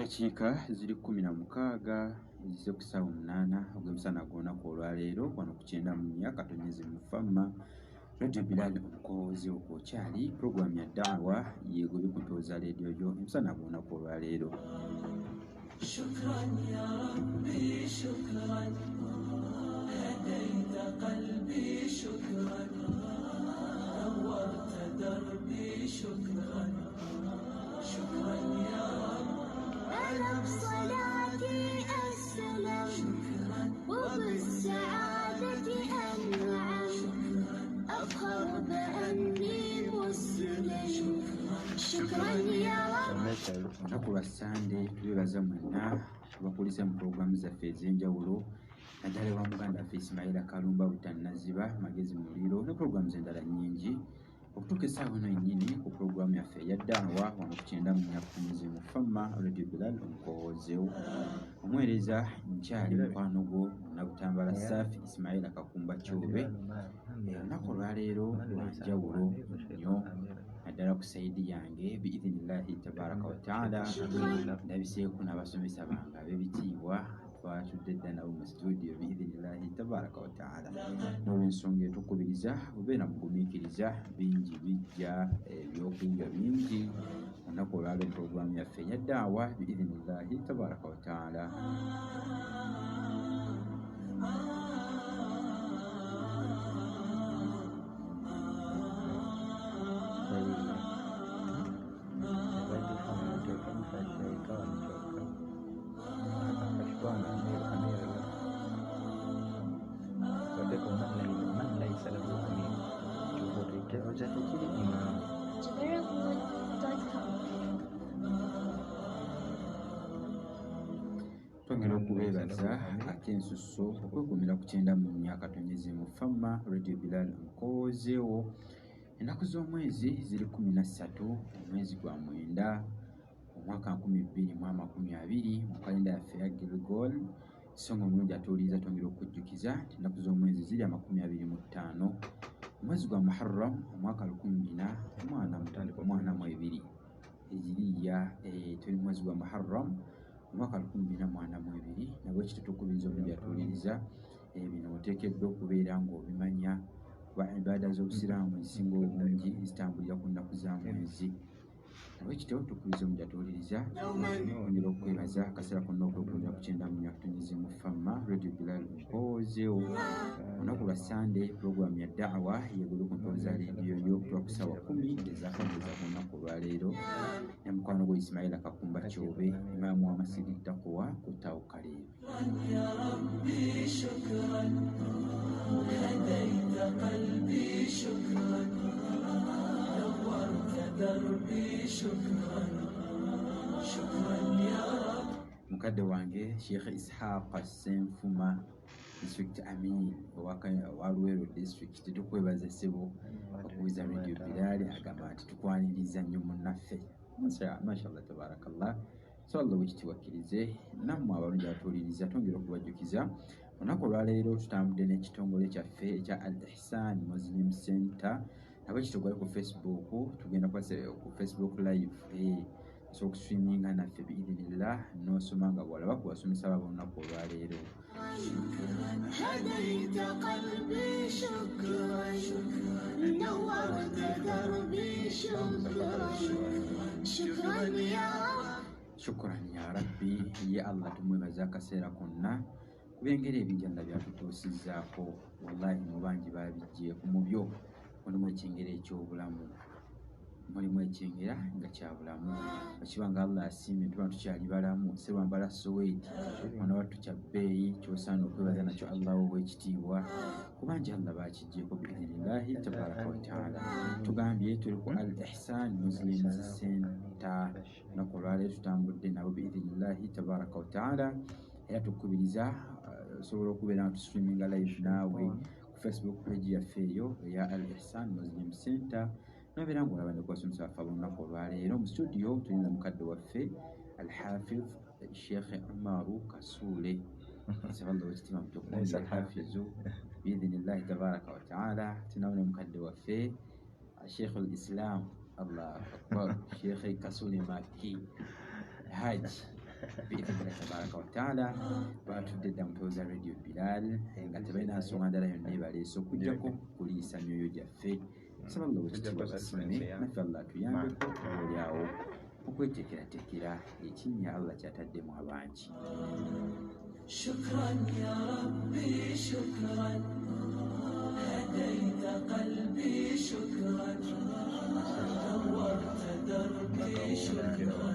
eddakiika ziri 16 ezise ku ssaawa 8 ogw'emisana gw'olunaku olwaleero wano ku 9 Katonyezi mu Famma Radio Bilal omukowoozi okwokyali puroguramu ya daawa yeegobye ku ntooza leediyo yo emisana gw'olunaku olwaleero. Shukran ya Rabbi, shukran hadaita qalbi, shukran nawwarta darbi, shukran shukran ya Rabbi أنا بصلاتي السلام وبالسعادة أنعم أفخر بأني مسلم شكرا يا رب. Olunaku lwa Sande twebaza mwenna abakulisa mu puroguramu zaffe ez'enjawulo naddala ewa muganda waffe Ismaila Kalumba Butannaziba Magezi Muliro ne puroguramu endala nnyingi okutuuka essaawa eno yennyini ku puroguramu yaffe ya daawa wano ku 9 Katonyezi mu Famma Radio Bilal omukowoozi omuweereza nkyali mukwano gwo Nabutambala Safi Ismaila Kakumba Kyobe. Olunaku olwaleero lwa njawulo nnyo naddala ku sayidi yange biidhinillahi tabaraka wataala ndabiseeko n'abasomesa bange ab'ebitiibwa twatudde dda nabo mu studio biidhinillahi tabaraka wataala. N'olw'ensonga etukubiriza bubeera mugumiikiriza bingi bijja ebyokuyiga bingi olunaku olwaleero puroguramu yaffe ya daawa biidhinillahi tabaraka wataala. Twongera okubeebaza ate ensusso okwekumira ku 9 Katonyezi mu Famma Radio Bilal omukowoozi wo. Ennaku z'omwezi ziri 13 omwezi gwa mwenda omwaka 2020 mu kalenda yaffe ya Gregor. Songa omulungi atuwuliriza twongera okujjukiza nti ennaku z'omwezi ziri 25 omwezi gwa Muharram omwaka 2042 Hijiriya. Tuli mwezi gwa Muharram omwaka 2042 nabwe kitutukubiriza omulungi atuwuliriza bino oteekeddwa okubeera ng'obimanya kuba ibaada z'obusiraamu ezisinga obungi zitambulira ku nnaku za mwezi. Nabwe kityo tukubiriza omulungi atuwuliriza ongera okwebaza akaseera konna okwekumira ku 9 Katonyezi mu Famma Radio Bilal omukowoozi wo. Olunaku lwa Sande puroguramu ya daawa yeegobye ku ntooza leediyo yo okutuuka ku ssaawa 10 ezaakageza ku lunaku olwaleero ne mukwano gwe Ismaila Kakumba Kyobe imaamu wa Masjidi Taqwa ku Tawo Kaleebe. Ya Rabbi shukran hadaita qalbi, shukran nawwarta darbi, shukran shukran ya Rabbi. Mukadde wange Sheikh Ishaq Senfuma District Amin wa Luweero District tukwebaza ssebo okubuuza Radio Bilal agamba nti tukwaniriza nnyo munnaffe. Mashallah tabarakallah. So Allah wekitiwakkirize nammwe abalungi abatuwuliriza twongera okubajjukiza olunaku olwaleero tutambudde n'ekitongole kyaffe ekya Al Ihsan Muslim Center nabwe kitugale ku Facebook. Tugenda ku Facebook live so okuswiminga naffe biidhinillah n'osoma nga bw'olaba ku basomesa babo olunaku olwaleero. هديت قلبي شكرا نورت دربي شكرا شكرا يا رب. Shukran ya Rabbi. Ye Allah tumwebaza akaseera konna kubengera ebijjanda byatutuusizzaako. Wallahi mu bangi babijjeeku mu byo mulimu ekyengera eky'obulamu, mulimu ekyengera nga kya bulamu. Bakibanga Allah asiimye tuba tukyali balamu serwambala Soweeti mwana wattu kya bbeeyi ky'osaana okwebaza nakyo Allah obw'ekitiibwa kubanga Allah baakiggyeko biidhinillahi tabaraka wataala. Tugambye tuli ku Al Ihsan Muslim Center olunaku olwaleero tutambudde nabo biidhinillahi tabaraka wataala. Era tukubiriza osobola okubeera nga tusitreaminga live naawe ku Facebook page yaffe eyo eya Al Ihsan Muslim Center nobeera ng'olaba ne kubasomesa baffe ab'olunaku olwaleero. Mu studio tulina mukadde waffe Al-Hafiz Sheikh Umaru Kasuule. Nsaba Allah wekitiibwa mutukumu Al-Hafizu biidhinillahi tabaraka wataala. Tunawo ne mukadde waffe Sheikh al-Islam Allahu Akbar Sheikh Kasuule Makki Haji bi'idhnillahi tabaraka wa taala batudde dda mutoza radio Bilal nga tebalina nsonga ndala yonna ebaleese okujjako kuliisa myoyo gyaffe. Saba Allah wekitiibwa basiime naffe Allah atuyambeko olyawo okweteekerateekera ekinnya Allah kyataddemu abangi. شكرا يا ربي شكرا هديت قلبي شكرا نورت دربي شكرا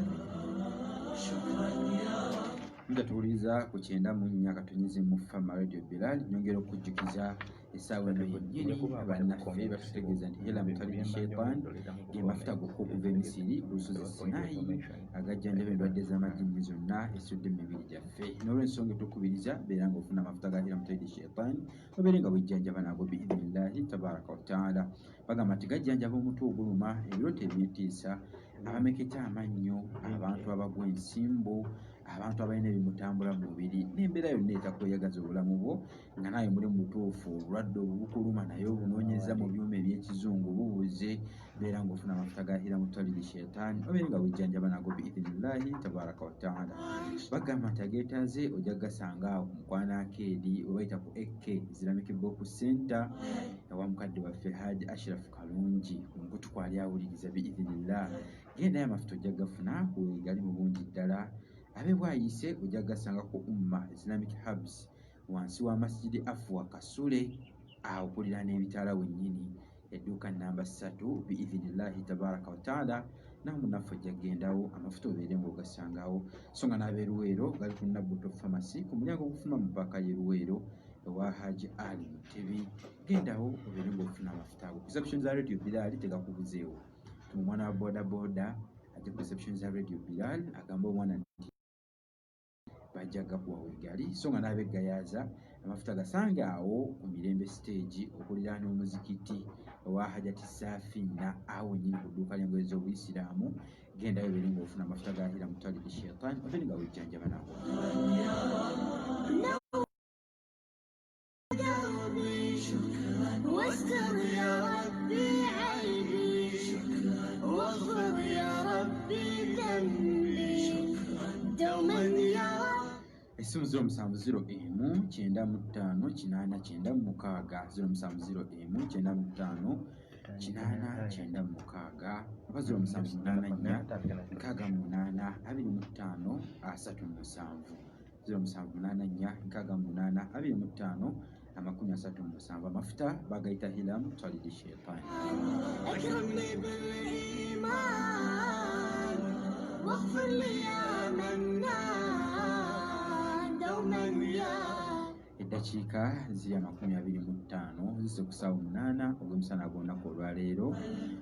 شكرا يا رب. Tuwuliriza ku 94 katonyizi mu Fama Radio Bilal. Nyongera okujjukiza essaawa eno yennyini bannaffe batutegeeza nti hela mutalibi shaitan ge mafuta gokka okuva e Misiri ku lusozi Sinai agajjanjaba endwadde z'amajjinni zonna esudde mu mibiri gyaffe. N'olw'ensonga etukubiriza beera ng'ofuna amafuta ga hela mutalibi shaitan obeere nga bwejjanjaba nago biidhnillahi tabaraka wa taala. Bagamba nti gajjanjaba omutwe oguluma, ebirooto eby'entiisa, abameketa amannyo, abantu abagwa ensimbu, abantu abalina ebimutambula mu mubiri n'embeera yonna etakweyagaza obulamu bwo nga naye muli mu butuufu obulwadde obukuluma naye obunoonyeza mu byuma eby'ekizungu bubuze. Beera ng'ofuna amafuta ga hila mutwaliri sheitaani obeere nga wejjanjaba nago biidhnillahi tabaraka wa taala. Bagamba nti ageetaaze ojja gasanga awo ku Mukwano Arcade we bayita ku AK Islamic Book Center ewa mukadde waffe Haji Ashraf Kalungi omukutu kwali awuliriza biidhnillah. Gendayo amafuta ojja gafuna gali mu bungi ddala. Abe bwayise ojja gasanga ku Umma Islamic Hubs wansi wa Masjidi Afwa Kasule awo okulira n'ebitaala wennyini, edduuka namba 3 biidhnillahi tabaraka wa taala. Nawe munnaffe ojja gendawo amafuta obeere ng'ogasangawo. So nga n'abeeruweero gali ku Nabbuto Pharmacy ku mulyango ogufuna mu ppaaka y'Eruweero ewa Haji Ali Mutebi. Gendawo obeere ng'ofuna amafuta ago. Reception za Radio Bilal tegakubuzeewo. Tuma omwana wa boda boda ajja ku reception za Radio Bilal agamba omwana nti bajja gakuwa wegali. So nga n'abeggayaza amafuta gasange awo ku Mirembe stage okuliraana omuzikiti owa Hajati Safina awo nyini ku dduuka ly'engoye z'Obuyisiraamu. Gendayo obeere ng'ofuna amafuta ga hila mutwaliri sheitaani obeere nga wejjanjaba nago. واستر يا ربي عيبي واغفر يا ربي ذنبي دوما يا رب. Essimu 0701 955 896 0701 955 896 oba 0784 68 25 37 0784 68 25 amafuta bagayita hila mutwaliri sheitaani. أكرمني بالإيمان واغفر لي يا منان دوما يا. Eddakiika ziri 25 zisse ku ssaawa 8 ogw'emisana gw'olunaku olwaleero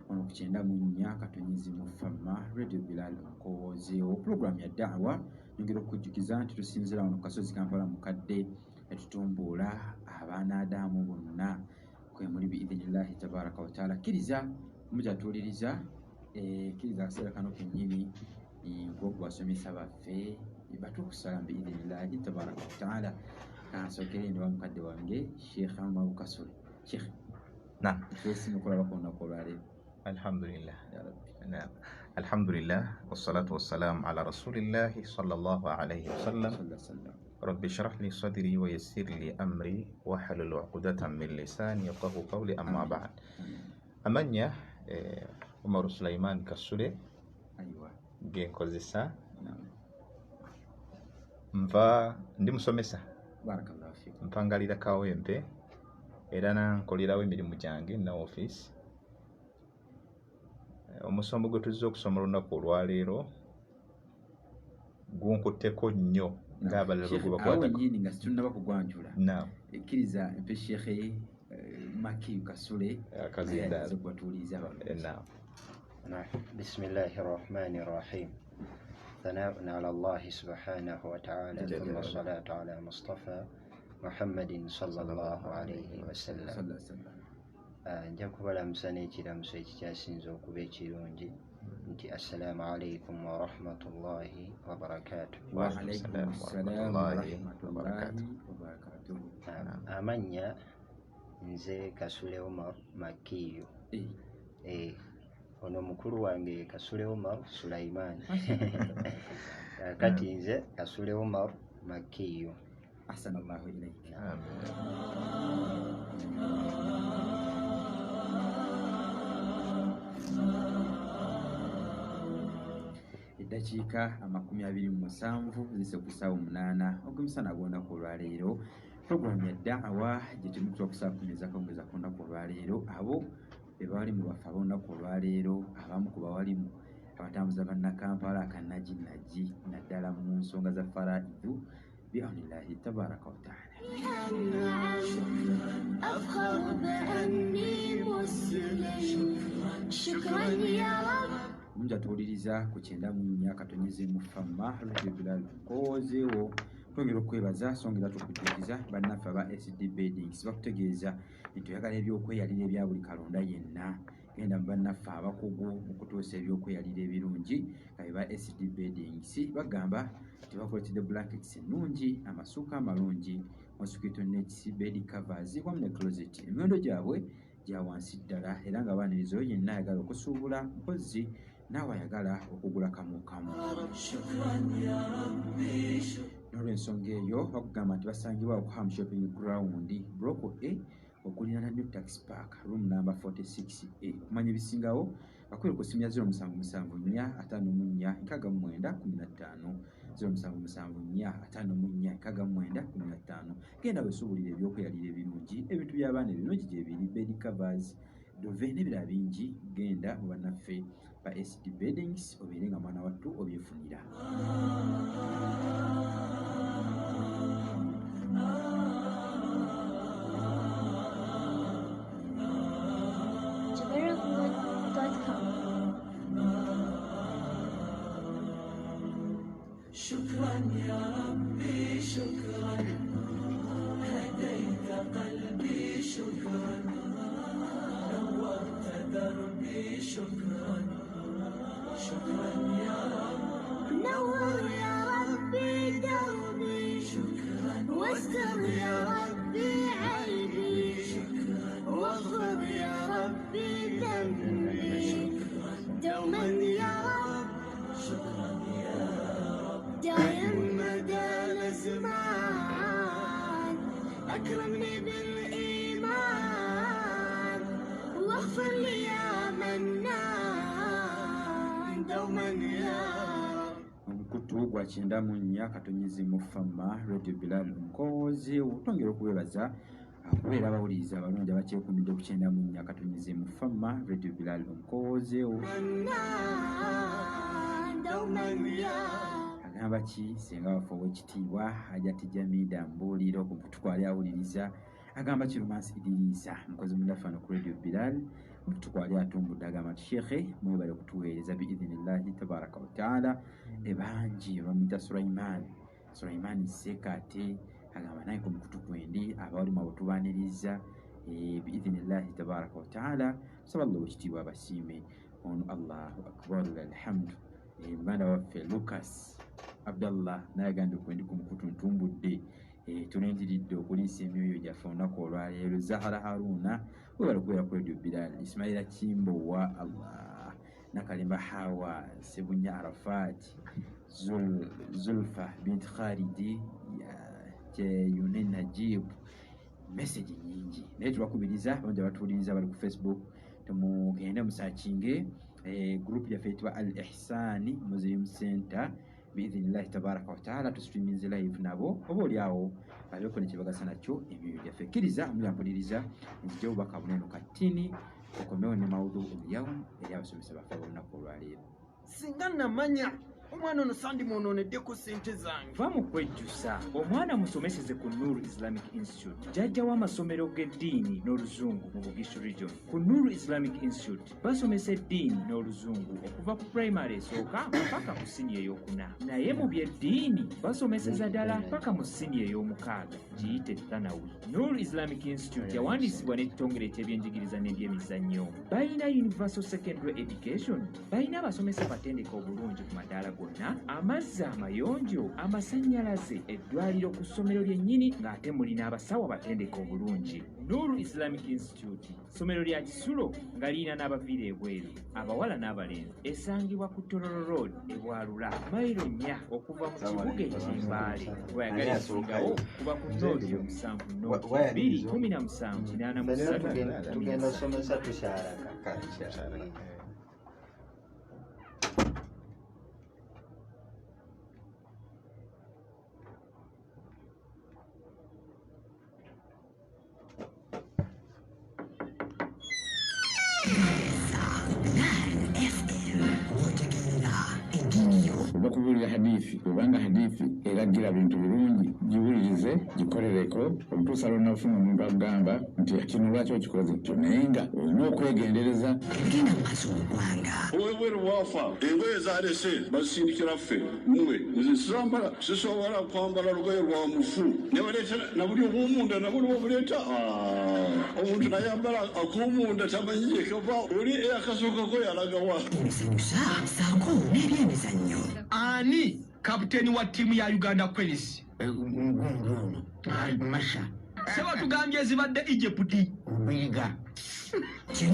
ono ku 94 katonyizi mu Fama Radio Bilal nkowoozeewo. Pulogulaamu ya daawa nyongera okujjukiza nti tusinzira wano ku kasozi Kampala mukadde etutumbuula abaanaadaamu bonna kwe muli biidhnillahi tabaraka wa taala. Kkiriza mukyatuwuliriza, kkiriza akaseera kano kennyini nk'okubasomesa baffe batuukusala biidhnillahi tabaraka wa taala. Kansokere ndi wa mukadde wange Sheikh Amaru Kasule. Sheikh, naam, twesiima okulabako olunaku olwaleero. alhamdulillah Ya Rabbi. naam alhamdulillah wassalatu wassalamu ala rasulillahi sallallahu alayhi wasallam. Sallallahu alaihi wasallam. رب اشرح لي صدري ويسر لي أمري واحلل عقدة من لساني يفقهوا قولي أما بعد. أمانيا عمر سليمان Kasule Aywa. genkozesa Naam. nva ndi musomesa Barakallahu fiik. mpangalira kawempe era nankolerawo emirimu gyange na office. Omusomo gwe tuzze okusoma olunaku olwaleero gunkutteko nnyo ng'abalala bwe Awo bakwatako. nyini nga situnnaba kugwanjula. Naam, Ekkiriza mpe Sheikh Makiyu Kasule akazindaala. ayinza okubatuwuliriza abantu. Naam. بسم الله الرحمن الرحيم ثناء على الله سبحانه وتعالى ثم الصلاة على مصطفى محمد صلى الله عليه وسلم. Sallallahu alaihi wasallam. nja kubalamusa n'ekiramuso ekikyasinze okuba ekirungi nti assalamu alaikum warahmatullahi wabarakatuh. Wa alaikum assalaam wa rahmatullahi wa barakatuh. Amannya nze Kasule Omar Makiyu. ono mukulu wange Kasule Omar Sulaiman kati nze Kasule Omar Makiyo. Ahsanallahu ilayk. Eddakiika 27 zise ku ssaawa 8 ogw'emisana gw'olunaku olwaleero. Puroguramu ya da'awa gye temukusobola kusaakunyeza kawungeza ku lunaku olwaleero. Abo be bawalimu baffe ab'olunaku olwaleero, abamu ku bawalimu abatambuza bannakampala akannaginagi naddala mu nsonga za faraidu bi'awnillahi tabaraka wa ta'ala. أفخر بأني مسلم شكرا يا رب. Munja tuwuliriza ku 94 katonyezemu famma Bilal Nkozeewo. Twongera okwebaza songera tukujjukiza bannaffe aba SD Beddings bakutegeeza nti oyagala ebyokweyalira ebya buli kalonda yenna genda mu bannaffe abakugu mu kutuusa ebyokweyalira ebirungi nga be ba SD Beddings bagamba nti bakuletedde blankets ennungi, amasuuka amalungi, mosquito nets, bed covers wamu ne closet. Emiwendo gyabwe gya wansi ddala era nga baaniriza oyo yenna ayagala okusuubula mpozi naawe ayagala okugula kamu kamu. N'olw'ensonga eyo bakugamba nti basangibwa ku Ham Shopping Ground Block A okuliraana New Tax Park room number 46A. Kumanya ebisingawo bakwere ku ssimu ya 0774546915 0774546915. Genda weesuubulire ebyokweyalira ebirungi, ebintu by'abaana ebirungi gye biri, bed covers, dove n'ebirala bingi. Genda mu bannaffe ba SD Beddings obeere nga mwana wattu obyefunira. JabiraHood.com. شكرا يا ربي شكرا هديت قلبي شكرا نورت دربي شكرا شكرا يا رب نور يا ربي دربي شكرا واستر يا ربي عيبي واغفر يا ربي ذنبي دوما يا رب دايم مدى الازمان اكرمني بالايمان واغفر لي يا منان دوما يا رب. Omukutu gwa 94 katonyezemu famma Radio Bilal Nkozeewo. Twongera okubebaza okubeera abawuliriza abalungi abakyekuumidde ku 94 katonyezemu famma Radio Bilal Nkozeewo. منان دوما يا رب. Agamba ki senga waffe ow'ekitiibwa Hajati Jamida Mbuuliro ku mukutu kwali awuliriza. Agamba ki Rumansi Idrisa mukozi mundafano ku Radio Bilal mukutu kwali atumbudde. Agamba nti Sheikhe mwebale kutuweereza biidhinillahi tabaraka wa taala. Ebangi bamuyita Sulaiman Sekate. Agamba naye ku mukutu kwendi abawalimu abotubaaniriza biidhinillahi tabaraka wa taala. Tusaba Allah ow'ekitiibwa abasiime ono. Allahu akbar alhamdu. Muganda waffe Lucas Abdallah naye agambye kwendi ku mukutu ntumbudde. Tulindiridde okuliisa emyoyo gyaffe olunaku olwaleero. Zahara Haruna webala okubeera ku Radio Bilal. Ismaila Kimbowa Allah Nakalimba Hawa Sebunya Arafat Zulfa bint Khalidi Yune Najib. Message nyingi naye tubakubiriza bangi abatuwuliriza bali ku Facebook tumugende musakinge group yaffe eyitibwa Al Ihsani Muslim Center biidhinillahi tabaraka wa taala. Tusitreaminze live nabo oba oliawo baleko nekibagasa nakyo emyoyo gyaffe. Kkiriza mulyapuliriza nzija obubaka bunene katini okomewo ne mawudhu olyawum eri abasomesa baffe olunaku olwaleero. Singa namanya omwana ono sandi mwononeddeko ssente zange. Va mu kwejjusa omwana musomeseze ku Nuru Islamic Institute, jjajja w'amasomero g'eddiini n'oluzungu mu Bugisu region. Ku Nuru Islamic Institute basomesa eddiini n'oluzungu okuva ku primary esooka mpaka ku siniya ey'okuna, naye mu byeddiini basomeseza ddala mpaka mu siniya ey'omukaaga giyite thanawi. Nuru Islamic Institute yawandiisibwa n'ekitongole eky'ebyenjigiriza n'ebyemizannyo. Balina universal secondary education, balina abasomesa abatendeka obulungi ku madaala gonna, amazzi amayonjo, amasannyalaze, eddwaliro ku ssomero lyennyini ng'ate mulina abasawo abatendeka obulungi. Nuru Islamic Institute, ssomero lya Kisulo nga lirina n'abaviira ebweru, abawala n'abalenzi, esangibwa ku Tororo Road e Bwalula, mayiro 4 okuva mu kibuga eky'Embaale. Wayagala esingawo kuba ku Noti 7 tugenda somesa tukyalaka. Bakubulira hadithi kubanga hadithi eragira bintu birungi giwulirize gikorereko omutuusa lw'onafuna omuntu agamba nti kino lwaki okikoze kityo naye nga olina okwegendereza genda mu maaso okwanga owebweru bwafa engoye zalese basindikira ffe mmwe nze sambala sisobola kwambala lugoye lwa mufu nebaleeta nabuli obwomunda nabuli obuleeta omuntu nayambala akomunda tamanyire kava oli eyakasookako yalagawa emizanyusa saako n'ebyemizannyo ani kapiteni wa ttiimu ya Uganda Cranes ono masha seba tugambye ezibadde Egypt obiga 9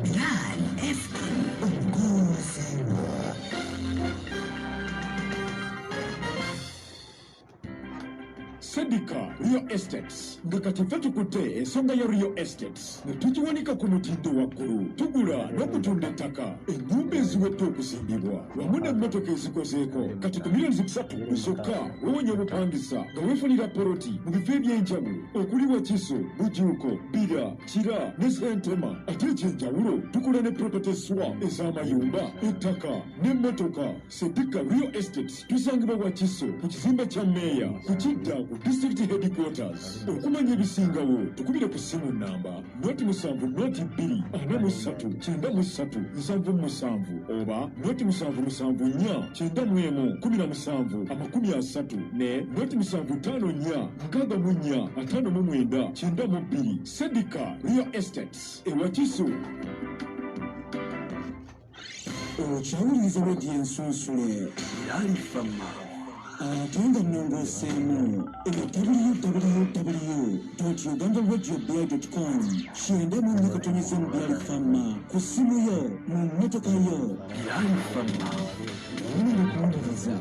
Bilal FM Ongozero. Sedika Rio Estates nga kati ffe tukutte ensonga ya Rio Estates ne tugiwanika ku mutindo waggulu tugula n'okutunda ettaka ennyumba eziwedde okusimbibwa wamu n'emmotoka ezikozeeko kati ku milioni 3 zokka wewonya obupangisa nga weefunira poloti mu bifo eby'enjawulo okuli Wakiso, Bujuuko, Bira, Kira ne Sentema ate ekyenjawulo tukola ne property swap ez'amayumba ettaka n'emmotoka. Sedika Rio Estates tusangibwa Wakiso ku kizimbe kya meeya ku Kidda ku district headquarters. Okumanya ebisingawo tukubire ku simu namba 0724439777 oba 0774911730 ne 0754645992. Sedika Rio Estates Ewakiso. Okyawuliriza rediyo ensunsule yalifama ate nga nnongoseemu www.ugandaradioblog.com 94.4 byalifama ku simu yo mu mmotoka yo byalifama okuwuliriza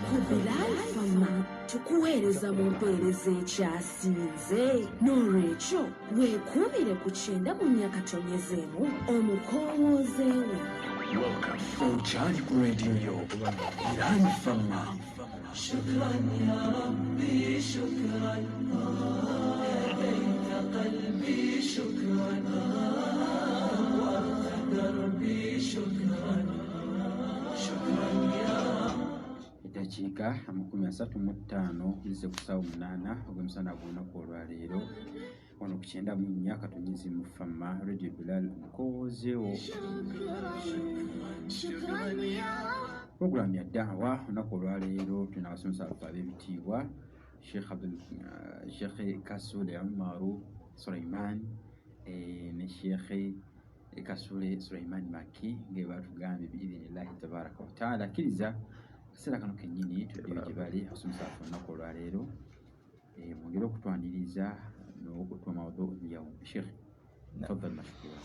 ku Bilal tukuweereza mu mpeereza ekyasinze n'olwekyo weekuumire ku 9.4 omukowoozeewo. okyali ku rediyo yo byalifama. شكرا يا ربي شكرا هديت قلبي شكرا نورت دربي شكرا شكرا يا Edakiika 35 zize ku ssaawa 8 ogw'emisana gw'olunaku olwaleero wano ku 9.4 katonyizi mu Fama Radio Bilal omukowoozeewo. Programu ya daawa olunaku olwaleero tulina abasomesa ab'ebitiibwa Sheikh Kasule Umaru Suleiman ne Sheikh Kasule Suleiman Maki ngebatugambye biidhinillahi tabaraka wa taala akkiriza kaseera kano kennyini tuddeyo gye bali abasomesa baffe olunaku olwaleero mwongere okutwaniriza n'okutwa mawduu lyawm. Sheikh tafadhal mashkura.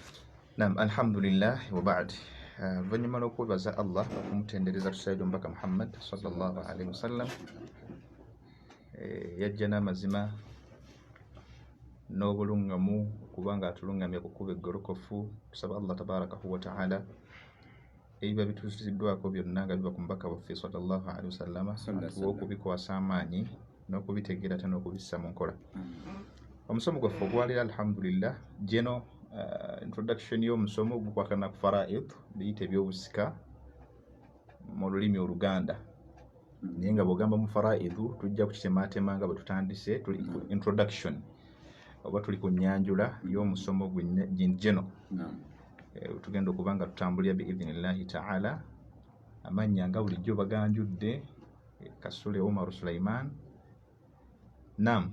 Naam, alhamdulillah wa ba'd. Oluvannyuma lw'okwebaza Allah okumutendereza tusayidi omubaka Muhammad sallallahu alaihi wasallam yajja n'amazima n'obulungamu kubanga atulungamya kukuba eggolokofu. Tusaba Allah tabarakahu wa ta'ala ebiba bituusiddwako byonna nga biba ku mubaka waffe sallallahu alaihi wasallam atuwa okubikwasa amaanyi n'okubitegeera ate n'okubissa mu nkola. Omusomo gwaffe ogwaleero alhamdulillah jeno introduction y'omusomo gukwatana ku faraid biyite ebyobusika mu lulimi Oluganda. Naye nga bw'ogamba mu faraidu tujja kukitematema nga bwe tutandise tuli ku introduction oba tuli ku nnyanjula y'omusomo jeno. Tugenda okuba nga tutambulira biidhinillahi ta'ala. Amannya nga bulijjo baganjudde Kasule Umaru Suleiman. Naam,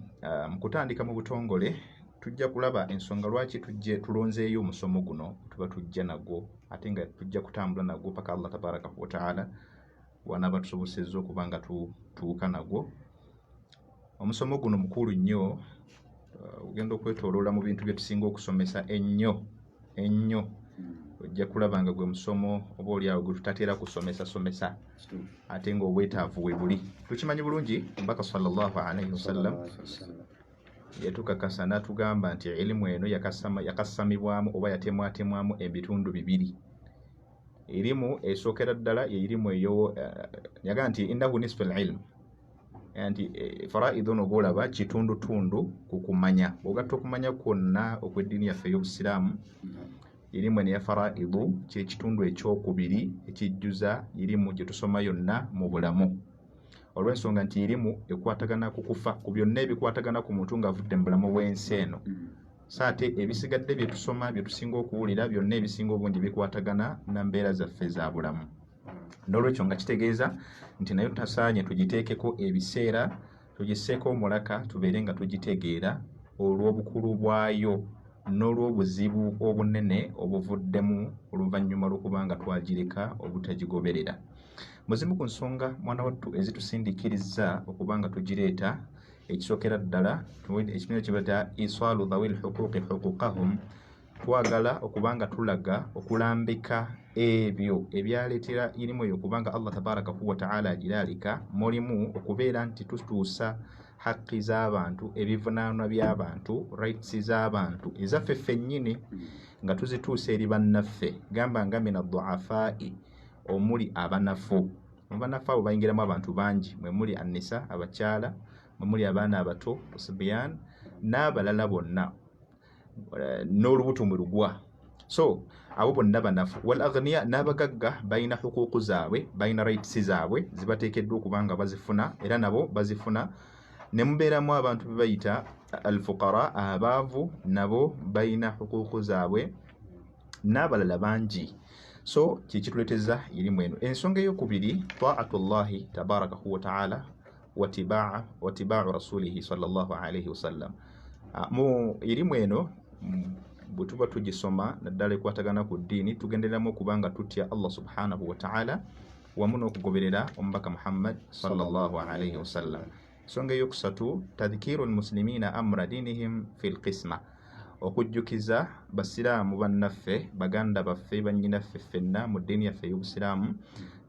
mu kutandika mu butongole tujja kulaba ensonga lwaki tulonzeeyo omusomo guno tuba tujja nagwo ate nga tujja kutambula nagwo paka Allah tabaraka wa taala wanaaba tusobosezza okuba nga tutuuka nagwo. Omusomo guno mukulu nnyo, ogenda okwetooloola mu bintu bye tusinga okusomesa ennyo ojja kulaba nga gwe musomo oba oliawo gwe tutateera kusomesa ate nga obwetaavu we buli. Tukimanyi bulungi omubaka sallallahu alaihi wasallam yatukakasa n'atugamba nti elimu eno yakassamibwamu oba yatemwatemwamu ebitundu bibiri. Erimu esookera ddala yeerimu eyo yaga nti innahu nisfu al-ilm, nti faraidu ono golaba kitundutundu ku kumanya. Bw'ogatta okumanya kwonna okw'eddiini yaffe ey'obusiraamu, erimu eno ya faraidu kyekitundu ekyokubiri ekijjuza erimu gye tusoma yonna mu bulamu. Olw'ensonga nti erimu ekwatagana ku kufa, ku byonna ebikwatagana ku muntu ng'avudde mu bulamu bw'ensi eno. So ate ebisigadde bye tusoma bye tusinga okuwulira byonna ebisinga obungi bikwatagana na mbeera zaffe za bulamu. N'olwekyo nga kitegeeza nti nayo tasaanye tugiteekeko ebiseera, tugisseeko omulaka tubeere nga tugitegeera olw'obukulu bwayo n'olw'obuzibu obunene obuvuddemu oluvannyuma lw'okuba nga twagireka obutagigoberera. Muzimu ku nsonga mwana wattu ezitusindiikiriza okuba nga tugireeta, ekisookera ddala ekibiina kye bata isaalu dhawil huquuqi huquuqahum, twagala okuba nga tulaga okulambika ebyo ebyaleetera erimu eyo okuba nga Allah tabarakahu wa ta'ala agiraalika, mulimu okubeera nti tutuusa haqqi z'abantu, ebivunaanwa by'abantu, rights z'abantu ezaffe ffennyini nga tuzituusa eri bannaffe. Gamba nga mina duafai, omuli abanafu. Mu banafu abo bayingiramu abantu bangi, mwe muli annisa, abakyala, mwe muli abaana abato, sibyan, n'abalala bonna n'olubuto mwe lugwa. So abo bonna banafu. Wal aghniya, n'abagagga bayina huquuqu zaabwe, bayina rights zaabwe zibateekeddwa okuba nga bazifuna era nabo bazifuna. Ne mubeeramu abantu be bayita al-fuqara, abaavu, nabo bayina huquuqu zaabwe n'abalala bangi. So kikituleeteza erimu eno. Ensonga ey'okubiri, taatullahi tabarakahu wa ta'ala watiba'u rasulihi sallallahu alaihi wasallam. Mu erimu eno bwe tuba tugisoma naddala ekwatagana ku ddiini, tugendereramu okuba nga tutya Allah subhanahu wa ta'ala wamu n'okugoberera omubaka Muhammad sallallahu alaihi wasallam. Ensonga ey'okusatu, tadhkiru almuslimina amra dinihim fi lqisma, okujjukiza basiraamu bannaffe, baganda baffe, bannyinaffe ffenna mu ddiini yaffe ey'obusiraamu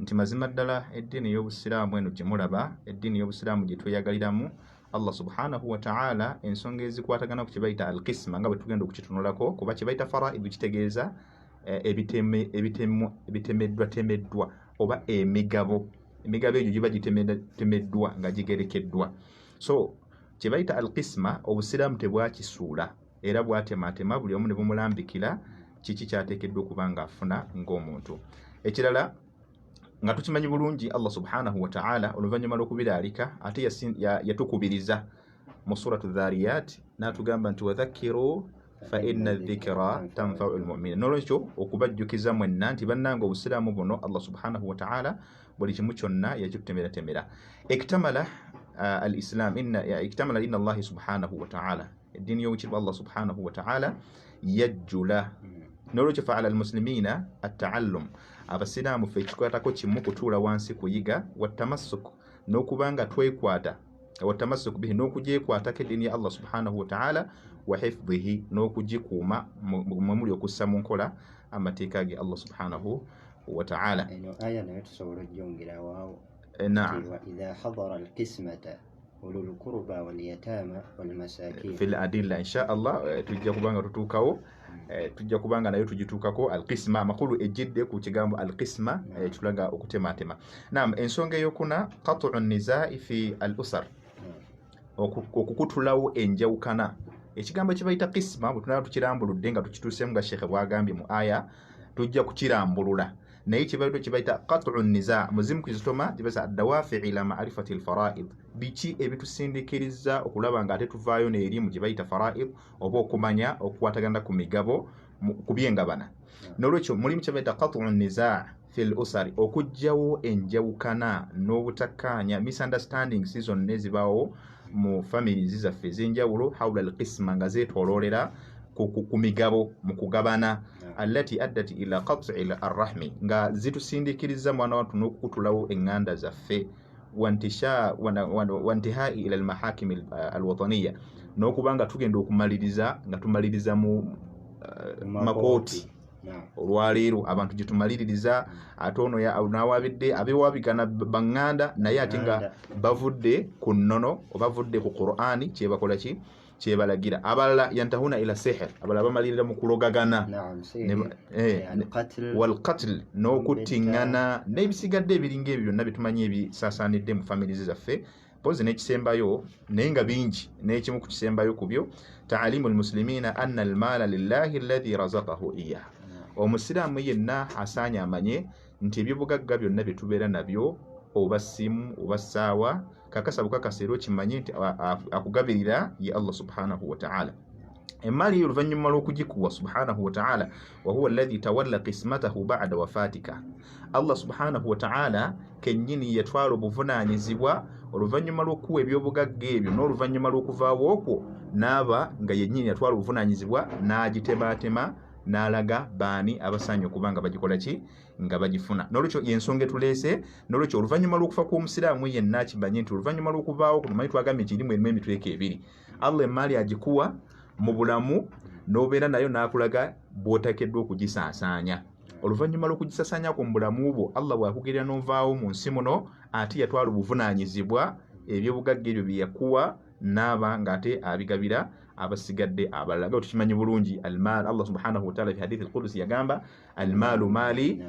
nti mazima ddala eddiini ey'obusiraamu eno gye mulaba, eddiini ey'obusiraamu gye tweyagaliramu Allah subhanahu wa ta'ala, ensonga ezikwatagana ku kye bayita al-qisma nga bwe tugenda okukitunulako, kuba kye bayita faraidu kitegeeza ebitemeddwa oba emigabo. Emigabo egyo giba gitemeddwa nga gigerekeddwa. So kye bayita al-qisma, obusiraamu tebwakisuula era bwatematema, buli omu ne bumulambikira kiki kyateekeddwa okuba nga afuna ng'omuntu. Ekirala nga tukimanyi bulungi Allah subhanahu wa ta'ala oluvannyuma lw'okubiraalika ate yatukubiriza mu suratu dhariyat n'atugamba nti wadhakiru fa inna dhikra tanfa'u almu'minin. N'olwekyo okubajjukiza mwenna nti bannanga obusiraamu buno Allah subhanahu wa ta'ala buli kimu kyonna yakitutemeratemera. Iktamala al-islam inna Allah subhanahu wa ta'ala, eddiini y'owekitiibwa Allah subhanahu wa ta'ala yajjula. N'olwekyo fa'ala almuslimina at-ta'allum, abasiraamu ffe ekikwatako kimu kutuula wansi kuyiga, wattamassuk, n'okubanga twekwata, wattamassuk bihi, n'okugyekwatako eddiini ya Allah subhanahu wa ta'ala, wa hifdhihi, n'okugikuuma mwe muli okussa mu nkola amateeka ge Allah subhanahu wa ta'ala. Eno aya nayo tusobola ogyongera waawo. Na'am. Wa idha hadara al-qismata ulul qurba wal yatama wal masakin fil adilla insha Allah tujja kubanga tutuukawo, tujja kubanga nayo tugituukako al-qisma, amakulu ejjidde ku kigambo al-qisma ekitulaga okutematema. Naam, ensonga ey'okuna qat'u an-nizaa'i fi al-usar, okukutulawo enjawukana. Ekigambo kye bayita qisma bwe tunaba tukirambuludde nga tukituusemu nga Sheikh bwagambye mu aya, tujja kukirambulula. Naye kye bayita qat'u an-nizaa' muzimu kizitoma kibasa ad-dawafi' ila ma'rifati al-fara'id, biki ebitusindikiriza okulaba nga ate tuvaayo n'erimu gye bayita fara'id oba okumanya okukwatagana ku migabo ku byengabana. N'olwekyo mulimu kye bayita qat'u an-nizaa' fil usari, okujjawo enjawukana n'obutakkaanya, misunderstandings zonna ezibaawo mu families zaffe ez'enjawulo hawla alqisma nga zeetooloolera ku migabo mu kugabana allati addat ila qat'i arrahmi nga zitusindiikiriza mwana wattu n'okukutulawo eŋŋanda zaffe wantihai ila almahakim alwataniya n'okubanga tugenda okumaliriza nga tumaliriza mu makooti olwaleero abantu gye tumaliririza ate ono n'awabidde abewabigana baŋŋanda naye ate nga bavudde ku nnono oba bavudde ku Qur'ani kyebakola ki kyebalagira abalala yantahuna ila sihr abalala bamalirira mu kulogagana walqatl n'okuttiŋŋana n'ebisigadde ebiringa ebyo byonna bitumanyi ebisaasaanidde mu families zaffe pozi n'ekisembayo naye nga bingi n'ekimu ku kisembayo ku byo taalimu almuslimina anna almaala lillahi alladhi razaqahu iyah omusiraamu yenna asaanye amanye nti ebyobugagga byonna bye tubeera nabyo oba ssimu oba ssaawa kakasa bukakasa era okimanye nti akugabirira ye Allah subhanahu wa ta'ala emmaali oluvannyuma lw'okugikuwa subhanahu wa ta'ala wa huwa alladhi tawalla qismatahu ba'da wafatika Allah subhanahu wa ta'ala kennyini yatwala obuvunaanyizibwa oluvannyuma lw'okuwa ebyobugagga ebyo n'oluvannyuma lw'okuvaawo okwo n'aba nga yennyini yatwala obuvunaanyizibwa n'agitematema n'alaga baani abasaanye okuba nga bagikola ki nga bagifuna n'olwekyo yensonga etuleese n'olwekyo oluvannyuma lw'okufa kw'omusiraamu yenna akimanye nti oluvannyuma lw'okuvaawo tumanyi twagambye nti erimu emitweko ebiri Allah emmaali agikuwa mu bulamu n'obeera nayo n'akulaga bw'otakeddwa okugisaasaanya oluvannyuma lw'okugisaasaanya ku mu bulamu bwo Allah bw'akugirira n'ovaawo mu nsi muno ate yatwala obuvunaanyizibwa ebyobugagga ebyo bye yakuwa n'aba ng'ate abigabira abasigadde abalala nga tukimanyi bulungi almal Allah subhanahu wa ta'ala fi hadith al-Qudsi yagamba almalu mali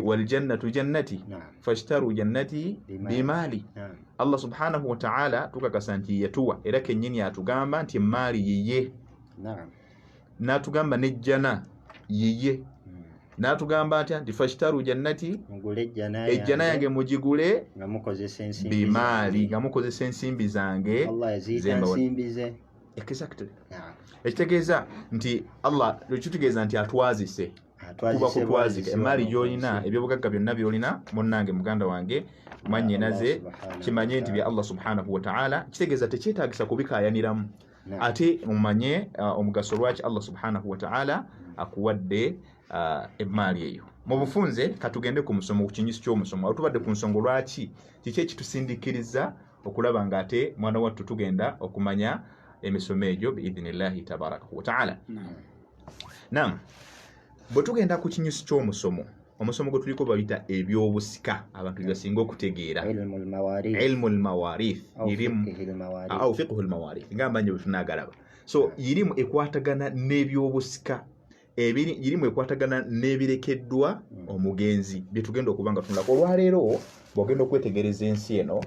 wal jannatu jannati fashtaru jannati bimali Allah subhanahu wa ta'ala tukakasa nti yatuwa era kennyini atugamba nti mali yiye n'atugamba n'ejjana yiye n'atugamba atya nti fashtaru jannati ejjana yange mugigule bimali nga mukozesa ensimbi zange exactly ekitegeeza nti Allah ekitegeeza nti atwazise kuba kutwazika emmaali gy'olina ebyobugagga byonna by'olina munnange muganda wange mwannyenaze kimanye nti bya Allah subhanahu wa ta'ala kitegeeza tekyetaagisa kubikaayaniramu ate mumanye omugaso lwaki Allah subhanahu wa ta'ala akuwadde emmaali eyo mu bufunze katugende ku musomo ku kinyusi ky'omusomo awo tubadde ku nsonga lwaki kiki ekitusindiikiriza okulaba ng'ate mwana wattu tugenda okumanya emisomo egyo biidhnillahi tabaraka wa ta'ala. Naam, bwe tugenda ku kinyusi ky'omusomo omusomo gwe tuliko bayita ebyobusika abantu byasinga okutegeera ilmu almawarith au fiqhu almawarith nga manye bwe tunagalaba so yirimu ekwatagana n'ebyobusika yirimu ekwatagana n'ebirekeddwa omugenzi bye tugenda okubanga tunulako olwaleero bw'ogenda okwetegereza ensi eno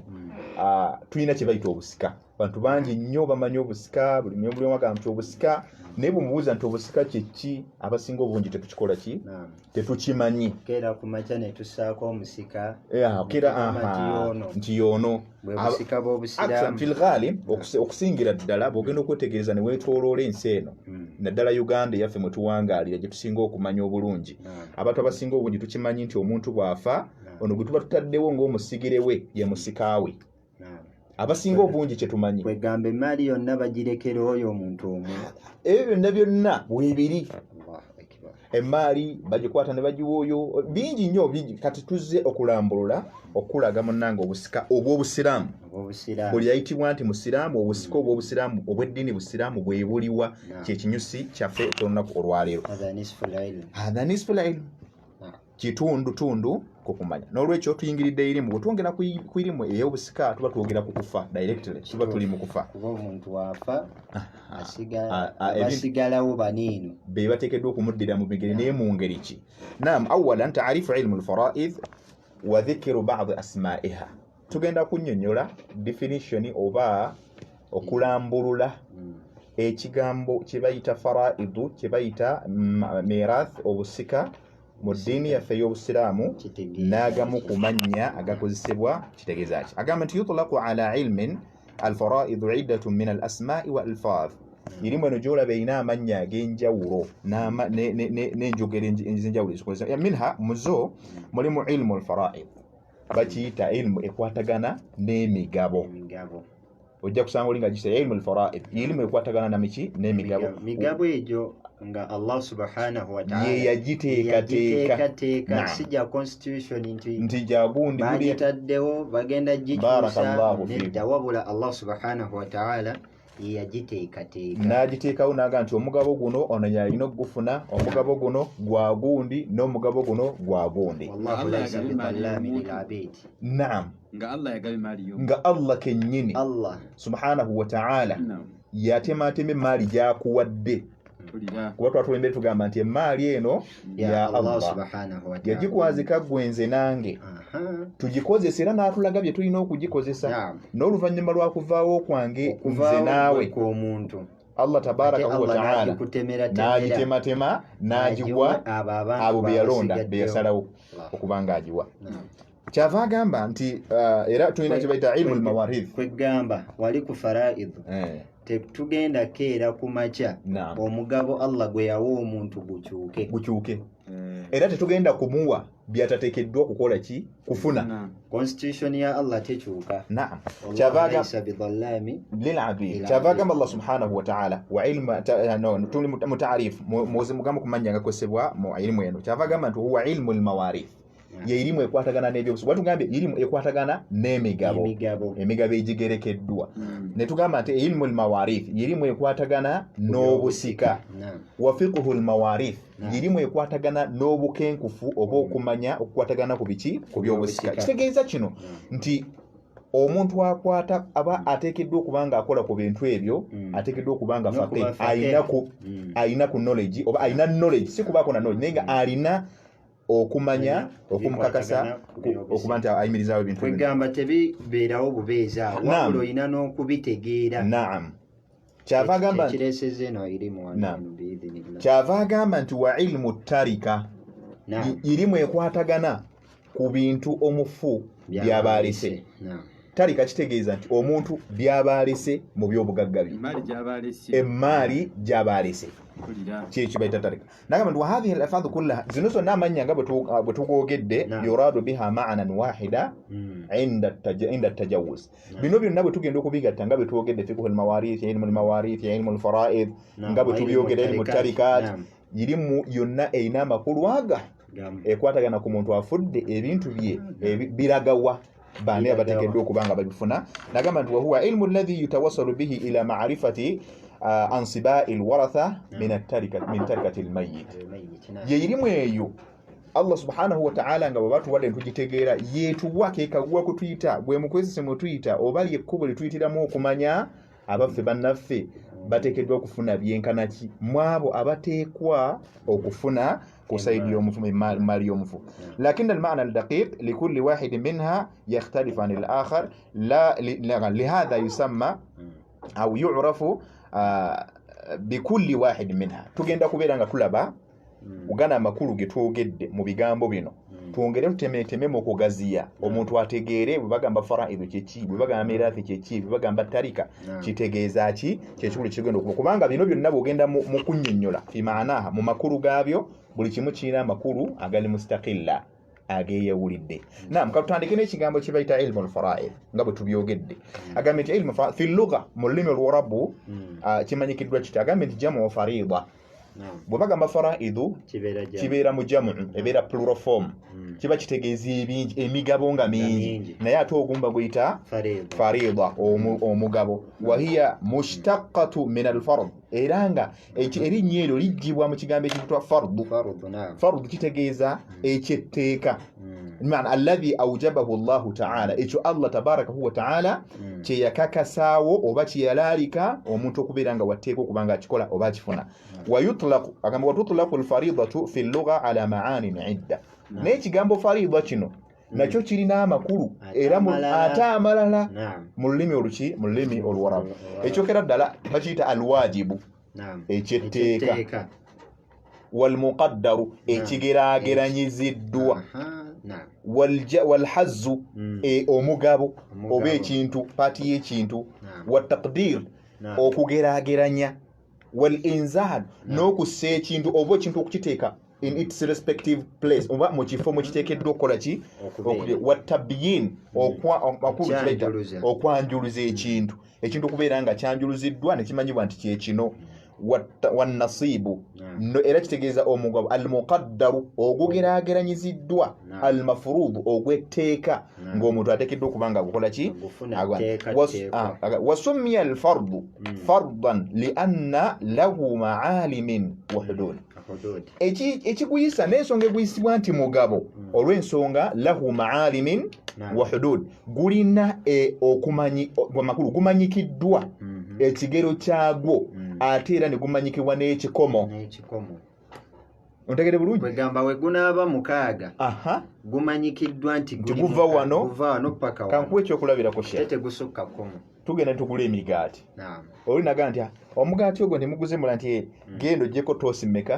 tulina kye bayita obusika bantu bangi nnyo bamanyi obusika buli omu agamba nti obusika naye bumubuuza nti obusika kyeki abasinga obungi tetukikola ki tetukimanyi kera ku makya ne tussaako omusika nti yono busika bw'obusiraamu fil ghalib okusingira ddala bw'ogenda okwetegereza ne weetooloola ensi eno naddala Uganda yaffe mwe tuwangaalira gye tusinga okumanya obulungi abantu abasinga obungi tukimanyi nti omuntu bw'afa ono gwe tuba tutaddewo ng'omusigire we ye musikaawe abasinga obungi kye tumanyi kwegamba emmaali yonna bagirekera oyo omuntu omu ebyo byonna bwebiri emmaali bagikwata ne bagiwa oyo bingi nnyo bingi kati tuzze okulambulula okulaga munnange obusika obw'obusiraamu buli ayitibwa nti musiraamu obusika obw'obusiraamu obw'eddiini busiraamu bwebuliwa kyekinyusi kyaffe ky'olunaku olwaleero hadha nisful ilm kitundu kukumanya n'olwekyo tuyingiridde irimu bwe twongera ku irimu ey'obusika tuba twogera ku kufa directly tuba tuli mu kufa kuba omuntu wafa basigalawo baniino be bateekeddwa okumuddira mu bigere naye mu ngeri ki naam awalan taarifu ilmu alfaraid wa dhikru ba'd asma'iha tugenda kunnyonnyola definition oba okulambulula ekigambo kye bayita faraidu kye bayita mirath obusika mu ddiini yaffe ey'obusiraamu n'agamu ku mannya agakozesebwa kitegeeza ki agamba nti yutlaqu ala ilmin alfaraidu iddatun min al asma'i wa alfaadh irimu eno gy'olaba erina amannya ag'enjawulo n'enjogera ez'enjawulo ezikozesa minha muzo mulimu ilmu alfaraid bakiyita ilmu ekwatagana n'emigabo ojja kusanga olinga gisa ilmu al-fara'id ilmu ekwatagana na miki n'emigabo egyo nga Allah subhanahu wa ta'ala ye yagiteekateeka sijja constitution nti jagundi bagitaddewo bagenda gikyusa nedda wabula Allah subhanahu wa ta'ala ye yagiteekateeka n'agiteekawo n'aga nti omugabo guno ono yalina okugufuna omugabo guno gwa gundi n'omugabo guno gwa gundi wallahu laysa bidhallamin lil abid. Naam, nga Allah kennyini subhanahu wa ta'ala yatematema emaali gyakuwadde kuba twatulembere tugamba nti emaali eno ya Allah subhanahu wa ta'ala yagikwazika gwenze nange tugikozesa era n'atulaga bye tulina okugikozesa n'oluvannyuma lwa kuvaawo kwange nze naawe Allah tabaraka wa ta'ala n'agitematema n'agigwa abo be yalonda be yasalawo okuba nga agiwa. Kyava agamba nti era tulina kye bayita ilmu al-mawarith kwegamba wali ku faraid tugenda keera ku makya omugabo Allah gwe yawa omuntu gukyuke era tetugenda kumuwa byatateekeddwa okukola ki kufuna. Constitution ya Allah tekyuka. Naam, kyavaga bidhallami lil abid. Kyavaga Allah subhanahu wa ta'ala wa ilmu tuli mutaarif mugamba kumanya nga kosebwa mu ilmu eno kyavaga nti huwa ilmu al-mawarith ye ilimu ekwatagana n'ebyobusuubuzi. Watugambye ilimu ekwatagana n'emigabo egigerekeddwa. Ne tugamba nti ilmu al-mawarith ilimu ekwatagana n'obusika. Wa fiqhu al-mawarith ilimu ekwatagana n'obukenkufu oba okumanya okukwatagana ku biki ku byobusika. Kitegeeza kino nti omuntu akwata aba ateekeddwa okubanga akola ku bintu ebyo ateekeddwa okubanga faqih ayina ku knowledge oba ayina knowledge si kubaako na knowledge naye nga alina okumanya okumukakasa okuba nti ayimirizaawo ebintu kwegamba tebibeerawo bubeeza wabula olina n'okubitegeera. Naam, kyava agamba nti wa ilmu tarika ilimu ekwatagana ku bintu omufu by'abaalese. Tarika kitegeeza nti omuntu by'abaalese mu byobugagga bye emaali gy'abaalese kyekyo bayita tarika. Nagamba nti wahadhihi al-alfadhu kullaha zino zonna amanya nga bwe tugogedde yuradu biha ma'nan wahida inda at-tajawuz. Bino byonna bwe tugenda okubigatta nga bwe twogedde fiqhu al-mawarith ilmu al-mawarith ilmu al-fara'id nga bwe tubyogedde ilmu tarikat ilimu yonna eyina amakulu aga ekwatagana ku muntu afudde ebintu bye biragawa bani abateekeddwa okubanga babifuna. Nagamba nti wahuwa ilmu alladhi yutawassalu bihi ila ma'rifati ansibai alwaratha min tarikati almayyit. Ye ilimu eyo Allah subhanahu wa ta'ala nga bwebatu wadde ntugitegeera yetuwa kekagwa kutuyita bwe mukozese mutuyita oba lyekkubo lituyitiramu okumanya abaffe bannaffe bateekeddwa okufuna byenkana ki mwabo abateekwa okufuna kusaidi yomufu mali yomufu. Lakin المعنى الدقيق لكل واحد منها يختلف عن الآخر لهذا يسمى أو يعرف بكل واحد منها. tugenda kubeera nga tulaba ugana amakulu getwogedde mu bigambo bino twongere tutemeteme mu kugaziya omuntu ategeere bwe bagamba faraidu kyeki bwe bagamba mirathi kyeki bwe bagamba tarika kitegeeza ki kyekikulu kigenda kubanga bino byonna bwogenda mu kunnyonnyola fi maanaha mu makulu gaabyo buli kimu kirina amakulu agali mustaqilla ageyewulidde. Naam, katutandike n'ekigambo kye bayita ilmu al-fara'id nga bwe tubyogedde. Agambye nti ilmu fi lugha mu lulimi olwarabu kimanyikiddwa kiti agambye nti jamu farida. Bwe bagamba faraidu kibeera mu jamu ebeera plural form kiba kitegeeza emigabo nga mingi naye ate ogumba guyita farida omugabo. Wahiya mushtaqatu min al-fard era nga erinnya eryo lijjibwa mu kigambo ekiyitibwa fardu. Fardu kitegeeza ekyetteeka maana alladhi awjabahu Allah ta'ala ekyo Allah tabaraka huwa ta'ala kye yakakasaawo oba kye yalalika omuntu okubeera nga watteeka okubanga akikola oba akifuna. Agamba watutlaqu al-faridatu fi al-lugha ala ma'anin idda. N'ekigambo farida kino nakyo kirina amakulu era ate amalala mu lulimi oluki mu lulimi olwarabu. Ekyokera ddala bakiyita alwajibu ekyetteeka walmuqaddaru ekigeraageranyiziddwa walhazzu omugabo oba ekintu paati y'ekintu wataqdir okugeraageranya walinzal n'okussa ekintu oba ekintu okukiteeka in its respective place oba mu kifo mu kiteekeddwa okukola ki watabiyin okwanjuluza ekintu okubeera nga kyanjuluziddwa ne kimanyibwa nti kyekino wannasibu era kitegeeza omugabo almuqaddaru ogugeraageranyiziddwa almafurudu ogw'etteeka ng'omuntu ateekeddwa okuba nga agukola ki wasummiya alfardu fardan lianna lahu maalimin wa hudud ekiguyisa n'ensonga eguyisibwa nti mugabo olw'ensonga lahu maalimin wa hudud gulina amakulu gumanyikiddwa ekigero kyagwo ate era ne gumanyikibwa n'ekikomo ontegere bulungi kwegamba we gunaaba mukaaga gumanyikiddwa nti guva wano paka wano kankuwa ekyokulabirako tete gusukka komo tugenda tugula emigaati oli nagaa nti omugaati ogwo ntimuguze mula nti genda ogyeko toosi mmeka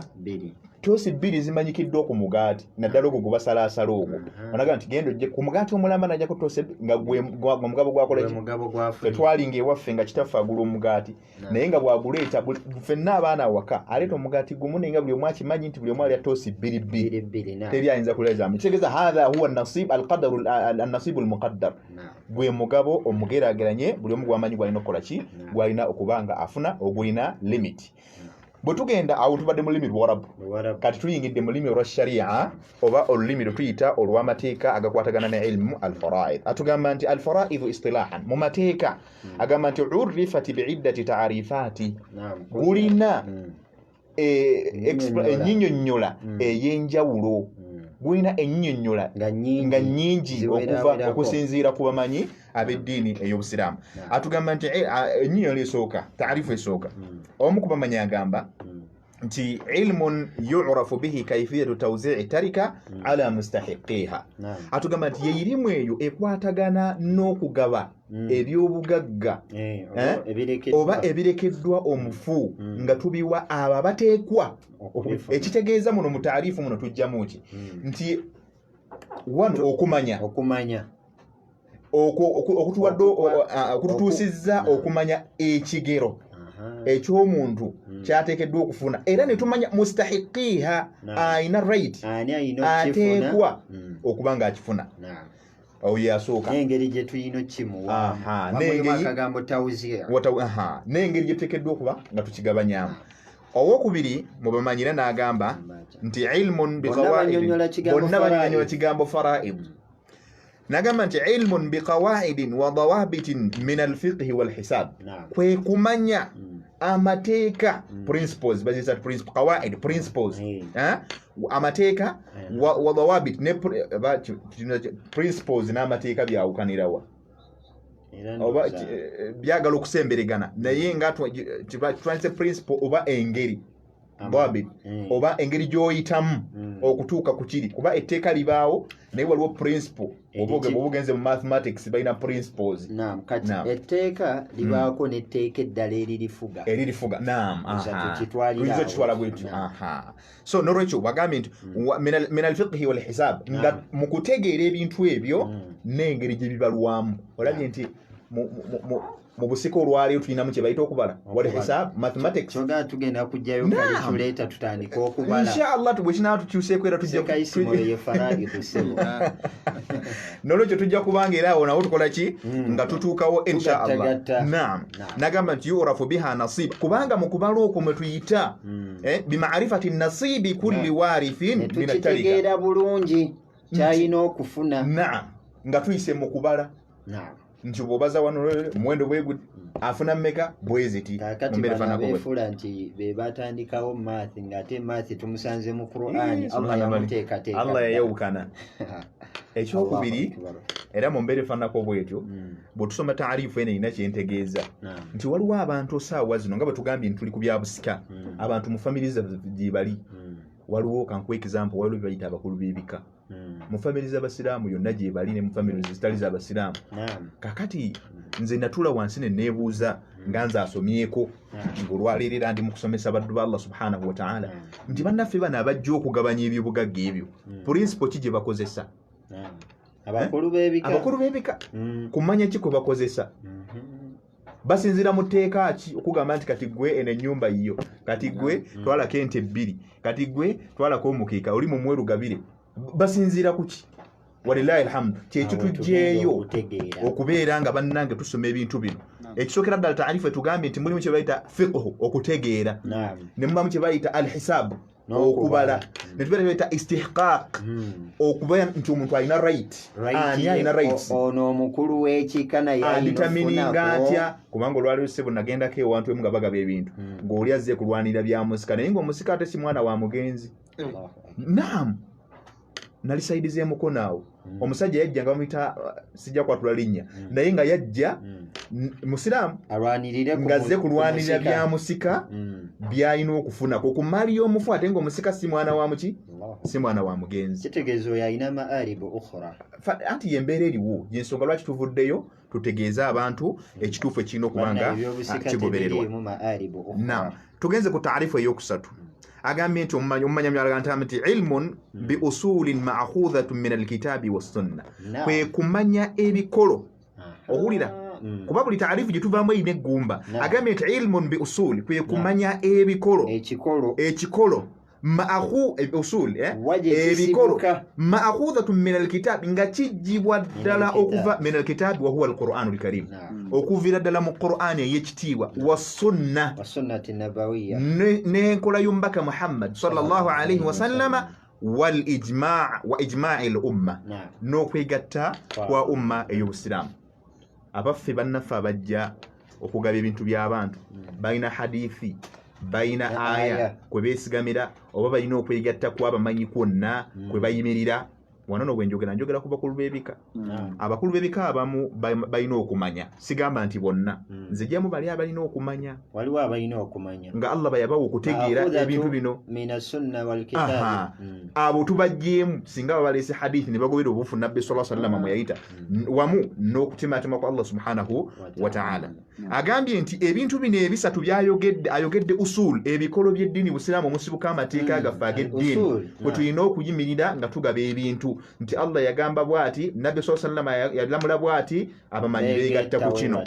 toosi bbiri zimanyikiddwa ku mugaati naddala ogwo gubasalaasala ogwo onaga nti genda ojje ku mugaati omulamba najjako toosi nga omugabo gwakola fetwalinga ewaffe nga kitaffe agula omugaati naye nga bwaguleeta ffenna abaana awaka aleeta omugaati gumu naye nga buli omu akimanyi nti buli omu alya toosi bbiri teri ayinza kuleezaamu kitegeeza hatha huwa alqadaru annasibu almuqaddar gwe mugabo omugeraageranye buli omu gwamanyi gwalina okukola ki gwalina okuba nga afuna ogulina limiti bwe tugenda awo tubadde mu lulimi lw'Arabu kati tuyingidde mu lulimi olwa sharia oba olulimi lwe tuyita olw'amateeka agakwatagana ne ilmu alfaraid atugamba nti alfaraidu istilahan mu mateeka agamba nti urifat biiddati taarifaati gulina ennyinnyonnyola ey'enjawulo gulina ennyinnyonnyola nga nnyingi okuva okusinziira ku bamanyi ab'eddiini ey'obusiraamu atugamba nti ennyinnyonnyola esooka taarifu esooka omu ku bamanyi agamba nti ilmun yu'rafu bihi kayfiyatu tawzi'i tarika ala mustahiqiha atugamba nti yeirimu eyo ekwatagana n'okugaba ebyobugagga oba ebirekeddwa omufu nga tubiwa abo abateekwa ekitegeeza muno mu taarifu muno tujjamu ki nti wano okumanya okututuusizza okumanya ekigero ekyomuntu kyateekeddwa okufuna era ne tumanya mustahiqiha ayina right ateekwa okuba nga akifuna oyo yasooka n'engeri gye tuyina kimuwa akagambo tawziya n'engeri gye tuteekeddwa okuba nga tukigabanyaamu owokubiri mu bamanyira n'agamba nti ilmun bonna banyonyola kigambo faraid nagamba nti ilmun biqawaidin wa dawabitin min alfiqhi walhisab kwe kumanya amateeka principles bazisa qawaid principles amateeka wa dawabit ne principles n'amateeka byawukanirawa oba byagala okusemberegana naye nga twandise principle oba engeri dawabit oba engeri gy'oyitamu okutuuka ku kiri kuba etteeka libaawo naye waliwo principle obugenze mu mathematics balina principles kati etteeka libaako n'etteeka eddala eririfuga tuyinza okitwala bwetyo so nolwekyo bagambye nti min alfiqhi walhisab nga mu kutegeera ebintu ebyo n'engeri gye bibalwamu olabye nti mu busika olwaleero tulinamu kye bayita okubala wali hisab mathematics tugenda kujjayo kale tuleeta tutandika okubala inshallah bwe kinaba tukyuseeko era nolwekyo tujja kubanga era awo nawo tukola ki nga tutuukawo inshallah naam nagamba nti yurafu biha nasib kubanga mu kubala okwo mwe tuyita bimaarifati nasibi kulli warithin min attarika tukitegeera bulungi kyayina okufuna naam nga tuyise mu kubala nti bw'obaza wano muwendo bwegudi afuna mmeka bweziti kakati beefula nti be batandikawo maathi ng'ate maathi tumusanze mu Qur'ani Allah yamuteekateeka Allah yayawukana ekyokubiri era mu mbeera efaananako bwetyo bwe tusoma taarifu eno erina kyentegeeza nti waliwo abantu saawa zino nga bwe tugambye nti tuli ku byabusika abantu mu famiri gye bali waliwo kankuwa example waliwo bayita abakulu b'ebika mu famiri z'abasiraamu yonna gye bali ne mu famiri zitali z'abasiraamu kakati nze natula wansi ne neebuuza nga nze asomyeko ng'olwaleero era ndi mu kusomesa baddu ba Allah subhanahu wa ta'ala nti bannaffe bano abajja okugabanya ebyobugagga ebyo principle ki gye bakozesa abakulu b'ebika kumanya ki kwe bakozesa basinzira mu tteeka ki okugamba nti kati gwe eno ennyumba yiyo, kati gwe twalako ente 2, kati gwe twalako omukiika oli mu mwerugabire, basinzira ku ki? Walillahi alhamdu. Kyekyo tujjeeyo okubeera nga bannange tusoma ebintu bino. Ekisookera ddala taarifu etugambye nti mulimu kye bayita fiqhu, okutegeera, ne mubamu kye bayita alhisaabu, okubala, ne tubeera kye bayita istihqaaq, okuba nti omuntu alina right, ani alina rights, ono omukulu w'ekika naye aditamininga atya, kubanga olwaliwo ssebo nagendako ewantu emu nga bagaba ebintu ng'oli azze kulwanira bya musika, naye ng'omusika ate si mwana wa mugenzi. Naam, nali saidizeemuko naawe. Omusajja yajja nga bamuyita sijja kwatula linnya, naye nga yajja musiraamu ng'azze kulwanirira bya musika by'alina okufunako ku mali y'omufu, ate ng'omusika si mwana wa muki, si mwana wa mugenzi. Kitegeeza oyo alina maaribu ukhra. Anti y'embeera eriwo, y'ensonga lwaki tuvuddeyo tutegeeza abantu ekituufu ekirina okubanga kigobererwa. Naam, tugenze ku taarifu ey'okusatu. Agambye nti omumanya myalaga nti ilmun bi usulin ma'khudhatun min alkitabi wassunna, kwe kumanya ebikolo. Owulira kuba buli taarifu gye tuvaamu erina eggumba. Agambye nti ilmun bi usul, kwe kumanya ebikolo, ekikolo usul, ebikolo ma'khudhatun min alkitabi, nga kijjibwa ddala okuva min alkitabi wa huwa alqur'anu alkarim, okuvira ddala mu Qur'ani ey'ekitiibwa, wassunna, n'enkola y'omubaka Muhammad sallallahu alayhi wa sallama, wal ijma' wa ijma'i al umma, n'okwegatta kwa umma ey'obusiraamu. Abaffe bannaffe abajja okugaba ebintu by'abantu balina hadithi, balina aya kwe beesigamira, oba balina okwegatta ku abamanyi kwonna kwe bayimirira. Wano no njogera ku bakulu b'ebika. Abakulu b'ebika abamu balina okumanya, sigamba nti bonna, nze jjamu bali abalina okumanya. Waliwo abalina okumanya nga Allah bayabawo okutegeera ebintu bino mina sunna wal kitab. Abo tubajjeemu singa babaleese hadithi ne bagobera obufu nabbi sallallahu alaihi wasallam yayita wamu n'okutimatuma kwa Allah subhanahu wa ta'ala. Agambye nti ebintu bino ebisatu ayogedde usul, ebikolo by'eddiini Busiraamu omusibuka amateeka agaffe ag'eddiini bwe tulina okuyimirira nga tugaba ebintu, nti Allah yagamba bwati, nabbi sallallahu alaihi wasallam yalamula bwati, abamanyi beegatta ku kino.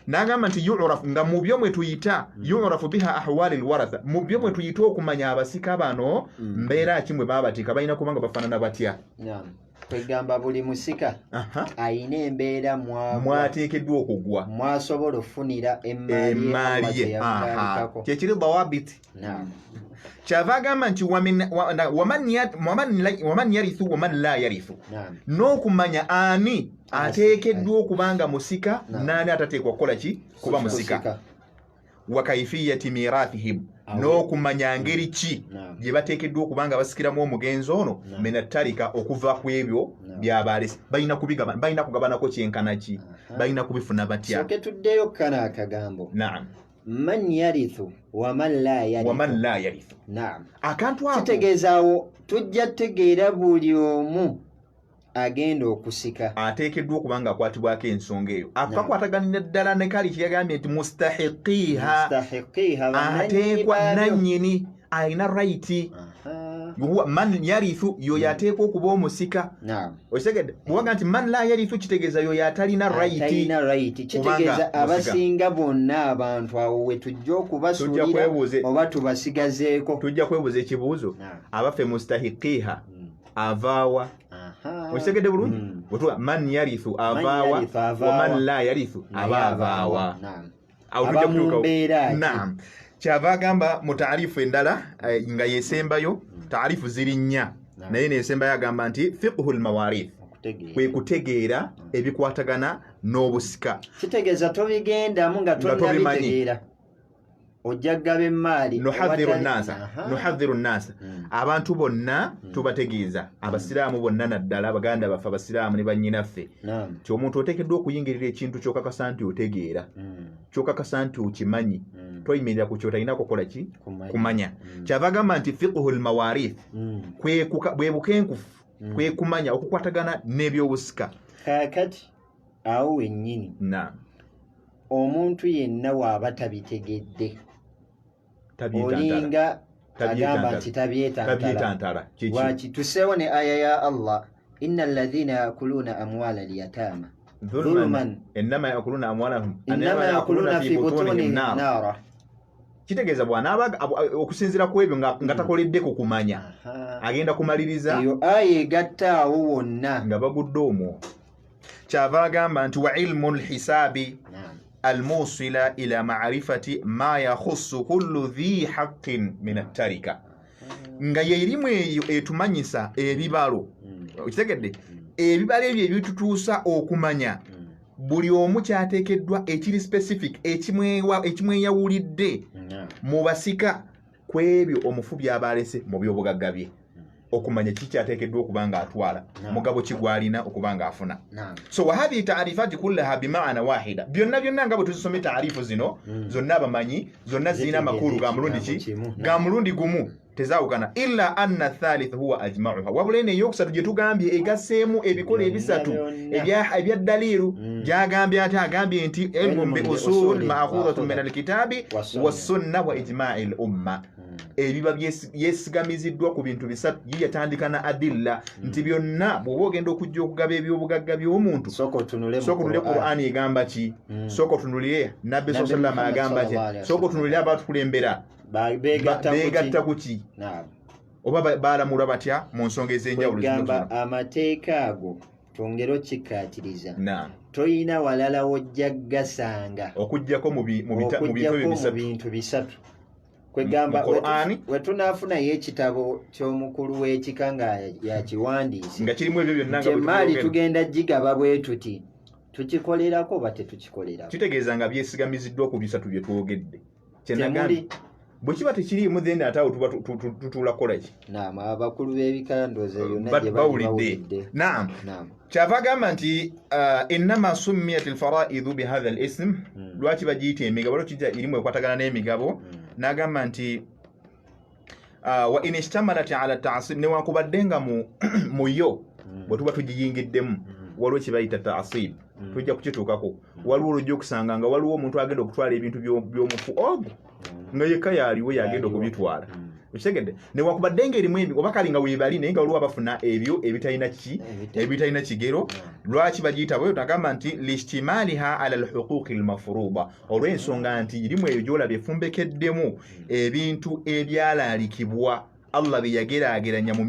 N'agamba nti yu'raf, nga mu byo mwe tuyita yu'rafu biha ahwali alwaratha, mu byo mwe tuyita okumanya abasika bano mbeera ki mwe baabatika, balina kubanga bafaanana batya. Kwegamba buli musika ayina embeera mwateekeddwa okugwa, mwasobola okufunira emmaali ye. Kyekiri dawabiti. Kyava agamba nti waman yarithu waman la yarithu, n'okumanya ani ateekeddwa okubanga musika n'ani atateekwa kukola ki, kuba musika. Wa kaifiyati mirathihim, n'okumanya ngeri ki gye bateekeddwa okubanga basikiramu omugenzi ono menattalika okuva ku ebyo by'abalesi. Balina kugabanako kyenkana ki, balina kubifuna batya. Soke tuddeyo kana akagambo. Naam. Man yarithu wa man la yarithu. Naam. Akantu ako kitegeezaawo tujja tegeera buli omu agenda okusika ateekeddwa okubanga akwatibwako ensonga eyo. Akakwataganira ddala ne kali kyeyagambye nti mustahiqiha, ateekwa nannyini, alina right. Man yarithu yoyo ateekwa okuba omusika. Okitegedde? Bw'owaga nti man la yarithu kitegeeza yoyo atalina right. Kitegeeza abasinga bonna abantu awo we tujja okubasuulira oba tubasigazeeko. Tujja kwebuuza ekibuuzo, abaffe mustahiqiha avaawa. Okitegedde bulungi? Bw'otuba man yarithu avaawa, wa man la yarithu aba avaawa. Naam. Kyava agamba mu taarifu endala nga yesembayo, taarifu ziri nnya, naye nesembayo agamba nti fiqhul mawarith, kwe kutegeera ebikwatagana n'obusika. Kitegeeza tobigendamu nga tonnabitegeera. Ojja kugaba emmaali. Nuhadhiru nnasa, abantu bonna tubategeeza, abasiraamu bonna naddala, abaganda baffe abasiraamu ne bannyinaffe, nti omuntu oteekeddwa okuyingirira ekintu kyokakasa nti otegeera, kyokakasa nti okimanyi, toyimirira ku kyotalina kukola ki, kumanya. Kyava agamba nti fiqhul mawarith, bwe bukenkufu, kwe kumanya okukwatagana n'ebyobusika. Kaakati awo wennyini omuntu yenna waaba tabitegedde, olinga agamba nti dhulman innama yakuluna amwalahum innama yakuluna fi butunihim nara. Kitegeeza bw'anaaba okusinziira ku ebyo nga takoleddeko kumanya agenda kumaliriza eyo aya egatta awo wonna nga bagudde omwo. Kyava agamba nti wa ilmu lhisaabi almusila ila maarifati ma yakhussu kullu dhi haqqin min attarika, nga yeerimu eyo etumanyisa ebibalo. Okitegedde ebibalo ebyo ebitutuusa okumanya buli omu kyateekeddwa ekiri specific ekimweyawulidde mu basika ku ebyo omufu by'abalese mu byobugagga bye, okumanya kikyateekeddwa okuba nga atwala mugabo kigwalina okuba nga afuna. So wahadhi taarifati kullaha bimaana wahida, byonna nga bwe tuzisome taarifu zino zonna abamanyi zonna zirina amakulu ga mulundi gumu tezaawukana. Illa anna thalith huwa ajma'uha, wabula eno eyokusatu gye tugambye egaseemu ebikola ebisatu ebya daliiru gyagambye ate agambye nti ilmun bi usul ma'khudhatun min alkitabi wassunna wa ijma'i al-umma. Ebiba byesigamiziddwa ku bintu bisatu yatandika na adilla nti byonna bw'oba ogenda okujja okugaba ebyobugagga by'omuntu sooka otunule Qur'ani egamba ki, sooka otunulire Nabbi sallallahu alaihi wasallam agamba ki, sooka otunulire abatukulembera beegatta ku ki oba baalamula batya mu nsonga ez'enjawulo. Gamba amateeka ago tongero kikkaatiriza toyina walala wojja gasanga okujjako mu bintu bisatu. Kwegamba wetunaafunayo ekitabo ky'omukulu w'ekika nga yakiwandiise nga kirimu ebyo byonna kyemaali tugenda gigaba bwe tuti tukikolerako oba tetukikolerako. Kitegeeza nga byesigamiziddwa ku bisatu bye twogedde. Kyenagambye bwe kiba tekiriimu then ate awo tutuula kukola ki? Naam, abakulu b'ebika ndowooza yonna gye bawulidde. Naam, kyava agamba nti innama summiyat alfaraidu bihadha alism, lwaki bagiyita emigabo lwakijja irimu ekwatagana n'emigabo. N'agamba nti wa in ishtamalat ala ta'sib, newankubadde nga mu yo bwe tuba tugiyingiddemu waliwo kibayita ta'sib, tujja kukituukako. Waliwo olujja okusanga nga waliwo omuntu agenda okutwala ebintu by'omufu ogwo nga yekka yaaliwo yagenda okubitwala. Okitegedde newankubadde nga erimu ebyo oba kali nga weebali naye nga waliwo abafuna ebyo ebitalina kigero. Lwaki bagiyita bwe tutagamba nti lishtimaliha ala alhuquqi almafruda, olw'ensonga nti irimu eyo gy'olaba efumbekeddemu ebintu ebyalaalikibwa Allah byeyageraageranya mu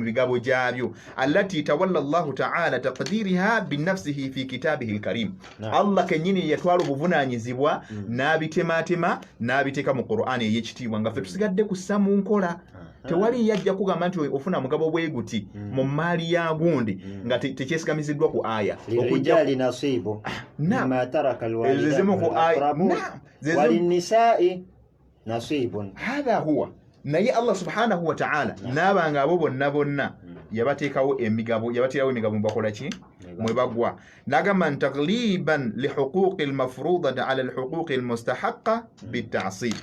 bigabo gyabyo. Allati tawalla Allahu ta'ala taqdiriha binafsihi fi kitabihi alkarim, Allah kennyini yatwala obuvunaanyizibwa n'abitematema n'abiteeka mu Qur'ani ey'ekitiibwa nga ffe tusigadde kussa mu nkola. Tewali yajja kugamba nti ofuna mugabo bwe guti mu maali ya gundi nga tekyesigamiziddwa ku aya lirijali nasibu mimma taraka alwalidatu walinisai nasibun. Hadha huwa, naye Allah subhanahu wa ta'ala n'abanga abo bonna yabateekawo emigabo, yabateerawo emigabo mubakola ki mwe bagwa. N'agamba nti tagliban lihuquqi almafrudati ala alhuquqi almustahaqqa bitasib,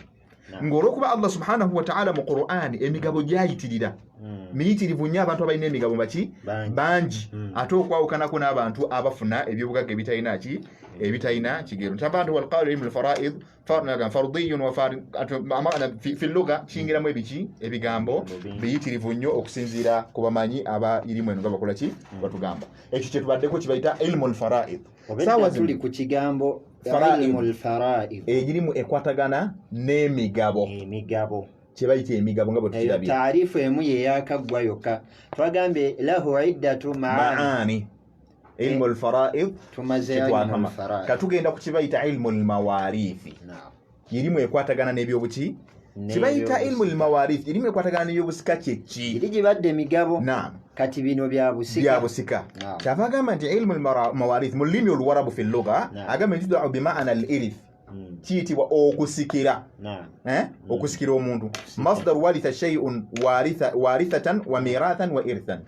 ng'olwokuba Allah subhanahu wa ta'ala mu Qur'ani emigabo gyayitirira miyitirivu nnyo abantu abalina emigabo bangi ate okwawukanako n'abantu abafuna ebyobugagga ebitalina kigero. Tabantu walqawlu ilmu alfaraid fardiyun wa fi lugha kiyingiramu ebigambo biyitirivu nnyo okusinziira ku bamanyi abayirimu eno nga bakola ki batugamba. Ekyo kye tubaddeko kibayita ilmu alfaraid. Obedda tuli ku kigambo ilmu alfaraid egirimu ekwatagana n'emigabo kyebayita emigabo nga bwe tukirabye. Taarifu emu yeyakaggwa yokka twagambye lahu iddatu maani. Ilmu alfaraid tumazeyo katugenda ku kibayita ilmu almawarithi, irimu ekwatagana n'ebyobuki kibayita ilmu almawarithi, irimu ekwatagana n'ebyobusika kyeki iri gibadde emigabo kati bino bya busika. Kyava agamba nti ilmu almawarithi mu lulimi oluwarabu fi lugha agamba nti tudau bimaana alirith, kiyitibwa okusikira. Okusikira omuntu masdar waritha shay'un warithatan wa mirathan wa irthan,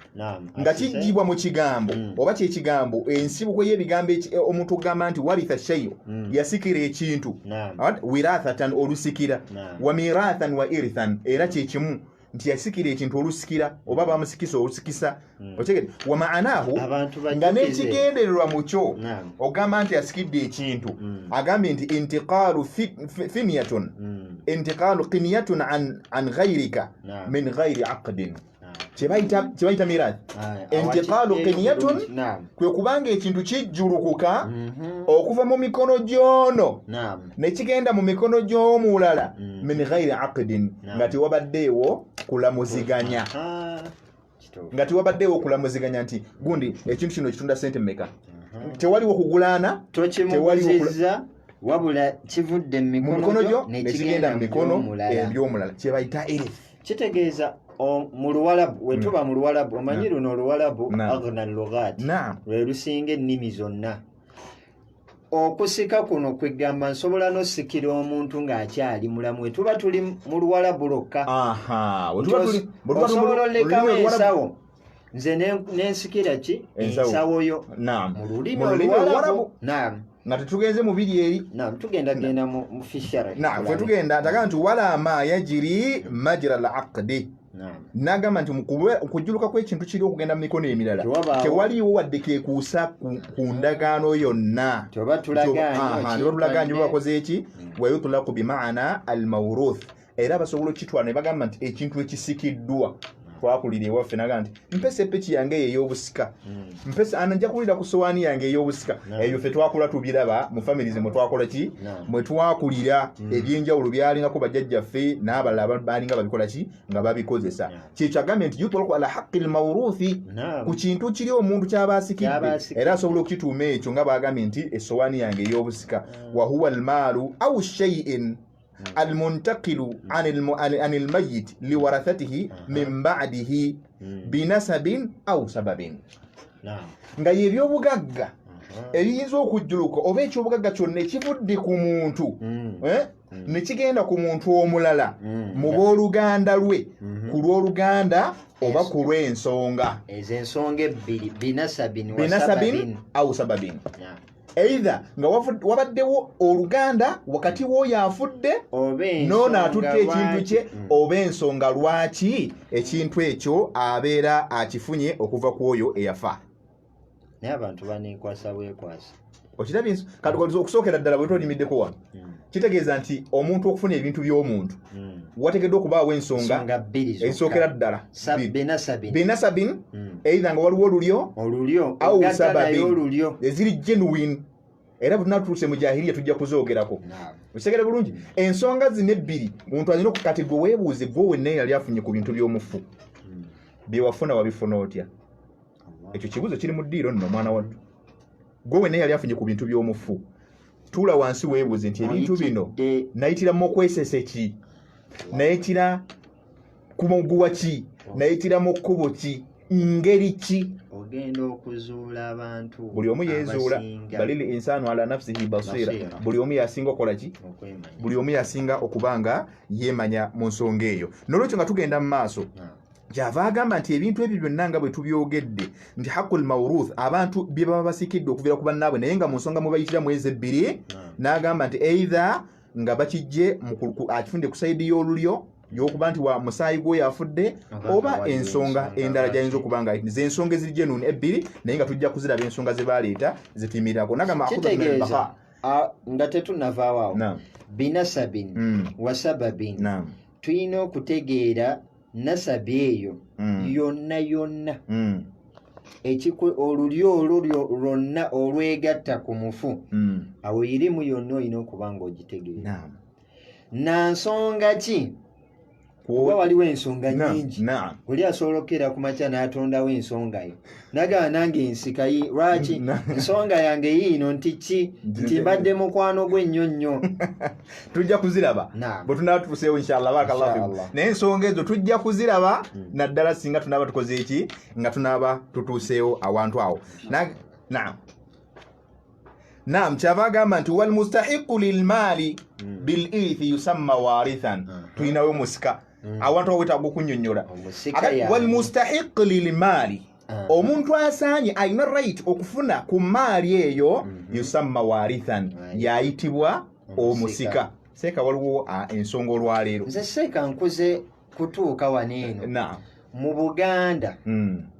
nga kijjibwa mu kigambo oba kyekigambo ensibuko y'ebigambo omuntu ogamba nti waritha shay'un yasikira ekintu, wirathatan olusikira, wa mirathan wa irthan era kyekimu nti yasikira ekintu olusikira oba bamusikisa olusikisa. Otegedde wa maanahu nga n'ekigendererwa mu kyo ogamba nti yasikidde ekintu agambye nti intiqalu finyatun intiqalu qinyatun an ghayrika min ghayri aqdin, kyebayita mirathi intiqalu qiniyatun kwe kubanga ekintu kijjulukuka okuva mu mikono gy'ono ne kigenda mu mikono gy'omulala min ghairi aqdin nga tewabaddeewo kulamuziganya nti gundi ekintu kino kitunda sente mmeka tewaliwo kugulaana tokimuguzizza wabula kivudde mu mikono gyo nekigenda mu mikono eby'omulala kyebayita irith kitegeeza mu Luwalabu wetuba mu Luwalabu omanyi luno Oluwalabu aghna lughat lwe lusinga ennimi zonna okusika kuno kwegamba nsobola n'osikira omuntu ng'akyali mulamu wetuba tuli mu Luwalabu lwokka osobola olekawo ensawo nze nensikira ki ensawo yo mu lulimi Oluwalabu nga tetugenze mu biri eri tugendagenda mu fishara fwe tugenda ntagaa nti walama yajiri majra al aqdi nagamba nti okujjuluka kw'ekintu kiri okugenda mu mikono emirala tewaliwo wadde kekuusa ku ndagaano yonna tebatulaganye babakoze eki wayutulaku bimaana al mawruth era basobola okitwala ne bagamba nti ekintu ekisikiddwa twakulira ewaffe naga nti mpesa epeki yange ey'obusika mpesa anajja kulira ku sowaani yange ey'obusika eyo ffe twakula tubiraba mu families mwe twakola ki mwe twakulira ebyenjawulo byalingako bajjajjaffe n'abalala balinga babikola ki nga babikozesa kyekyo agambye nti yutlaku ala haqqi lmawruthi ku kintu kiri omuntu kyaba asikidde era asobola okukituuma ekyo nga bagambye nti esowaani yange ey'obusika wahuwa almaalu au shay'in المنتقل عن الميت لورثته من بعده بنسب أو سبب nga yebyobugagga ebiyinza okujjuluka oba ekyobugagga kyonna ekivudde ku muntu ne kigenda ku muntu omulala mu booluganda lwe ku lw'oluganda oba ku lw'ensonga ezo ensonga ebbiri binasabin au sababin either nga wabaddewo oluganda wakati w'oyo afudde n'ono atutte ekintu kye oba ensonga lwaki ekintu ekyo abeera akifunye okuva ku oyo eyafa naye abantu baneekwasa bwekwasa okirabye kati okusookera ddala bwe tolimiddeko wano kitegeeza nti omuntu okufuna ebintu by'omuntu wategeddwa okubaawo ensonga ezisookera ddala binasabin either nga waliwo olulyo au sababin eziri genuine era bwe tunatuuse mu jahiliya tujja kuzoogerako okitegere bulungi ensonga zino ebbiri omuntu alina okukati gwe weebuuze gwe wenna yali afunye ku bintu by'omufu byewafuna wabifuna otya ekyo kibuuzo kiri mu ddiiro nno omwana wattu gwe wenna yali afunye ku bintu by'omufu tuula wansi weebuuze nti ebintu bino nayitira mu okwesese ki nayitira ku muguwa ki nayitira mu kkubo ki ngeri ki ogenda okuzuula abantu buli omu yeezuula balili insanu ala nafsihi basira buli omu yasinga okola ki buli omu yasinga okubanga yeemanya mu nsonga eyo n'olwekyo nga tugenda mu maaso kyava agamba nti ebintu ebyo byonna nga bwe tubyogedde nti haqqul mawruth abantu bye baba basikidde okuviira ku bannaabwe naye nga mu nsonga mwe bayitira mwezi ebbiri n'agamba nti either nga bakijje akifunde ku sayidi y'olulyo y'okuba nti wa musaayi gwe yafudde oba ensonga endala gyayinza okuba nga ze ensonga eziri genuine ebbiri naye nga tujja kuziraba ensonga ze baleeta zitimirako nagamba kitegeeza nga tetunnavaawo binasabin wasababin tulina okutegeera nasabi eyo yonna yonna olulyo olwo lwonna olwegatta ku mufu awo irimu yonna olina okuba nga ogitegeera nansonga ki kuba waliwo ensonga nyingi oli asolokera ku makya n'atondawo ensonga yo nagaba nange ensikayi lwaki ensonga yange yiino nti ki nti mbadde mukwano gw'ennyonnyo tujja kuziraba bwe tunaaba tutuuseewo inshallah barakallahu fikum naye ensonga ezo tujja kuziraba naddala singa tunaaba tukoze eki nga tunaaba tutuuseewo awantu awo naam kyava agamba nti walmustahiqu lilmaali bilirithi yusamma warithan tulinawo musika awantu awetaaga okunnyonnyola walmustahiq lilmaali omuntu asaanye alina right okufuna ku maali eyo yusamma warithan yayitibwa omusika seeka waliwo ensonga olwaleero nze seeka nkuze kutuuka waneeno mu Buganda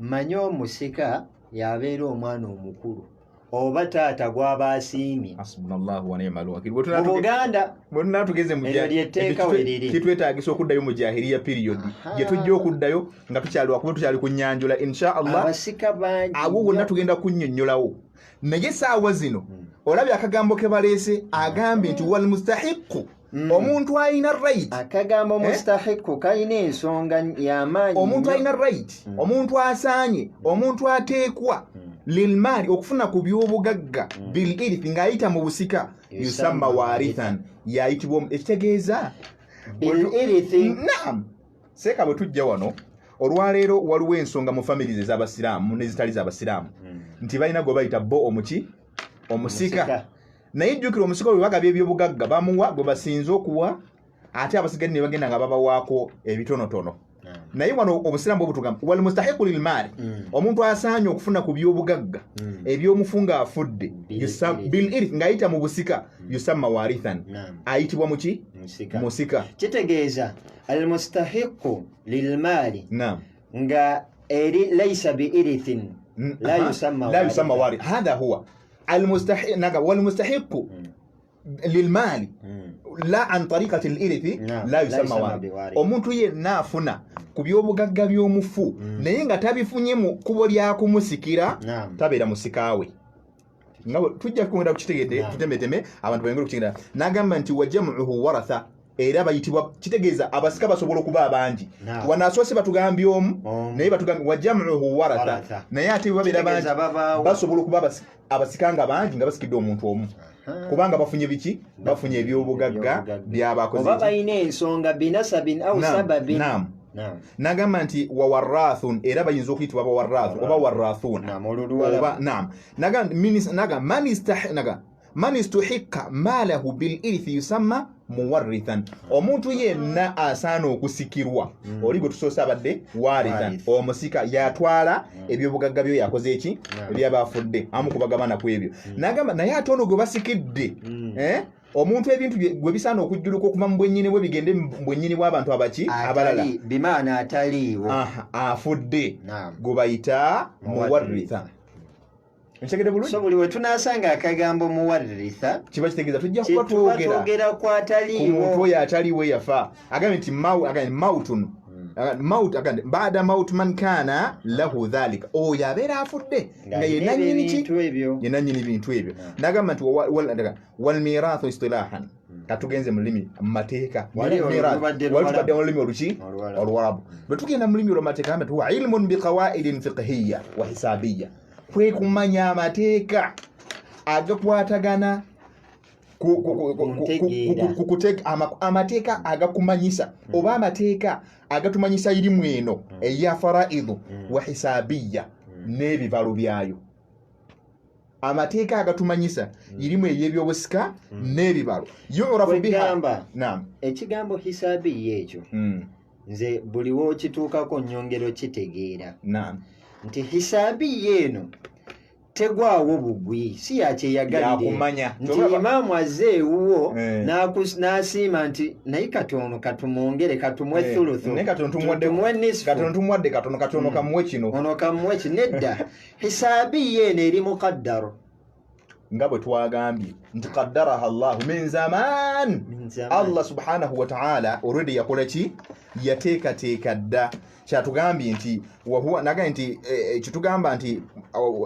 manye omusika yabeera omwana omukulu oba taata gwaba asiimye. Hasbunallahu wa ni'mal wakil. Mu Buganda bonna tugeze mu kitwetaagisa okuddayo mu jahiliya period gye tujja okuddayo nga tukyali wakuba tukyali ku nnyanjula insha Allah. Abasika bangi abo gonna tugenda kunnyonnyolawo. Naye saawa zino olabye akagambo ke baleese agambye nti wal mustahiqu omuntu ayina right. Akagambo mustahiqu kayina ensonga y'amaanyi. Omuntu ayina right, omuntu asaanye, omuntu ateekwa lilmaali okufuna ku by'obugagga bil irithi ng'ayita mu busika yusamma warithan yayitibwa ekitegeeza bil irithi. Naam, seeka bwe tujja wano olwaleero waliwo ensonga mu families ez'abasiraamu n'ezitali z'abasiraamu nti balina gwe bayita bo omuki omusika. Naye jjukira omusika bwe bagabye ebyobugagga bamuwa gwe basinze okuwa ate abasigadde ne bagenda nga babawaako ebitonotono. Naye wano obusiraamu bwebutugamba wal mustahiqu lil maali omuntu asaanye okufuna ku by'obugagga ebyomufunga afudde bil irith ng'ayita mu busika yusamma warithan ayitibwa muki musika. Kitegeeza al mustahiqu lil maali nga eri laysa bi irithin la yusamma warithan. Hadha huwa al mustahiq wal mustahiqu lil maali la an tariqati al-irithi la yusamma wari. Omuntu yenna afuna ku by'obugagga by'omufu naye nga tabifunye mu kubo lya kumusikira tabeera musikaawe. Nga tujja kwenda kukitegedde tutemeteme abantu bayongera kukitegedde n'agamba nti wajamuhu waratha era bayitibwa kitegeeza abasika basobola okuba abangi. Wanasoose batugambye omu naye batugambye wajamuhu waratha naye ate babeera bangi basobola okuba abasika nga bangi nga basikidde omuntu omu. Kubanga bafunye biki bafunye ebyobugagga byabakoze oba bayina ensonga binasabin au sababin. Naam. Nagamba nti wawarathun era bayinza okuyitibwa bawarathu oba warathun oba naam. Naga man istuhikka malahu bil irithi yusamma muwarrithan. Omuntu yenna asaana okusikirwa oli gwe tusoosa abadde warithan omusika yatwala ebyobugagga byo yakoze eki ebyabafudde amukubagabana ku ebyo. Nagamba naye ate ono gwe basikidde omuntu ebintu gwe bisaana okujjuluka okuva mu bwennyini bwe bigende mu bwennyini bw'abantu abaki abalala bimaana ataliiwo afudde gwe bayita muwarrithan. Nchegede bulungi. So buli we tunasanga akagambo muwarritha kiba kitegeeza tujja kuba twogera ku ataliiwo omuntu oyo ataliiwo yafa. Agambye nti mautun maut agambye baada maut man kana lahu dhalika oyo abeera afudde nga yenanyini bintu ebyo. Nagamba nti wal mirathu istilahan katugenze mu lulimi mateeka walitubadde mu lulimi oluki Olwarabu. Bwe tugenda mu lulimi olw'amateeka ambe tuwa ilmun biqawaidin fiqhiyya wa hisabiyya kwe kumanya amateeka agakwatagana amateeka agakumanyisa oba amateeka agatumanyisa irimu eno eya faraidhu wa hisabiyya n'ebibalo byayo. Amateeka agatumanyisa irimu ey'ebyobusika n'ebibalo yu'rafu biha. Naam, ekigambo hisabiyya ekyo nze buli wokituukako nnyongero kitegeera. Naam, nti hisabiyya eno tegwawo bugwi si yakyeyagalire nti imaamu azze ewuwo n'asiima nti naye katono katumwongere katumwe thuluthu katumwe nisfu tumuwadde katono kamuwe kino ono kamuwe kinedda. Hisabiyya eno eri muqaddaro nga bwe twagambye nti qaddaraha Allahu min zaman. Allah subhanahu wa ta'ala already yakola ki yateekateeka dda. Kyatugambye nti nagambye nti kitugamba nti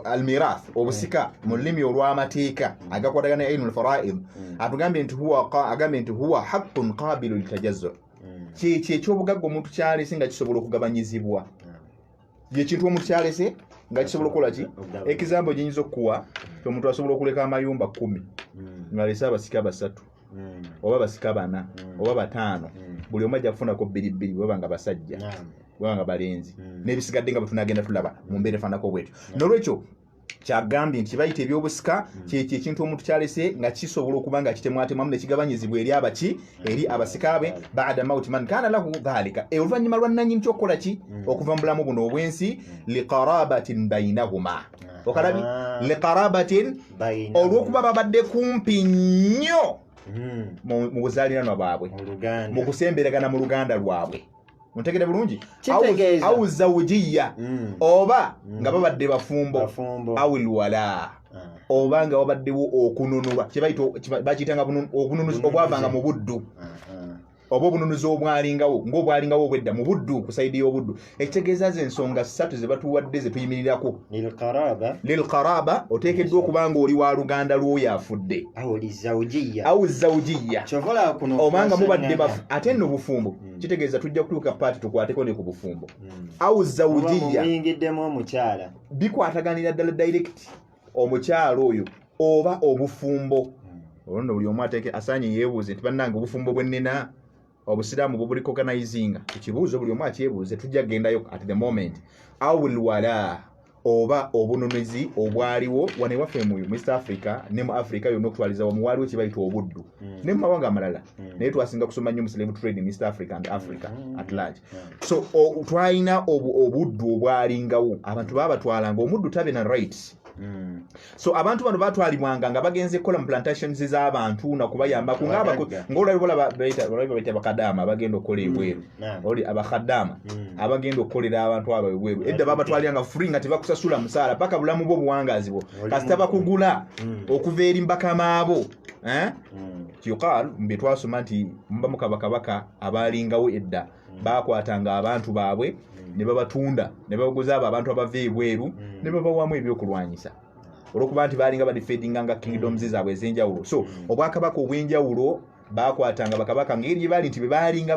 almirath obusika mu lulimi olw'amateeka agakwatagana ilmu alfaraid atugambye nti huwa haqqun qabilu litajazzu. Ekyobugagga omuntu kyalese nga kisobola okugabanyizibwa. Yekintu omuntu kyalese nga kisobola okukola ki ekizambo gyinyiza okuwa omuntu asobola okuleka amayumba 10 ng'alese abasika 3 oba basika 4 oba 5 buli omu ajja kufunako 2 bwe banga basajja bwanga balenzi n'ebisigadde nga tunagenda tulaba mu mbeera efaanako bwetyo. N'olwekyo kyagambye nti bayita ebyobusika ekintu omuntu kyalese nga kisobola okuba nga kitemwatemamu nekigabanyizibwa eri abaki eri abasika be baada mauti man kana lahu dhalika oluvannyuma lwa nannyini kyokukola ki okuva mu bulamu buno obwensi liqarabatin bainahuma. Okalabi liqarabatin olw'okuba babadde kumpi nnyo mu buzaaliranwa bwabwe mu kusemberagana mu luganda lwabwe. Muntegere bulungi au zawjiyya oba nga babadde bafumbo au alwala obanga wabaddewo okununulwa bakiyitanga obununuzi obwavanga mu buddu oba obununuzi obwalingawo ng'obwalingawo obwedda mu buddu ku sayidi y'obuddu ekitegeeza ze ensonga 3 ze batuwadde ze tuyimirirako lilqaraba oteekeddwa okuba nga oli wa luganda lw'oyo afudde awu zawjiya obanga mubadde ate nno bufumbo kitegeeza tujja kutuuka paati tukwateko ne ku bufumbo awu zawjiya bikwataganira ddala direct omukyala oyo oba obufumbo olwo buli omu ateeke asaanye yeebuuze nti bannange obufumbo bwe nnina obusiraamu bwe buli organizinga ekibuuzo buli omu akyebuuze tujja kugendayo at the moment awul wala oba obununuzi obwaliwo wane waffe mu East Africa ne mu Africa yonna okutwaliza wamu waliwo kibayita obuddu ne mu mawanga amalala naye twasinga kusoma nnyo mu slave trade in East Africa and Africa at large so twalina obuddu obwalingawo abantu babatwalanga omuddu tabe na rights so abantu bano batwalibwanga nga bagenze kola mu plantations z'abantu na kubayamba ng'olabibula bayita bakadama bagenda okukola ebweru oli abakadama abagenda okukolera abantu abo ebweru edda babatwaliranga free nga tebakusasula musaala paka bulamu bwo buwangazi bwo kasita bakugula okuva eri mbakama abo kyokal mbe twasoma nti mbamu kabaka abalingawo edda bakwatanga abantu baabwe ne babatunda ne baguza abantu abava ebweru ne babawamu ebyokulwanyisa olwokuba nti balinga badifeedinganga kingdoms zaabwe ez'enjawulo so obwakabaka obw'enjawulo bakwatanga bakabaka ngeri bali nti balinga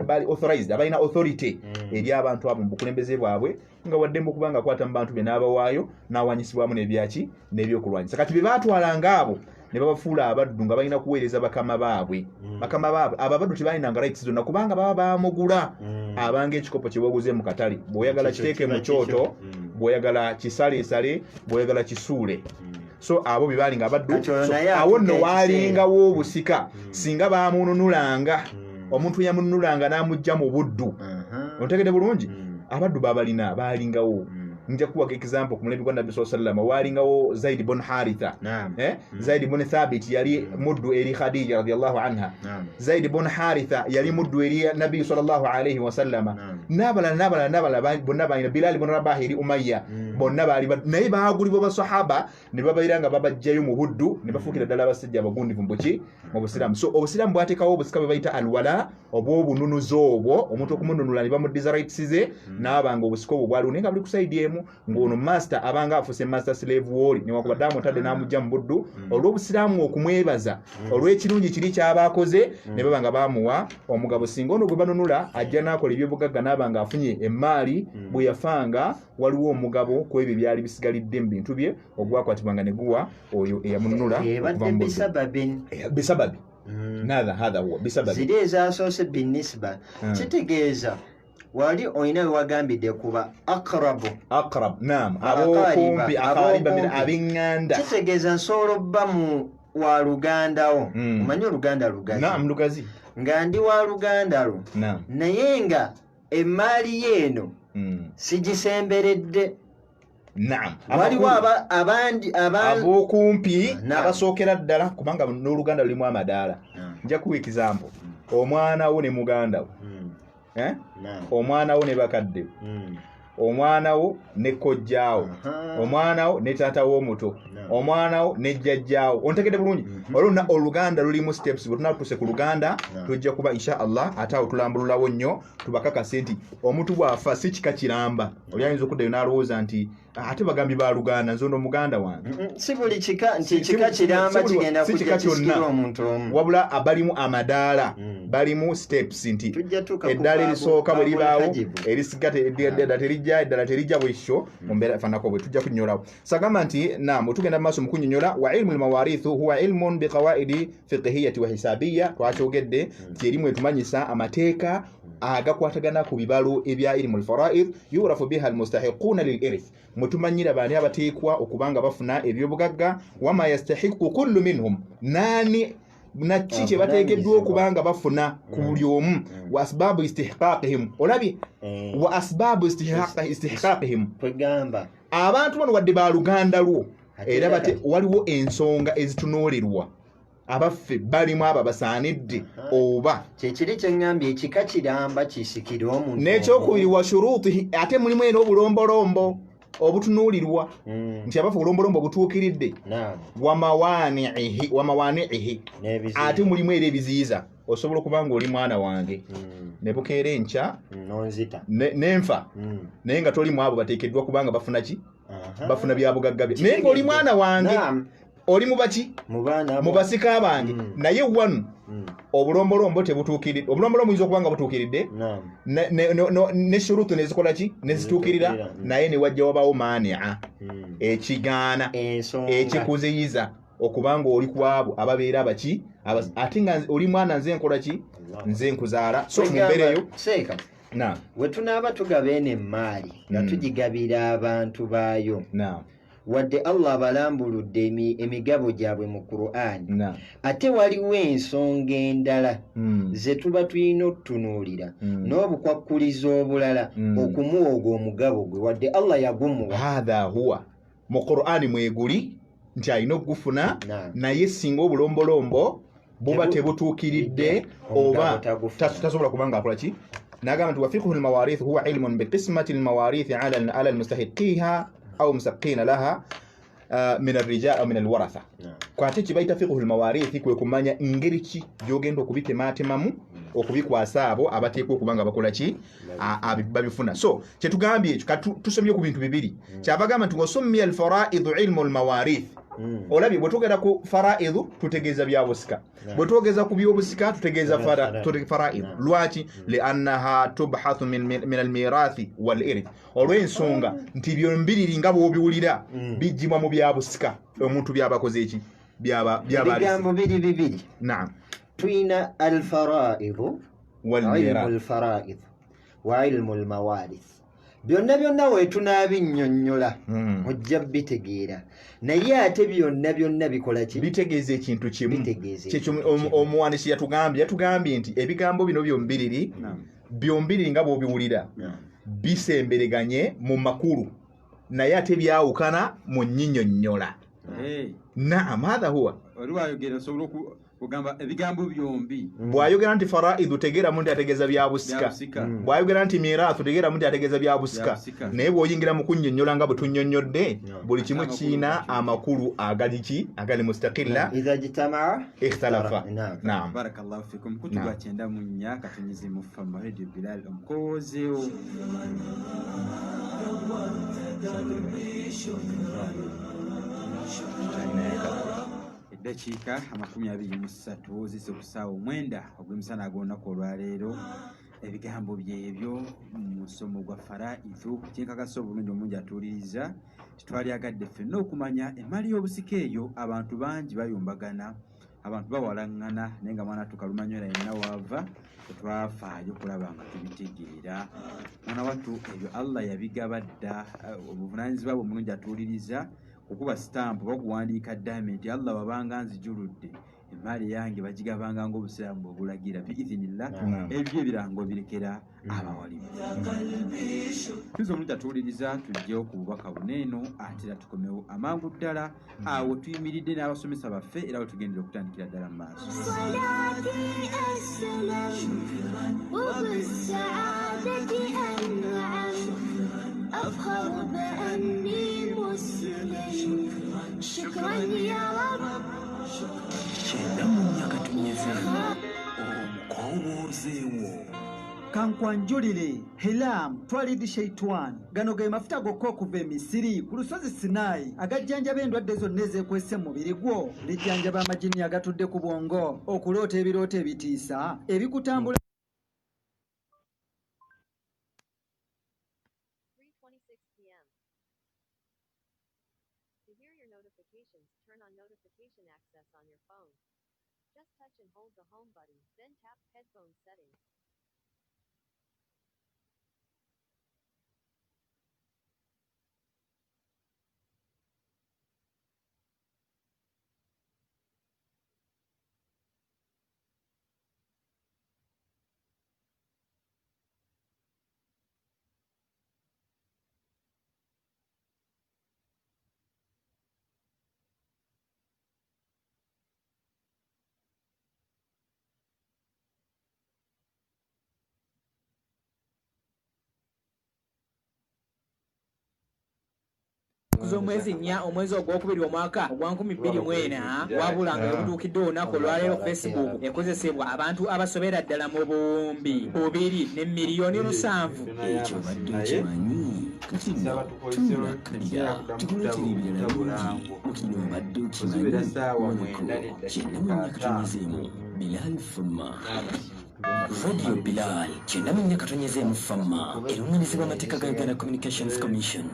bali authorized abalina authority eri abantu abo mu bukulembeze bwabwe nga waddembe okuba nga akwata mu bantu be n'abawaayo n'awanyisibwamu n'ebyaki n'ebyokulwanyisa kati be baatwalanga abo ne babafuula abaddu nga balina kuweereza bakama baabwe abo abaddu tebalinanga rights zonna kubanga baba bamugula abanga ekikopo kye baguze mu katale bw'oyagala kiteeke mu kyoto bw'oyagala kisaleesale bw'oyagala kisuule so abo bye balinga abaddu awo nno waalingawo obusika singa bamununulanga omuntu yamununulanga n'amugja mu buddu ontegedde bulungi abaddu balingawo nja kuwa example ku mulembe gwa Nabbi sallallahu alayhi wasallam walingawo Zaid ibn Haritha Zaid ibn Thabit yali muddu eri Khadija radiyallahu anha Zaid ibn Haritha yali muddu eri Nabbi sallallahu alayhi wasallam nabala bonna balina Bilal ibn Rabah eri Umayya bonna bali naye baagulibwa basahaba ne babayiranga babajjayo mu buddu ne bafuukira ddala abasajja abagundivu mu busiramu so obusiramu bwateekawo obusika bwe bayita alwala obw'obununuzi obwo omuntu okumununula ne bamuddiza rights ze n'abanga obusika obwo bwaliwo naye nga buli kusaidiemu ng'ono master abanga afuse master slave woli newakubadde amutadde n'amugja mu buddu olw'obusiraamu okumwebaza olw'ekirungi kiri ky'abaakoze ne baba nga bamuwa omugabo singa ono gwe banunula ajja n'akola ebyobugagga n'aba nga afunye emmaali bwe yafanga waliwo omugabo ku ebyo byali bisigalidde mu bintu bye ogwakwatibwanga ne guwa oyo eyamununula bisababi hadha huwa bisababi ziri ezasoose binisba kitegeeza wali oyina wagambidde kuba akrab naam abokumbi akariba min abinganda kitegeeza nsolo bba mu wa lugandawo omanyi oluganda lugazi naam lugazi nga ndi wa lugandalo naye nga emmaali yeeno sigisemberedde naam waliwo abandi abokumpi abasookera ddala kubanga n'oluganda lulimu amadaala nja kuwa example omwana wo ne muganda wo omwana wo ne bakadde omwana wo ne kojjaawo omwana wo ne taata w'omuto omwana wo ne jjajjaawo ontegedde bulungi olwonna oluganda lulimu steps bwe tunatuse ku luganda tujja kuba insha Allah ate awo tulambululawo nnyo tubakakase nti omuntu bw'afa si kika kiramba oli ayinza okuddayo n'alowooza nti ate bagambye ba luganda nzono muganda wange si buli kika nti kika kiramba kigenda kujja kisikira omuntu omu wabula abalimu amadaala balimu steps nti eddaala erisooka bwe libaawo erisigata eddala terijja bwekyo mumbeera fanako bwe tujja kunnyolawo sagamba nti naam tugenda mu maaso mu kunnyonnyola wa ilmu lmawarithu huwa ilmun biqawaidi fiqhiyati wa hisabiya twakyogedde nti erimu etumanyisa amateeka agakwatagana ku bibalo ebya ilmu lfaraid yurafu biha almustahiquna lilirith mutumanyira baani abateekwa okubanga bafuna ebyobugagga wama yastahiqu kullu minhum nani naki kye bateekeddwa okubanga bafuna ku buli omu wa asbaabu istihqaqihim olabye wa asbaabu istihqaqihim kwegamba abantu bano wadde ba luganda lwo era bate waliwo ensonga ezitunuulirwa abaffe balimu abo basaanidde oba kyekiri kyeŋŋambye ekika kiramba kisikira omuntu n'ekyokubiri wa shurutihi ate mulimu eno obulombolombo obutunuulirwa nti abafu olombolombo butuukiridde wamawaaniihi ate mulimu era ebiziyiza osobola okuba nga oli mwana wange ne bukeera enkya nenfa naye nga tolimu abo bateekeddwa kubanga bafuna ki bafuna byabugagga bye naye ngaoli mwana wange oli mubaki mu basika bange naye wanu obulombolombo tebutuukiridde obulombolombo buyinza okuba nga butuukiridde ne shurutu nezikola ki nezituukirira naye ne wajja wabawo maania ekigaana ekikuziyiza okubanga oli kwabo ababeera abaki ate nga oli mwana nze nkola ki nze nkuzaala so mumbeera eyo we tunaaba tugaba eno emmaali nga tugigabira abantu baayo wadde Allah balambuludde emigabo gyabwe mu Qur'ani ate waliwo ensonga endala ze tuba tulina otutunuulira n'obukwakkuliza obulala okumuwa ogwo omugabo gwe wadde Allah yagumuwa hadha huwa mu Qur'ani mweguli nti alina okugufuna naye singa obulombolombo buba tebutuukiridde oba tasobola kubanga akola ki nagamba nti wafiqhu lmawarith huwa ilmun biqismati lmawarithi ala almustahiqiha au musaqina laha min arrijal au min alwaratha kwate kibaita fiqhu almawarithi kwe kumanya ingeri ki gyogenda okubitematemamu okubikwasa abo abateekwa okubanga bakola ki babifuna so kyetugambye ekyo tusomye ku bintu bibiri kyabagamba nti ngosomya alfaraidu ilmu almawarith olabye bwe twogera ku faraidu tutegeeza byabusika bwe twogeza ku byobusika tutegeeza faraidu lwaki liannaha tubhathu min almirathi walirith olw'ensonga nti byombiriri nga bw'obiwulira bijjibwa mu byabusika omuntu byabakoze eki bigambo bibiri naam tuyina alfaraidu walmirath wa ilmu almawarith byonna wetunaabinyonnyola ojja bitegeera naye ate byonna bikola ki bitegeeza ekintu kimu kyekyo omuwandiisi yatugambye nti ebigambo bino byombiriri nga bw'obiwulira bisembereganye mu makulu naye ate byawukana mu nnyinnyonnyola naam hadha huwa oli wayogera osobola kugamba ebigambo byombi bw'ayogera nti faraidu tegeeramu nti ategeeza byabusika bw'ayogera nti miraathu tegeeramu nti ategeeza byabusika naye bw'oyingira mu kunnyonnyola nga bwe tunnyonnyodde buli kimu kiina amakulu agali mustaqilla idha jitamaa ikhtalafa naam barakallahu fikum kutubwa 94 katonyize mu fama radio Bilal omukowoozeewo eddakiika 23 zise ku ssaawa 9 ogw'emisana ag'olunaku olwaleero ebigambo byebyo mu musomo gwa faraidu kyenkakasa obulungi omungi atuuliriza titwalyagadde ffenna okumanya emmali y'obusika eyo abantu bangi bayombagana abantu bawalaŋŋana naye nga mwana tukalumanywera yenna waava tetwafaayo kulaba nga tubitegeera mwana wattu ebyo Allah yabigaba dda obuvunaanyizibwa bwe omulungi atuuliriza okuba stamp bakuwandiika ddame nti Allah wabanga nzijuludde emaali yange bagigabanga ng'obusiraamu obulagira biidhinillah ebyo ebirango birekera abawalimu tuza omulungi atuuliriza tujjewo ku bubaka buneeno ate era tukomewo amangu ddala awo tuyimiridde n'abasomesa baffe era we tugendera okutandikira ddala mu maaso أفخر بأني مسلم شكرا يا رب kyenda mu myaka tunyezemu omukowoozeewo kankwanjulire Hilam twalidi Sheitwan gano ge mafuta gokka okuva e Misiri ku lusozi Sinai agajjanjaba endwadde zonna ezeekwese mu mubiri gwo lijjanjaba amajini agatudde ku bwongo okuloota ebirooto ebitiisa ebikutambula Turn on notification access on your phone. Just touch and hold the home button, then tap headphone settings. z'omwezi 4 omwezi ogwokubiri omwaka ogwa 2024 wabula nga ebutuukidde olunaku olwaleero Facebook ekozesebwa abantu abasobera ddala mu buwumbi 2 miliyoni 7. Ekyo badde okimanyi kati tunakalira tukuleetera ebirala bingi mukino badde okimanyi wanako kyenda mu myaka tonyezeemu Bilal Fama Radio Bilal kyenda mu myaka tonyezeemu Fama erungamizibwa amateeka ga Uganda Communications Commission.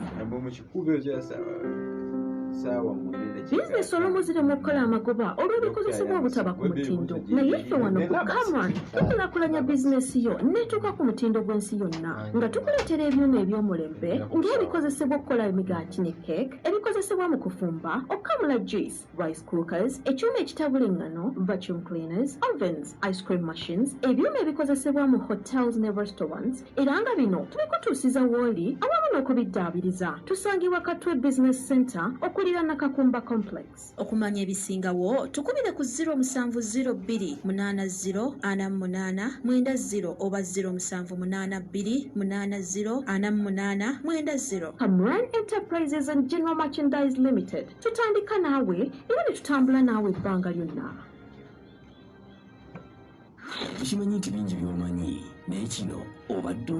bizinesi olw'omuziremu okukola amagoba olw'ebikozesebwa obutaba ku mutindo naye ffe wano ku Kamran tukulaakulanya bizinesi yo netuuka ku mutindo gw'ensi yonna nga tukuleetera ebyuma eby'omulembe ng'ebikozesebwa okukola emigaati ne cake ebikozesebwa mu kufumba okamula juice rice cookers ekyuma ekitabula engano vacuum cleaners ovens ice cream machines ebyuma ebikozesebwa mu hotels ne restaurants era nga bino tubikutuusiza wooli awamu n'okubiddaabiriza tusangibwa Katwe Business Center okulira Nakakumba Complex. Okumanya ebisingawo tukubire ku 0780804890 oba 0782804890. Kamran Enterprises and General Merchandise Limited. Tutandika naawe era ne tutambula naawe ebbanga lyonna. Tukimanyi nti bingi by'omanyi naye kino obadde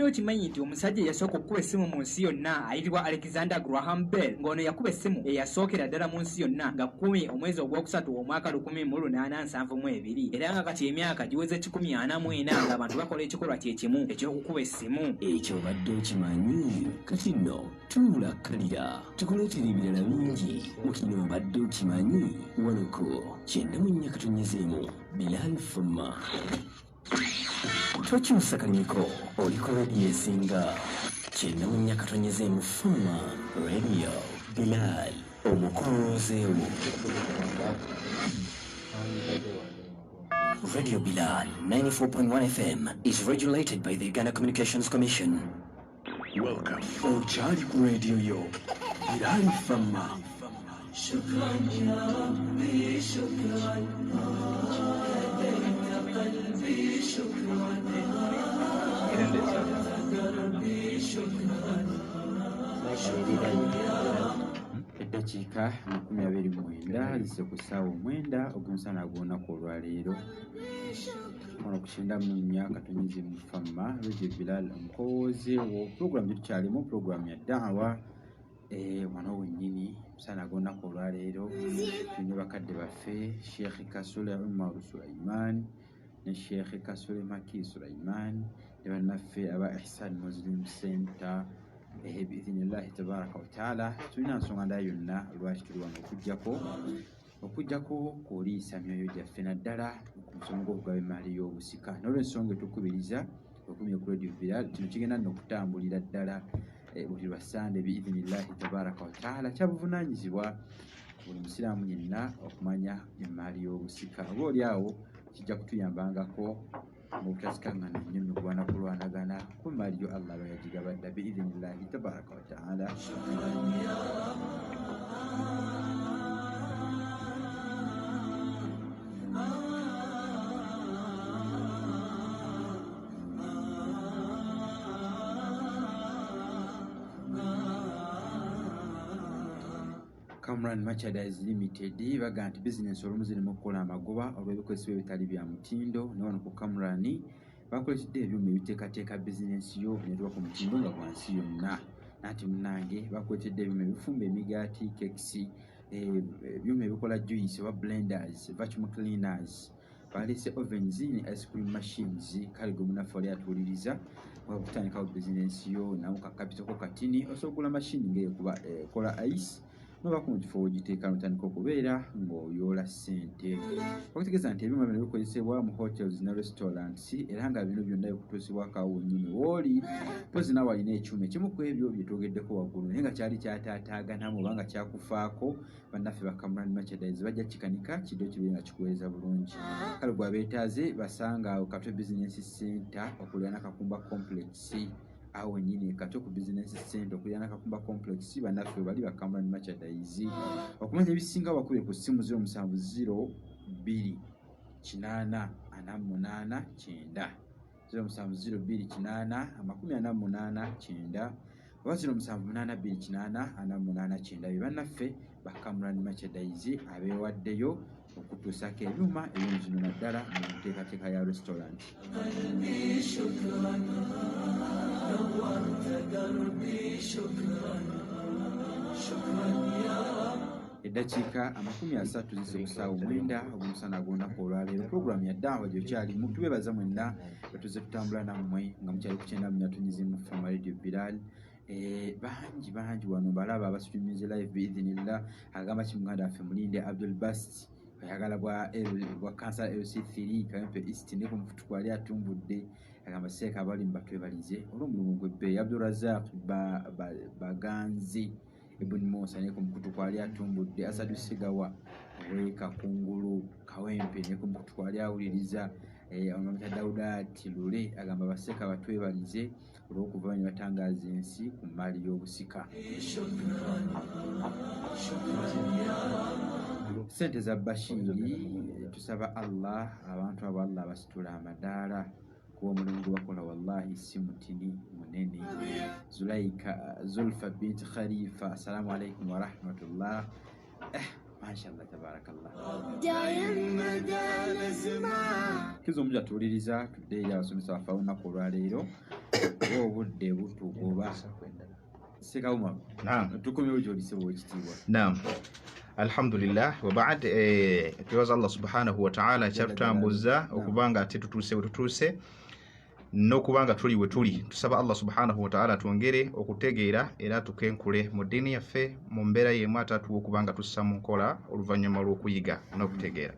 okimanyi nti omusajja eyasooka okukuba essimu mu nsi yonna ayitibwa Alexander Graham Bell ng'ono yakuba essimu eyasookera ddala mu nsi yonna nga 10 omwezi ogwokusatu omwaka 1872 era nga kati emyaka giweze 144 ng'abantu bakola ekikolwa kye kimu eky'okukuba essimu. Ekyo obadde okimanyi kati nno tuulakkalira tukuleetera ebirala bingi mu kino obadde okimanyi wanako kyenda mu nnyaka tonyezeemu Bilal Fama. Tokyusa kalimiko oliko rediyo esinga kyenda mu nnyaka tonyezeemu Fama Radio Bilal omukuloozeewo. Radio Bilal 94.1 FM is regulated by the Uganda Communications Commission. Welcome. Okyali ku radio yo Bilal Fama. شكرا يا ربي شكرا هديت قلبي شكرا قلبي شكرا eddakiika 29 zise ku ssaawa 9 ogw'omusana gw'olunaku olwaleero ono kukyenda mu myaka tonyezeemu Fama Radio Bilal omukowoozeewo puroguramu gyetukyalimu puroguramu ya daawa wano wennyini musana gw'olunaku olwaleero tulina bakadde baffe Sheikh Kasule Umar Sulaiman ne Sheikh Kasule Maki Sulaiman ne bannaffe aba Ihsan Muslim Center biidhinillahi tabaraka wataala. Tulina nsonga ndala yonna lwaki tuli wano okujjako kuliisa myoyo gyaffe naddala ku musomo gw'okugaba emaali y'obusika n'olw'ensonga etukubiriza okumya ku Radio Bilal kino kigenda nno okutambulira ddala buli lwasande biidhinillahi tabaraka wataala. Kyabuvunaanyizibwa buli musiraamu yenna okumanya emaali y'obusika oba oli awo kijja kutuyambangako mu butasikangana nnyo mu kulwanagana ku maali yo Allah bayagigabadda biidhinillahi tabaraka wataala. Kamran Merchandise Limited baga nti bizinesi olumu zirina okukola amagoba olw'ebikozesebwa ebitali bya mutindo ne wano ku Kamran bakolesedde ebyuma ebiteekateeka bizinesi yo netuba ku mutindo nga gwansi yonna. Nati munnange bakolesedde ebyuma ebifumba emigaati kekisi ebyuma ebikola juice oba blenders vacuum cleaners balese ovens ne ice cream machines. Kale gwe munaffe oli atuuliriza wakutandikawo bizinesi yo nawo kakapitako katini osobola okugula mashini ng'ekuba ekola ice noba ku kifo wegiteeka notandika okubeera ng'oyoola ssente. Okutegeeza nti ebyuma bino bikozesebwa mu hotels ne restaurants era nga bino byonna bikutuusibwako awo wennyini wooli mpozi naawe alina ekyuma ekimu ku ebyo bye twogeddeko waggulu naye nga kyali kyataataaganamu oba nga kyakufaako bannaffe ba Kamran Merchandise bajja kikanika kiddo kibeere nga kikuweereza bulungi. Kale gwabeetaaze basanga awo Katwe Business Center okulira Nakakumba Complex awo nyini Katwe ku Business Center okulira Nakakumba Complex bannaffe bali ba Kamran Merchandise. Okumanya ebisinga bakube ku ssimu 0702 8 48 9 0702 8 48 9 waziro 7828 bannaffe ba Cameron Merchandise abeewaddeyo okutuusako ebyuma eby'omuzino naddala mu nteekateeka ya restaurant. قلبي شكرا نورت دربي شكرا شكرا يا رب. Eddakiika 30 zise ku ssaawa 9 ogw'omusana gw'olunaku olwaleero. Pulogulaamu ya ddaawa gyokyalimu. Tubeebaza mwenna batuze tutambula nammwe nga mukyali ku 90 nyizimu Fama Radio Bilal. Bangi wano balaba abasitumize live biidhinillah. Agamba kimuganda waffe Mulinde Abdul Bast ayagala bwa kansa LC3 Kayempe East ne ku mufutu kwali atumbudde. Agamba seeka abali mbatwebalize olw'omulimu gw'ebbeeyi. Abdul Razak Baganzi Ibn Musa ne ku mufutu kwali atumbudde. Asadu Sigawa weka kungulu Kawempe ne ku mufutu kwali awuliriza. Omwami Dawuda Tilule agamba baseeka batwebalize olw'okuva bwe batangaaza ensi ku mmaali y'obusika. Sente za Bashiri tusaba Allah abantu abo Allah basitula amadaala kuba omulimu gwe bakola wallahi si mutini munene. Zulfa bint Khalifa assalamu alaikum wa rahmatullah. Mashallah tabarakallah. Kizo omuja tuwuliriza tudde eri abasomesa baffe olunaku olwaleero obudde butugoba. Sekawuma tukomyewo gy'olisebwa ow'ekitiibwa. Naam. Alhamdulillah wa ba'd tuwaza Allah subhanahu wa ta'ala kyatambuza okubanga ate tutuuse n'okubanga tuli we tuli. Tusaba Allah subhanahu wa ta'ala twongere okutegeera era tukenkule mu ddiini yaffe mu mbeera y'emu atatuwa okubanga tussa mu nkola oluvannyuma lw'okuyiga n'okutegeera.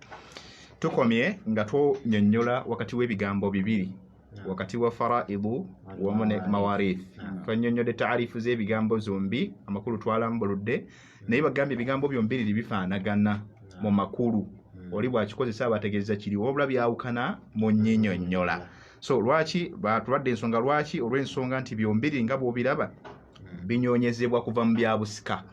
Tukomye nga twonyonnyola wakati w'ebigambo bibiri wakati wa faraidu wamu ne mawarith. Twanyonnyodde taarifu z'ebigambo zombi amakulu twalambuludde naye bagambye ebigambo byombiriri bifaanagana mu makulu. Oli bw'akikozesa abategeeza kiri wabula byawukana mu nnyinyonnyola. So lwaki batulwadde ensonga lwaki? Olw'ensonga nti byombiriri nga bw'obiraba binyoonyezebwa kuva mu byabusika.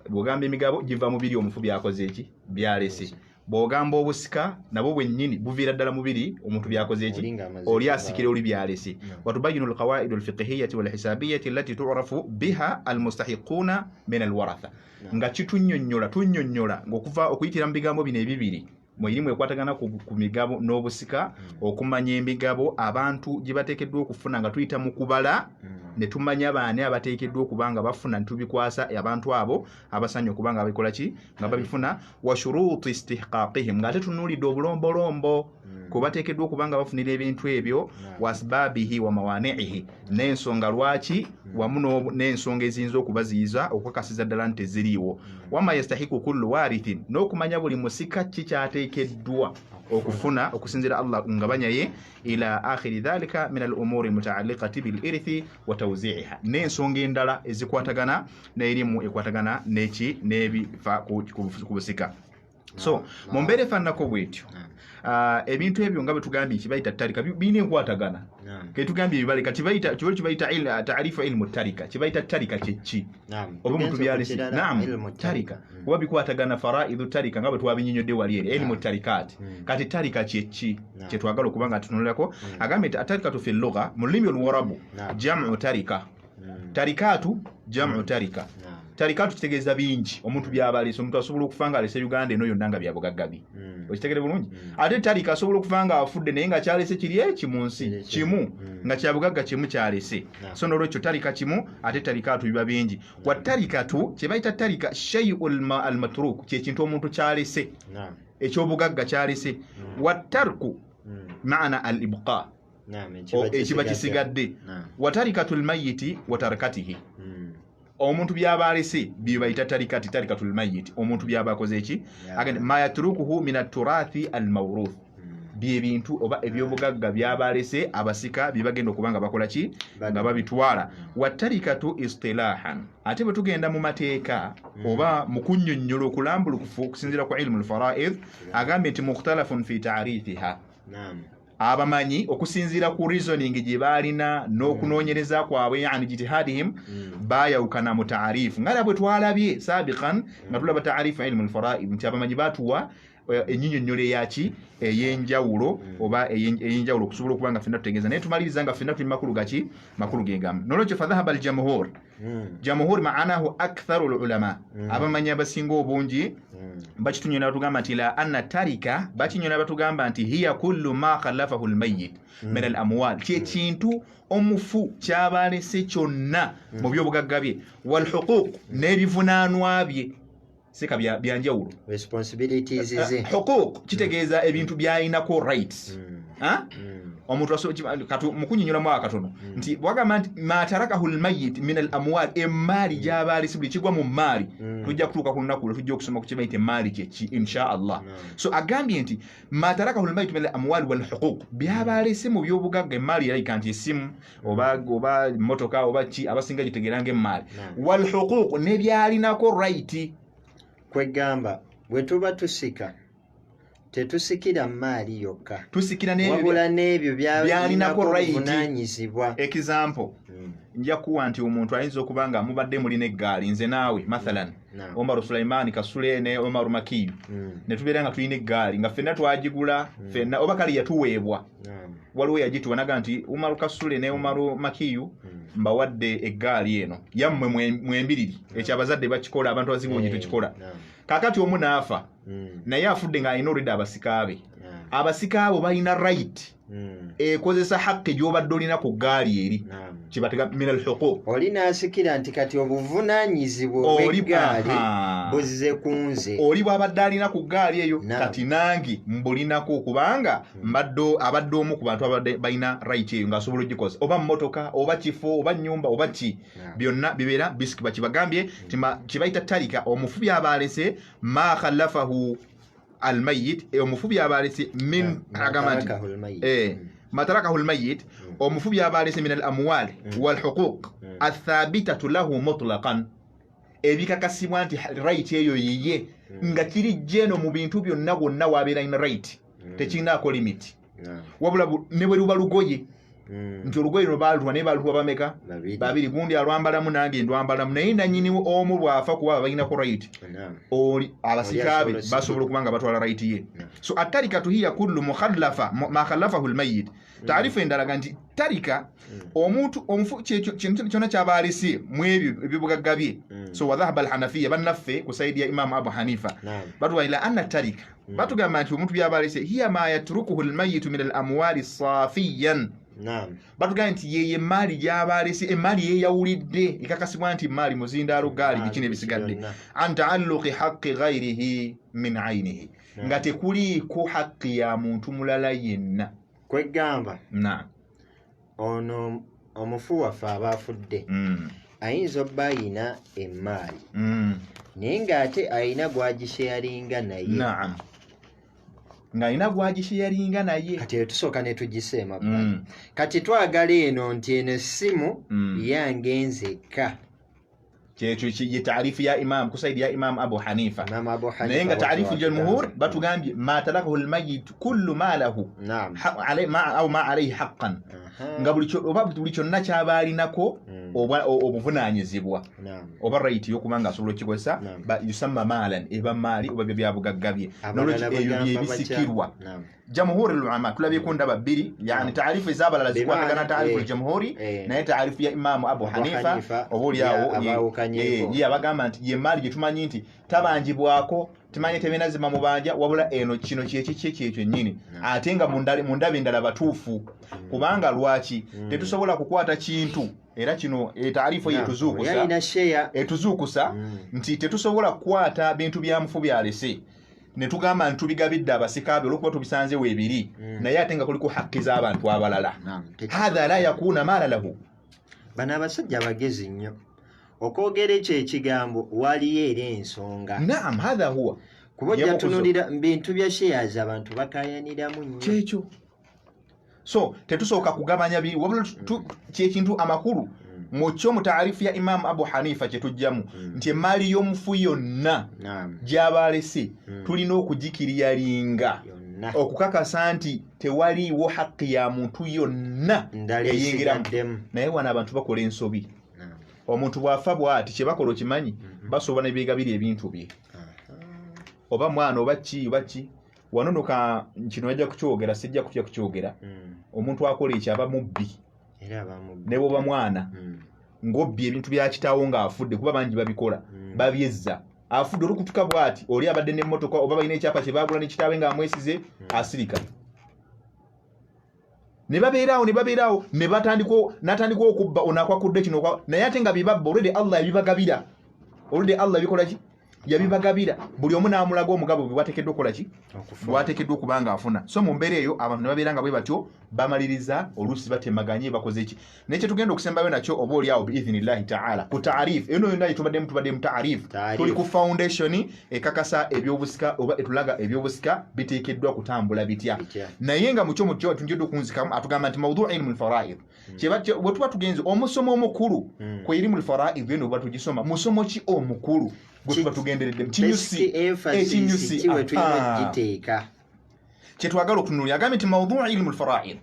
Bw'ogamba emigabo giva mu biri omufu byakoze eki byalese. Bw'ogamba obusika nabwo bwennyini buviira ddala mu biri omuntu byakoze eki oli asikire oli byalese. Watubayinu alqawaidu alfiqhiyyati walhisabiyyati allati tu'rafu biha almustahiquna min alwaratha. Nga tunnyonnyola ng'okuva okuyitira mu bigambo bino ebibiri mu irimu ekwatagana ku migabo n'obusika okumanya emigabo abantu gye bateekeddwa okufuna nga tuyita mu kubala ne tumanya baani abateekeddwa okubanga bafuna ne tubikwasa abantu abo abasanya okubanga babikola ki nga babifuna wa shuruuti istihqaqihim ng'ate tunuulidde obulombolombo ku bateekeddwa okubanga bafunira ebintu ebyo wasbabihi wa mawani'ihi n'ensonga lwaki wamu n'ensonga eziyinza okubaziyiza okukakasiza ddala nti teziriiwo wama yastahiku kullu warithin n'okumanya buli musika ki kyateekeddwa okufuna okusinzira Allah ngabanyaye ila akhiri dhalika min al-umuri mutaalliqati bil irthi wa tawzi'iha n'ensonga endala ezikwatagana n'erimu ekwatagana n'eki n'ebifa ku busika. So mu mbeera efaananako bwetyo ebintu ebyo nga bwe tugambye kibayita tarika birina enkwatagana ke tugambye ebibale kati kibayita taarifa ilmu tarika kibayita tarika kyeki oba omuntu byalesi tarika oba bikwatagana faraidu tarika nga bwe twabinyinyodde wali eri ilmu tarikati kati tarika kyeki kyetwagala okuba nga tunuulirako agambye atarikatu fi lugha mu lulimi oluwarabu jamu tarika tarikatu jamu tarika tarikatu kitegeeza bingi omuntu by'abalese omuntu asobola okufa nga alese Uganda eno yonna nga byabugaggabi okitegere bulungi ate tarika asobola okufa nga afudde naye nga kyalese kiri eki mu nsi kimu nga kyabugagga kimu kyalese so n'olwekyo tarika kimu ate tarikatu biba bingi wa tarikatu kye bayita tarika shay'ul almatruk kyekintu omuntu kyalese ekyobugagga kyalese wa tarku maana al ibqa ekiba kisigadde wa tarikatul mayyiti wa tarakatihi omuntu byabalese bibayita tarikatul mayyit omuntu byabakoze eki agende ma yatrukuhu min at-turathi al-mawruth byebintu oba ebyobugagga byabalese abasika bibagenda okubanga bakola ki nga babitwala wa tarikatu istilahan ate bwe tugenda mu mateeka oba mu kunnyonnyola okulambulukufu okusinzira ku ilmu al-fara'id agambe nti mukhtalafun fi ta'rifiha abamanyi okusinzira ku reasoning gye balina n'okunoonyereza kwabwe yani jitihadihim bayawukana mu taarifu nga bwe twalabye sabiqan nga tulaba taarifu ilmu al-fara'id nti abamanyi batuwa ennyinnyonnyolo eyaki ey'enjawulo oba ey'enjawulo okusobola okuba nga ffenna tutegeeza naye tumaliriza nga ffenna tuli makulu gaki makulu gegamu nolwekyo fadhahaba aljamhur jamhur maanahu aktharu lulama abamanyi abasinga obungi bakitunyola batugamba nti la anna tarika bakinyola batugamba nti hiya kullu ma khalafahu almayyit min alamwal kyekintu omufu kyabalese kyonna mu byobugagga bye walhuquq n'ebivunaanwa bye sika byanjawulo responsibilities ze huquq kitegeeza ebintu byayinako rights omuntu mukunyinyula mu akatono nti bwagamba nti matarakahu almayyit min alamwal emaali gy'abaalisi buli kigwa mu maali tujja kutuuka ku lunaku lwe tujja okusoma ku kibayita emaali kyeki insha allah so agambye nti matarakahu almayyit min alamwal walhuquq by'abaalese mu byobugagga emaali yalayika nti esimu oba motoka oba ki abasinga gitegeeranga emaali walhuquq nebyalinako right kwegamba bwe tuba tusika tetusikira maali yokka tusikira wabula n'ebyo byalinako right example nja kuwa nti omuntu ayinza okuba nga mubadde mulina eggaali nze naawe mathalan Omar Sulaiman Kasule ne Omar Makiyu ne tubeera nga tulina eggaali nga ffenna twagigula ffenna oba kali yatuweebwa waliwo yagituwa naga nti Omar Kasule ne Omar Makiyu mbawadde eggaali eno yammwe mwembiriri ekyo abazadde bakikola abantu abazingu tukikola kakati omu naafa naye afudde nga alina olwedde abasika abo balina right ekozesa haqqi gy'obadde olina ku ggaali eri kibatega min alhuquq olina asikira nti kati obuvunaanyizibwa obw'eggaali buzize ku nze oli bw'abadde alina ku ggaali eyo kati nange mbulinako kubanga abadde omu ku bantu abadde balina right eyo ng'asobola ogikoza oba mmotoka oba kifo oba nnyumba oba ki byonna bibeera bisikiba kibagambye kibayita tarika omufu by'abaalese ma khalafahu almayyit omufu by'abaalese min agamanti matarakahu almayyit omufu by'abaalese min alamwal walhuquq athabitatu lahu mutlaqan ebikakasibwa nti right eyo yiye nga kiri jeno mu bintu byonna gwonna wabeera in right tekirinaako limit wabula ne bwe luba lugoye nti olugoye luno baalutwa naye baalutwa bameka babiri gundi alwambalamu nange ndwambalamu naye nanyini omu lwafa kuba balinako right oli abasikaabe basobola okuba nga batwala right ye so atarikatu hiya kullu ma khalafahu almayyit taarifu endalaga nti tarika omuntu omufu kyonna kyabaalese mu ebyo ebibugagga bye so wadhahaba alhanafiya bannaffe ku saidi ya imamu abu hanifa batuwa ila anna tarika batugamba nti omuntu byabaalese hiya ma yatrukuhu almayyitu min alamwali safiyan batugamba nti yeye emaali gy'abaalese emaali yeeyawulidde ekakasibwa nti emaali muzindaalo gaali biki n'ebisigadde an taalluqi haqqi ghayrihi min aynihi nga tekuliiko haqqi ya muntu mulala yenna kwegamba ono omufu waffe aba afudde ayinza obba ayina emaali naye ng'ate ayina gwagisheyalinga naye ng'alina gwagisheyalinga naye kati tusooka ne tugiseema kati twagala eno nti eno essimu yange nzekka kyekyo ye taarifu ya imam kusaidi ya imam abu hanifa naye nga taarifu jamhur batugambye ma tarakahu almayyit kullu ma lahu au ma alayhi haqqan nga buli kyonna kyabaalinako obuvunaanyizibwa oba right yokuba nga asobola okikozesa yusamma maalan eba maali oba byabugagga bye nolwekyo ebyo byebisikirwa jamhuri ulama tulabyeko ndaba bbiri yani taarifu ez'abalala zikwatagana taarifu jamhuri naye taarifu ya imamu abu hanifa oba oliawo ye abagamba nti ye maali gye tumanyi nti tabanjibwako tumanye tebenazima mu banja wabula eno kino kyekyo nnyini ate nga mu ndaba endala batuufu kubanga lwaki tetusobola kukwata kintu era kino taarifu etuzuukusa nti tetusobola kukwata bintu bya mufu byalese ne tugamba nti tubigabidde abasikaabe olwokuba tubisanze weebiri naye ate nga kuliko haqqi z'abantu abalala hatha la yakuuna maala lahu bano abasajja bagezi nnyo okwogera ekyo ekigambo waliyo era ensonga naam hatha huwa kuba ojja tunulira bintu bya shares abantu bakayaniramu nnyo kyekyo so tetusooka kugabanya wabula kyekintu amakulu mukyo mu taarifu ya imamu abu hanifa kyetujjamu nti emaali y'omufu yonna gy'abaalese tulina okugikiriyalinga okukakasa nti tewaliiwo haqqi ya muntu yonna eyingiramu naye wano abantu bakola ensobi omuntu bw'afa bw'ati kye bakola okimanyi basobola ne beegabira ebintu bye oba mwana oba ki wanonoka kino yajja kukyogera sijja kutya kukyogera omuntu akola ekyo aba mubbi ne bwoba mwana ng'obbye ebintu bya kitaawo ng'afudde kuba bangi babikola babyezza afudde olukutuka bw'ati oli abadde n'emmotoka oba balina ekyapa kye baagula ne kitaawe ng'amwesize asirika ne babeeraawo ne natandika okubba onakwakudde kino naye ate nga bibabba olwedde Allah yabibagabira bikola ki yabibagabira buli omu n'amulaga omugabo bwe bwateekeddwa okukola ki bwateekeddwa okuba nga afuna so mu mbeera eyo abantu ne babeera nga bwe batyo bamaliriza oluusi batemaganye bakoze ki naye kyetugenda okusembayo nakyo oba oliawo biidhinillahi taala ku taarifu eno yonna tubadde mu taarifu tuli ku foundation ekakasa ebyobusika oba etulaga ebyobusika biteekeddwa kutambula bitya naye nga mukyo tujjidde okunzikamu atugamba nti mawduu ilmu lfaraid bwe tuba tugenze omusomo omukulu ku irimu lfaraid eno bwe tugisoma musomo ki omukulu gwe tuba tugenderedde ekinyusi kyetwagala okutunulira agambye nti mawduu ilmu lfaraid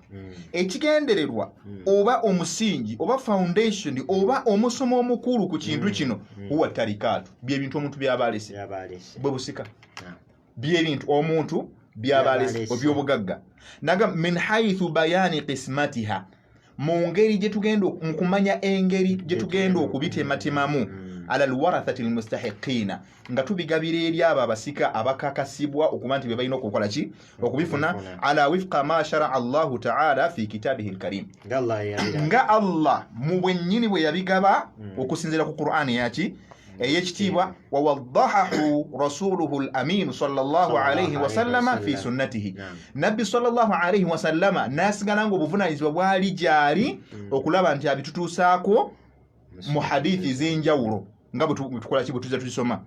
ekigendererwa oba omusingi oba foundation oba omusomo omukulu ku kintu kino huwa tarikaatu byebintu omuntu byabalese bwe busika byebintu omuntu byabalese obyobugagga naga min haithu bayani qismatiha mu ngeri gyetugenda mukumanya engeri gyetugenda okubitematemamu ala alwarathati almustahiqina nga tubigabira eri abo abasika abakakasibwa okuba nti bebalina okukola ki okubifuna ala wifqa ma shara Allahu taala fi kitabihi alkarim nga Allah mu bwennyini bwe yabigaba okusinzira ku Qur'ani yaki eyekitiibwa wawaddahahu rasuluhu al-amin sallallahu alayhi wa sallama fi sunnatihi nabbi sallallahu alayhi wa sallama nasigala nga obuvunanyizibwa bwali gyali okulaba nti abitutuusaako mu hadithi z'enjawulo nga bwetukola ki bwe tuza tulisoma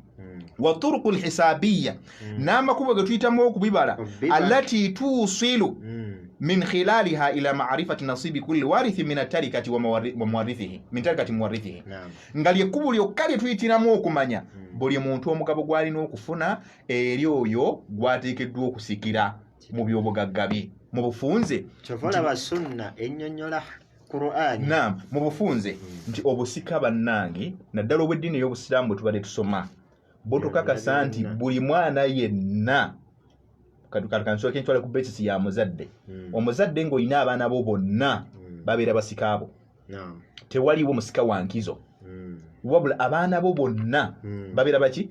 wa turuku lhisabiya n'amakubo ge tuyitamu okubibala allati tuusilu min khilaliha ila ma'rifati nasibi kulli warithi min atarikati wa muwarithihi min tarikati muwarithihi nga lyekkubo lyokka lye tuyitiramu okumanya buli muntu omugabo gwalina okufuna eri oyo gwateekeddwa okusikira mu byobugagga bye mu bufunze kyovalaba sunna ennyonnyola Qur'ani naam mu bufunze nti obusika bannange naddala obw'eddiini ey'obusiraamu bwe tubadde tusoma bo tukakasa nti buli mwana yenna kansooke ntwale ku basis ya muzadde omuzadde ng'olina abaana bo bonna babeera basika abo tewaliwo musika wa nkizo wabula abaana bo bonna babeera baki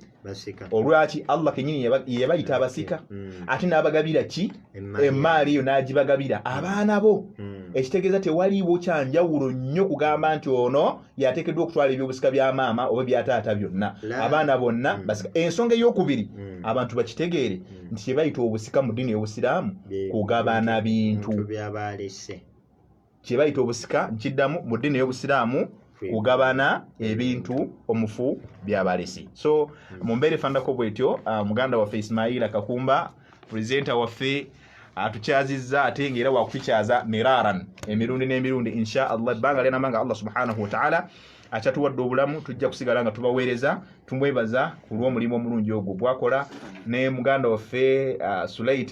olwaki Allah kenyini yebayita abasika ate n'abagabira ki emaali eyo n'agibagabira abaana bo ekitegeeza tewaliwo kyanjawulo nnyo kugamba nti ono yateekeddwa okutwala ebyobusika bya maama oba byataata byonna abaana bonna basika ensonga ey'okubiri abantu bakitegeere nti kyebayita obusika mu ddiini y'obusiraamu kugabana bintu kyebayita obusika nkiddamu mu ddiini y'obusiraamu kugabana ebintu omufu byabalesi so mu mbeera efandako bwetyo muganda waffe Ismaila Kakumba presenter waffe atukyazizza ate ng'era wakutukyaza miraran emirundi n'emirundi insha Allah ebbanga lyenamanga Allah subhanahu wa ta'ala akyatuwadde obulamu tujja kusigala nga tubaweereza tumwebaza ku lw'omulimu omulungi ogwo gwakola ne muganda waffe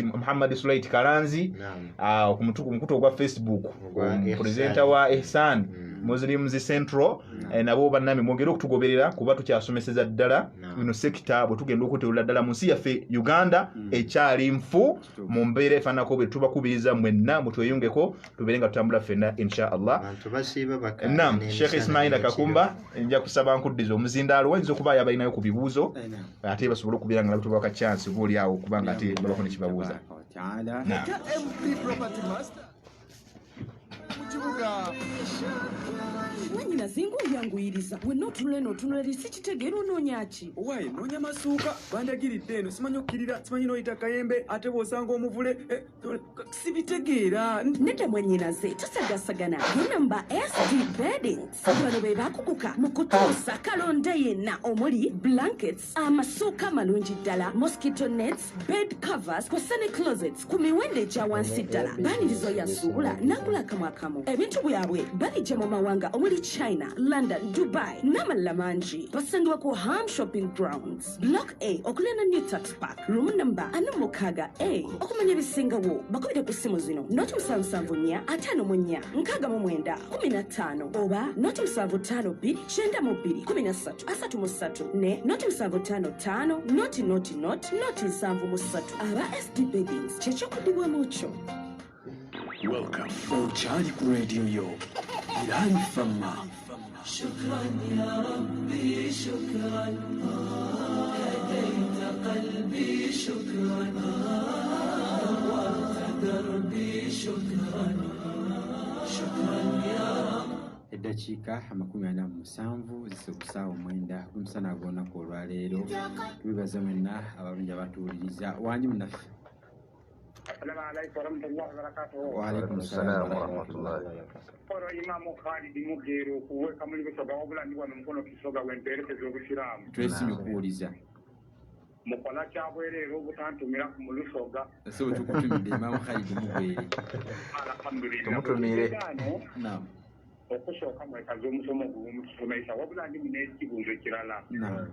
Muhammad Sulaiti Kalanzi ku mukutu ogwa Facebook presenter wa Ihsan Muslims Central nabo bannami mwongere okutugoberera kuba tukyasomeseza ddala ino sekita bwe tugenda okuteulira ddala mu nsi yaffe Uganda ekyali nfu mu mbeera efaanako bwe tubakubiriza mwenna mutweyungeko tubeere nga tutambula ffenna insha Allah naam Sheikh Ismaila Kakumba nja kusaba nkuddiza omuzindaalo wayinza okuba yabalinayo ku bibuuzo ate basobole okubeera nga tubaka chance oba awo kubanga ate babako ne kibabuuza wanyina zingu yanguyiriza wenna otunula lisi kitegeera onoonya ki owaye noonya masuuka bandagiridde eno simanyi okkirira simanyi nooyita kayembe ate bw'osanga omuvule sibitegeera nedda mwannyinaze tosagasagana yenamba SD Beddings bano be bakuguka mu kutuusa kalonda yenna omuli blankets amasuuka amalungi ddala mosquito nets bed covers kw'ossa ne closets ku miwendo egya wansi ddala banirizo yasuubula nagula akamu akamu ebintu byabwe babijja mu mawanga omuli China, London, Dubai n'amalala mangi. Basangibwa ku Ham Shopping Grounds, Block A okulenda New Tax Park, room number 46A. Okumanya ebisingawo bakubire ku ssimu zino 0774-64-15 oba 0752-92-13-33 ne 0755-000-73. Aba SD Beddings kyekyokudibwamu kyo. Welcome. Ochali ku radio yo. Bilal Fama. شكرا يا ربي شكرا هديت قلبي شكرا نورت دربي شكرا شكرا يا رب. Eddakiika 47 zisokusa omwenda gumusana gw'olunaku olwaleero tubibaza mwenna abalungi abatuwuliriza wangi munaffe. السلام عليكم ورحمة الله وبركاته. وعليكم السلام ورحمة الله وبركاته. Koro Imamu Khalid Mugero kuweka muri bisoga obulandi wano mukono kisoga wemperekeza obusiramu. Twesimye kuwuliza. Mukola kyabwerero obutantumira ku mulusoga. So tukutumidde Imamu Khalid Mugero. Alhamdulillah. Tumutumire. Naam. Okusooka mwekaza omusomo gwomutusomesa wabulandi munekibuuzo kirala. Naam.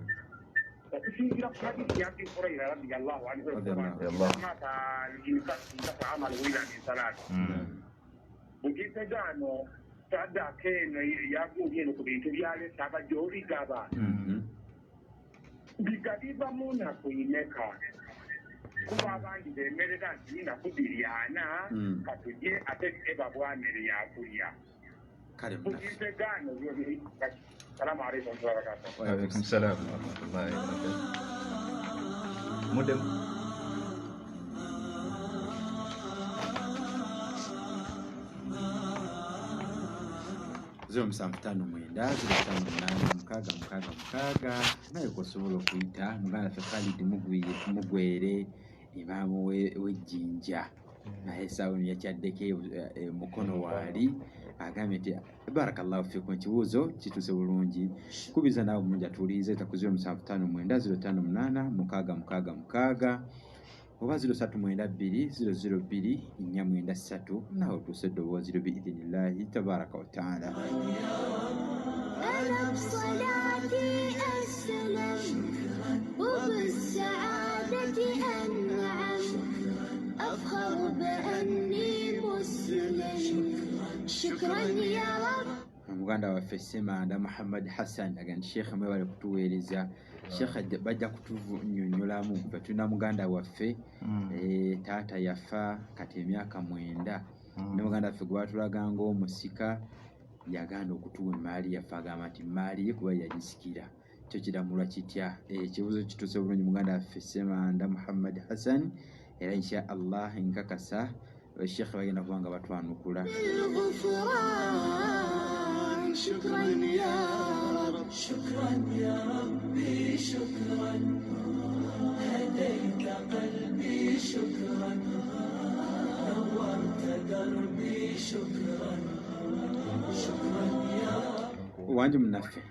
okusinziira ku hadisi ya Abi Hurayra radiyallahu anhu mata linkasa amal wilani salatu bukisegano sadaka eno yaguye eno ku bintu byalesa abajja obigaba bigabiva mu nnaku imeka kuba abandi bemerera nti nnakubiryana katujje ate ebabwamere yakulya bukisegano السلام عليكم ورحمة الله وبركاته. وعليكم السلام ورحمة الله وبركاته. مدم zero musanvu ttaano mwenda 058 naye kosobola okuyita muganda ffe Khalid Mugwere imaamu w'ejjinja naye sawuni yakyaddeko mukono waali agambye nti barakallahu fikum kibuuzo kituuse bulungi kubiza naawe mulungi atuulize ta ku 0759 oba 0392002493 naawe otuuse eddoboozi lyo biidhinillahi tabaraka wa taala. أنا بصلاتي أسلم وبالسعادة أنعم أفخر بأني مسلم شكرا يا رب. Muganda waffe Semanda Muhammad Hassan agandi Sheikh mwebale kutuweereza Sheikh bajja kutunyonyolamu ffe tulina muganda waffe taata yafa kati emyaka 9 ne muganda waffe gwe batulaga ng'omusika yaganda okutuwa emaali yafa agamba nti maali ye kuba yagisikira kyo kiramulwa kitya ekibuuzo kituuse bulungi muganda waffe Semanda Muhammad Hassan era insha Allah nkakasa Sheikh bagenda kuba nga batwanukula. شكرا يا رب شكرا يا ربي شكرا هديت قلبي شكرا نورت دربي شكرا شكرا يا رب. وانجم منافع.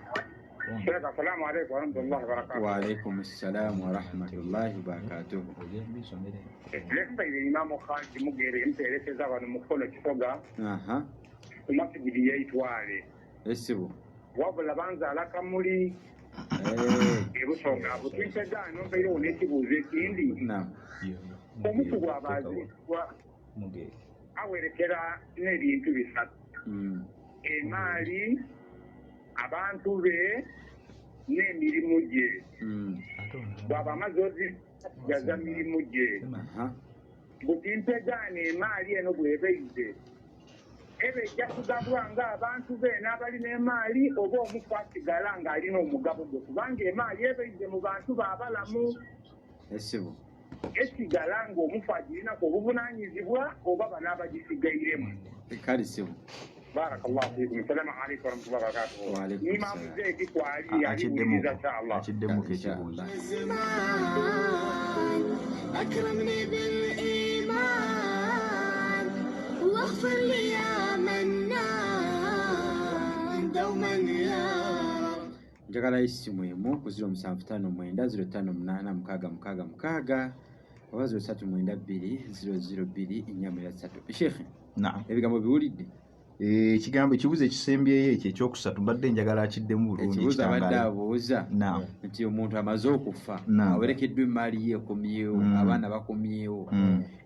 شيخ السلام عليكم ورحمة الله وبركاته. وعليكم السلام ورحمة الله وبركاته. Lekta Imamu Khalid Mugere mperekeza wano mukono kisoga. Aha. Kumasijidi yaitwale. Esibu. Wabula banzaala Kamuli ebusonga butwisegano mbeire n'ekibuuzo ekindi omufu gw'abaazibwa awerekera n'ebintu bisatu emaali abantu be n'emirimu gye bw'aba amaze ozigaza mirimu gye butimpegaana emaali eno bw'ebeize ebe ejja kugabwa ng'abantu be n'abalina emaali oba omufu asigala ng'alina omugabo gwe kubanga emaali ebeize mu bantu baabalamu esigala ng'omufu agirinako obuvunaanyizibwa oba bano abagisigairemu kalisibu. barakallahu fikum. Assalamu alaikum warahmatullahi wabarakatuh. Imamu Zaidi kwali aliwuliza inshallah. Akiddemu kekibuuzo. أكرمني بالإيمان واغفر لي يا منان دوما يا رب. njagala isimu emu ku 0759 oba 0392 002 4 3. Sheikh, naam, ebigambo biwulidde Ekigambo ekibuzo ekisembyeyo ekyo ekyokusatu mbadde njagala akiddemu bulungi. Ekibuzo abadde abuuza nti omuntu amaze okufa awerekeddwa emmaali ye ekomyewo, abaana bakomyewo,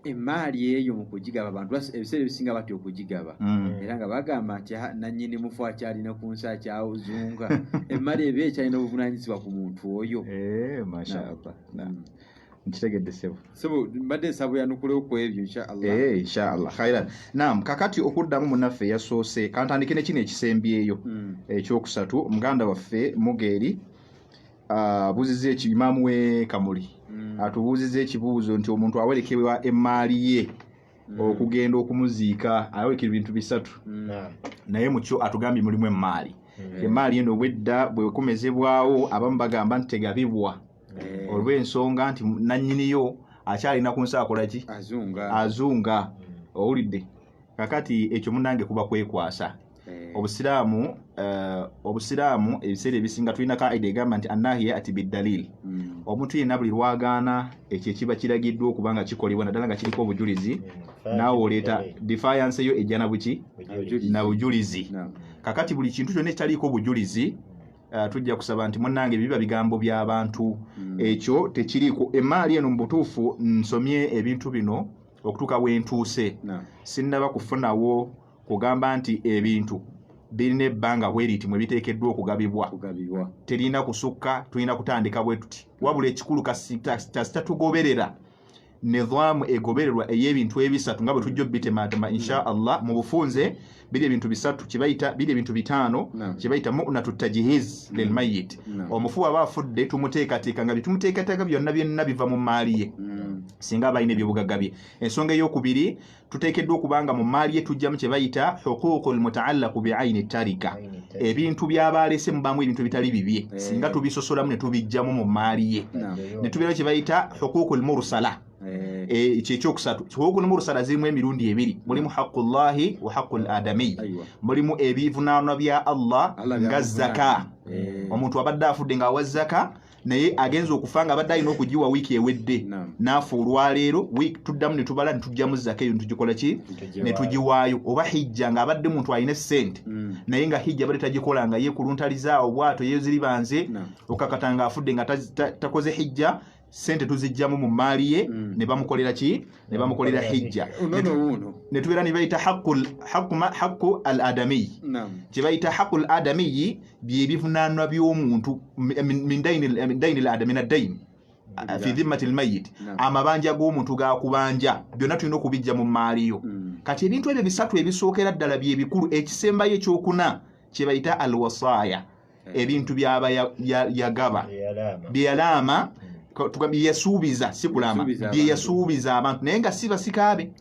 emmaali eyo mu kugigaba abantu ebiseera ebisinga batya okugigaba era nga bagamba nti nannyini mufu akyalina ku nsi akyawuzunga emmaali eba ekyalina obuvunaanyizibwa ku muntu oyo. Mashaallah. Nkitegedde sebo mbadde nsaba yanukulewo ku ebyo inshallah. Inshallah khairan. Naam, kakati okuddamu munaffe yasoose kantandike ne kino ekisembyeyo ekyokusatu muganda waffe Mugeri abuuziza ekimaamu we Kamuli atubuuziza ekibuuzo nti omuntu awerekebwa emmaali ye okugenda okumuziika awerekebwa ebintu bisatu naye mukyo atugambye mulimu emmaali. Emmaali eno bwedda bwekomezebwawo abamu bagamba nti tegabibwa olw'ensonga nti nannyiniyo akyalina ku nsi akola ki? Azunga. Owulidde? Kakati ekyo munnange kuba kwekwasa. Obusiraamu ebiseera ebisinga tulina kaida egamba nti annahiya ati biddalili. Omuntu yenna buli lwagaana ekyo ekiba kiragiddwa okuba nga kikolebwa naddala nga kiriko obujulizi naawe oleeta defiance eyo ejja na buki? Na bujulizi. Kakati buli kintu kyonna ekitaliiko bujulizi tujja kusaba nti munnange biba bigambo by'abantu ekyo tekiriiko. Emmaali eno mu butuufu nsomye ebintu bino okutuuka wentuuse sinnaba kufunawo kugamba nti ebintu birina ebbanga bweriti mwe biteekeddwa okugabibwa. Terina kusukka, tulina kutandika bwe tuti wabula ekikulu kasita tugoberera nidhaamu egobererwa ey'ebintu ebisatu nga bwe tujja obitematema insha Allah mu bufunze biri ebintu bisatu kibayita biri ebintu bitaano kibayita mu'natu tajihiz lil mayyit. Omufu aba afudde tumuteekateeka nga bitumuteekateeka byonna byonna biva mu maali ye singa abayina ebyobugagga bye. Ensonga ey'okubiri tuteekeddwa okubanga mu maali ye tujjamu kye bayita huququl mutaallaqu bi'ayni tarika, ebintu by'abaalese mu bamu ebintu bitali bibye singa tubisosolamu ne tubijjamu mu maali ye ne tubeerawo kye bayita huququl mursala. Ekyokusatu huququl mursala zirimu emirundi ebiri, mulimu haqqullahi wa haqqul adami, mulimu ebivunaanwa bya Allah nga zaka. Omuntu abadde afudde ng'awa zaka naye agenza okufa nga abadde alina okugiwa wiiki ewedde naafa olwaleero tuddamu ne tubala ne tujjamu zaka eyo ne tugikola ki? Ne tugiwaayo. Oba hijja ng'abadde muntu alina ssente naye nga hijja abadde tagikola nga yekuluntaliza obwato yeeziribanze okakata ng'afudde nga takoze hijja, sente tuzijjamu mu maali ye ne bamukolera ki? Ne bamukolera hijja. Ne tubeera ne bayita haqqu al adami. Kye bayita haqqu al adami bye bivunaanwa by'omuntu min dayni al adami naddayn fi dhimmati al mayyit, amabanja g'omuntu gakubanja byonna tulina okubijja mu maali yo. Kati ebintu ebyo bisatu ebisookera ddala bye bikulu. Ekisembayo ekyokuna kye bayita al wasaaya, ebintu by'aba yagaba byeyalaama byeyasuubiza, si kulama, byeyasuubiza abantu naye nga si basikaabe.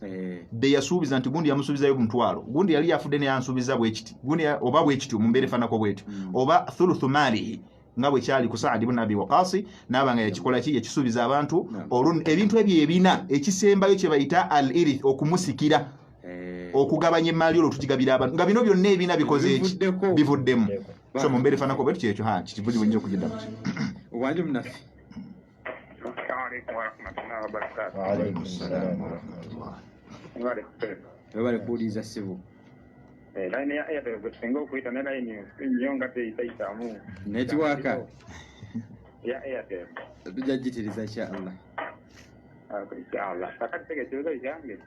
Byeyasuubiza nti gundi yamusuubizayo omutwalo, gundi yali yafudde ne yansuubiza bwe kiti, gundi oba bwe kiti mu mbeera efaanako bwetyo, oba thuluthu maalihi nga bwe kyali ku Saad ibn Abi Waqaas n'abanga yakikola ki? Yakisuubiza abantu. Olwo ebintu ebyo ebina ekisembayo kye bayita al irith, okumusikira, okugabanya emmaali olwo tukigabira abantu nga bino byonna ebina bikoze eki? Bivuddemu. So mu mbeera efaanako bwetyo kyekyo kibuzi bwennyini okugiddamu ki? Obwanje munaffe. Webale kuwuliriza ssebo. Line ya Airtel singa okuyita ne line nnyo nga teyitamu. Netiwaaka ya Airtel tujja gitiriza insha Allah. Inshallah. Kakati tegeezo ekyange.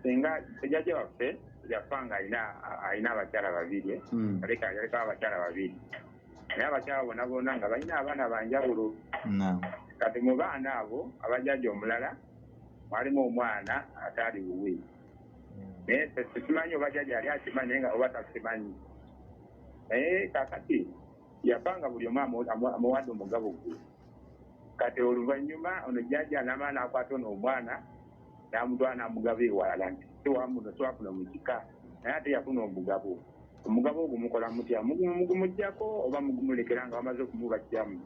Singa ejjaje waffe yafanga ayina abakyala babiri, aleka abakyala babiri. Naye abakyala bonna nga balina abaana banjawulo. Kati mu baana abo abajjajja omulala mwalimu omwana ataali buwe. Naye tetumanyi oba jjajja yali akimanyi naye nga oba takimanyi. Naye kakati yapanga buli omu amuwadde omugabo gwe. Kati oluvannyuma ono jjajja n'amala n'akwata ono omwana n'amutwala n'amugaba ewalala nti siwamuno siwafuna mu kika naye ate yafuna omugabo. Omugabo ogwo mukola mutya? Mugumuggyako oba mugumulekera nga bamaze okumubajjamu?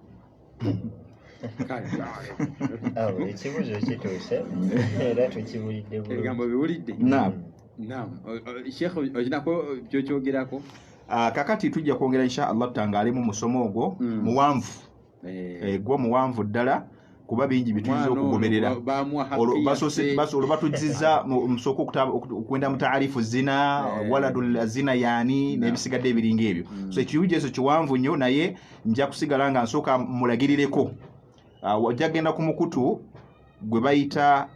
Ekibuzo kituuse era tukibulidde bulungi. Ebigambo biwulidde? Naam. Sheikh okinako kyokyogerako? Kakati tujja kwongera insha Allah tutangaalimu musomo ogwo muwanvu. Gwo muwanvu ddala kuba bingi bituyinza okugoberera olwo batujjiza musooka okwenda mu taarifu zina waladul zina yani n'ebisigadde ebiringa ebyo so ekibuuzo ekyo kiwanvu nnyo naye nja kusigala nga nsooka mulagirireko ojja genda ku mukutu gwe bayita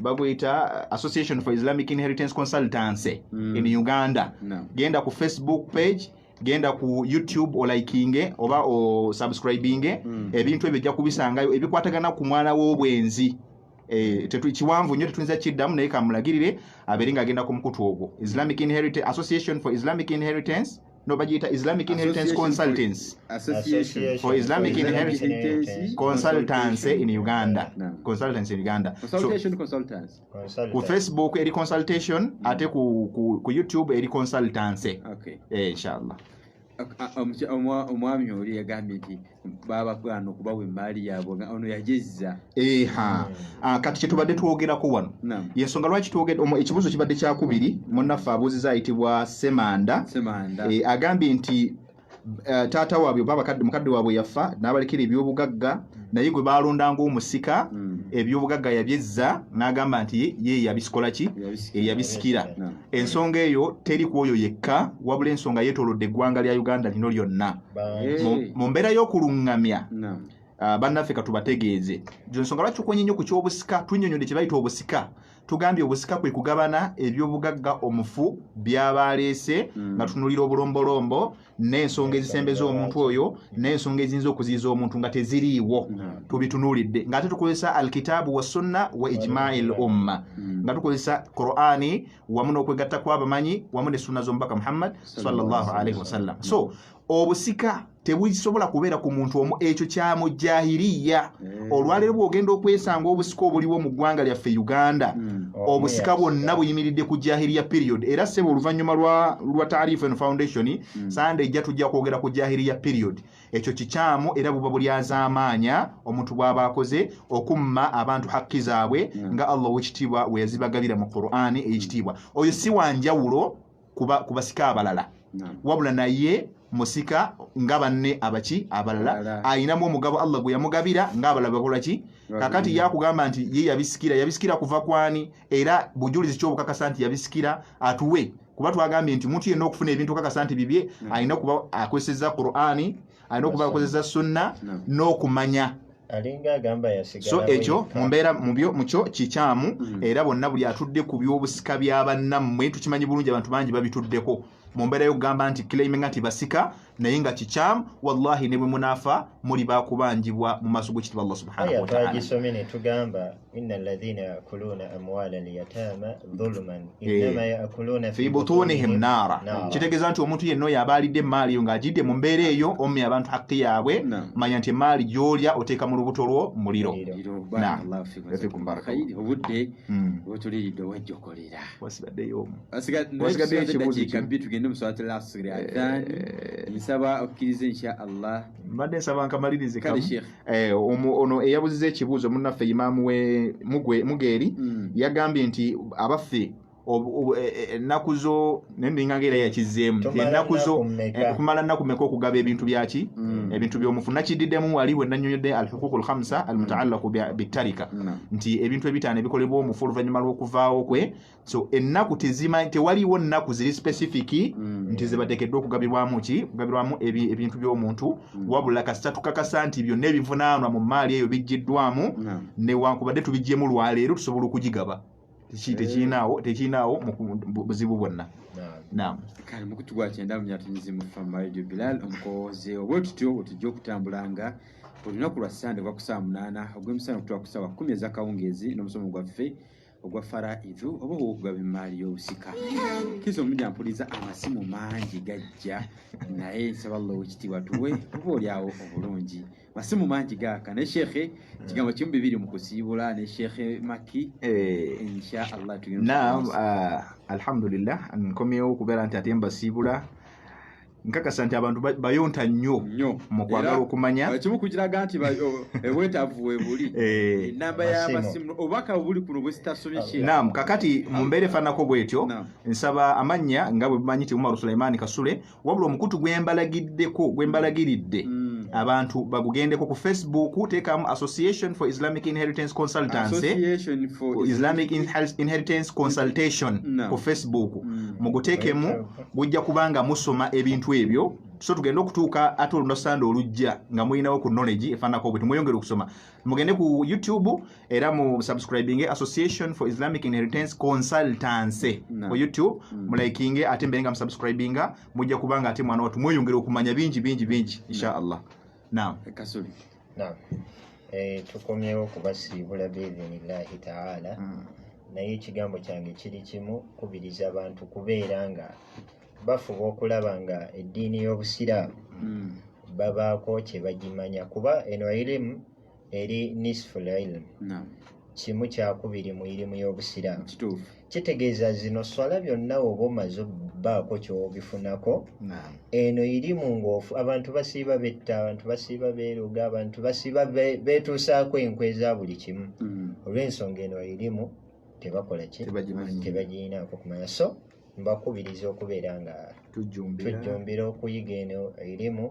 bagwita Association for Islamic Inheritance Consultancy in Uganda. Genda ku Facebook page, genda ku YouTube olikinge oba o subscribinge ebintu ebyo jja kubisangayo ebikwatagana ku mwana w'obwenzi kiwanvu nnyo tetuyinza kiddamu naye kamulagirire abeere ng'agenda ku mukutu ogwo Islamic Inheritance Association for Islamic Inheritance no bagiyita Islamic Inheritance Consultants for Islamic Inheritance Consultancy in Uganda. Consultancy in Uganda. Consultation consultants. Ku Facebook eri consultation ate ku YouTube eri consultancy. Okay. Inshallah. Omwami oli yagambye nti baba kwano kubawe mali yabo ono yajezza kati kyetubadde twogerako wano yensonga lwaki twogera ekibuuzo kibadde kyakubiri munnaffe abuuziza ayitibwa Semanda agambye nti taata waabwe oba mukadde waabwe yafa n'abalekera ebyobugagga naye gwe baalondanga omusika ebyobugagga yabyezza n'agamba nti ye yabisikola ki yabisikira ensonga eyo teri ku oyo yekka wabula ensonga yeetoolodde eggwanga lya Uganda lino lyonna mu mbeera y'okuluŋŋamya bannaffe katubategeeze ensonga lwaki tukwenye nnyo ku ky'obusika tunnyonnyodde kye bayita obusika tugambye obusika kwe kugabana ebyobugagga omufu by'abaleese nga tunulira obulombolombo n'ensonga ezisembeza omuntu oyo n'ensonga eziyinza okuziyiza omuntu nga teziriiwo tubitunuulidde ng'ate tukozesa alkitaabu wa sunna wa ijma'il umma nga tukozesa Qur'ani wamu n'okwegatta kw'abamanyi wamu ne sunna z'omubaka Muhammad sallallahu alaihi wasallam so obusika tebusobola kubeera ku muntu omu ekyo kya mujahiriya olwaleero bw'ogenda okwesanga obusika obuliwo mu ggwanga lyaffe Uganda obusika bwonna buyimiridde ku jahiriya period era ssebo oluvannyuma lwa Taarifu and Foundation Sunday ejja tujja kwogera ku jahiriya period ekyo kikyamu era buba bulyazaamaanya omuntu bw'aba akoze okumma abantu hakki zaabwe nga Allah w'ekitiibwa we yazibagabira mu Qur'ani ekitiibwa oyo si wanjawulo ku basika abalala wabula naye musika nga banne abaki abalala ayinamu omugabo Allah gwe yamugabira ng'abalala bakola ki kakati yakugamba nti ye yabisikira kuva kwani era bujulizi ky'obukakasa nti yabisikira atuwe kuba twagambye nti muntu yenna okufuna ebintu kakasa nti bibye ayina kuba akozesa Qur'ani ayina okuba akozesa sunna n'okumanya alinga agamba yasiga so ekyo mumbeera mukyo kikyamu era bonna buli atudde ku by'obusika by'abannammwe tukimanyi bulungi abantu bangi babituddeko mu mbeera y'okugamba nti claiming nti basika naye nga kikyamu wallahi ne bwe munaafa muli bakubanjibwa mu maaso g'ekitiibwa Allah subhanahu wa ta'ala twagisomye ne tugamba inna alladhina yakuluna amwala al-yatama dhulman innama yakuluna fi butunihim naara kitegeeza nti omuntu yenna oyo aba alidde emaali eyo ng'agidde mu mbeera eyo omme abantu hakki yaabwe manya nti emaali gy'olya oteeka mu lubuto lwo muliro obudde bwetuliridde owajjokolera wasigaddeyo wasigaddeyo ekibuuzo bbiri tugende mu swalatul asri adhan nsaba okkiriza insha Allah mbadde nsaba nkamalirize ono eyabuziza ekibuuzo munnaffe imaamu Mugeeri yagambye nti abaffe ennaku zo nendinganga era yakizzeemu ennaku zo kumala nnaku meka okugaba ebintu byaki ebintu by'omufu nakididdemu wali bwe nanyonyodde alhuququ lhamsa almutaallaqu bitarika nti ebintu ebitaano ebikolebwa omufu oluvannyuma lw'okuvaawo kwe so ennaku tewaliwo nnaku ziri specific nti zibateekeddwa okugabirwamu ebintu by'omuntu wabula kasita tukakasa nti byonna ebivunaanwa mu maali eyo bijjiddwamu newankubadde tubiggyemu lwaleero tusobola okugigaba tekiinaawo mu buzibu bwonna naam kale mukutu gwa kyenda munyatunyizi mu fama radio Bilal omukoze obwe tutyo tujja okutambulanga olunaku lwa Sande gwa kusaa 8 ogw'emisana okutuuka ku ssaawa 10 ez'akawungeezi n'omusomo gwaffe ogwa faraidu oba okugaba emaali y'obusika kiza omujja mpuliza amasimu mangi gajja naye nsaba Allah w'ekitiibwa tuwe oba olyawo obulungi masimu mangi gaaka ne shekhe kigambo kimu bibiri mu kusiibula ne shekhe Maki insha Allah naam alhamdulillah nkomyewo okubeera nti ate mbasiibula nkakasa nti abantu bayonta nnyo mu kwagala okumanya kimu kukiraga nti bwetaavu webuli enamba y'amasimu obubaka buli kuno bwe sitasomye kye naam kakati mu mbeera efaanako bwetyo nsaba amannya nga bwe bumanyi ti Umaru Sulaimaani Kasule wabula omukutu gwembalagiridde abantu bagugendeko ku Facebook tekamu Association for Islamic Inheritance Consultancy, Association for Islamic Inheritance Consultation ku Facebook mugutekemu gujja kubanga musoma ebintu ebyo so tugenda okutuuka ate olunasanda olujja nga mulinawo ku knowledge efaanako bwe tumweyongere okusoma mugende ku YouTube era mu subscribing Association for Islamic Inheritance Consultancy ku YouTube mulaikinge ate mbere nga mu subscribing mujja kubanga ate mwana watu mweyongere okumanya bingi insha Allah. Naam Kasuli naam tukomyewo kubasiibula biidhinillahi taala naye ekigambo kyange kiri kimu kubiriza abantu kubeera nga bafuba okulaba nga eddiini y'obusiraamu babaako kye bagimanya kuba eno ilimu eri nisful ilmu kimu kyakubiri mu ilimu y'obusiraamu kitegeeza zino swala byonna oba omaze baako kyobifunako eno ilimu ng'ofu abantu basiiba betta abantu basiiba beeruga abantu basiiba beetuusaako enkwe za buli kimu olw'ensonga eno ilimu tebakola ki tebagirinaako kumanya so mbakubiriza okubeera nga tujjumbira okuyiga eno ilimu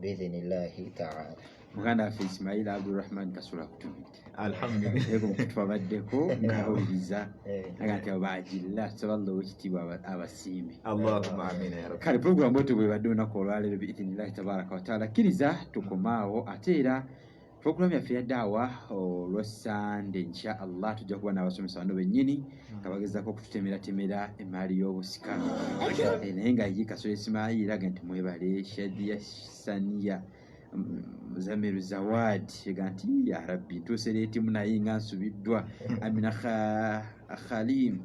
biidhinillahi taala. Muganda waffe Ismail Abdurrahman Kasula kutumidde alhamdulillah twabaddeko ngawuliriza aga nti abagirira tusaballo ekitiibwa abasimbi Allahumma amina ya rabbi. Kale program bwetu bwe badde olunaku olwaleero biidhinillahi tabaraka wataala kkiriza tukomaawo ate era program yaffe ya daawa olw'Sande insha Allah tujja kuba n'abasomesa bano bennyini nga bagezaako okututemera emaali y'obusika naye nga ye Kasula Ismail aga nti mwebale Shadia Sania Zamiru Zawad ega nti ya rabbi ntuuse leetimu naye nga nsubiddwa Amina Khalim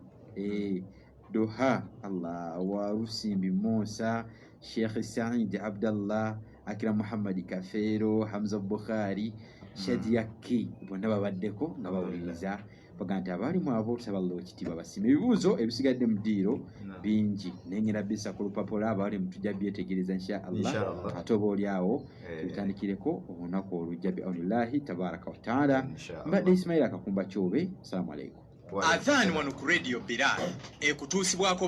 Doha Allah wa Rusimbi Musa Sheikh Said Abdallah Akira Muhammad Kafero Hamza Bukhari Shadia Ki bonna babaddeko nga bawuliriza baga nti abalimu abo tusaballo ekitiibwa basiima ebibuuzo ebisigadde mu ddiiro bingi naye ngenda bisa ku lupapula abali mutujja byetegereza insha Allah ate oba oli awo tubitandikireko olunaku olujja bi aunillahi tabaraka wataala mbadde Ismail Akakumba Kyobe. Assalamu alaikum. Adhan wano ku Radio Bilal ekutuusibwako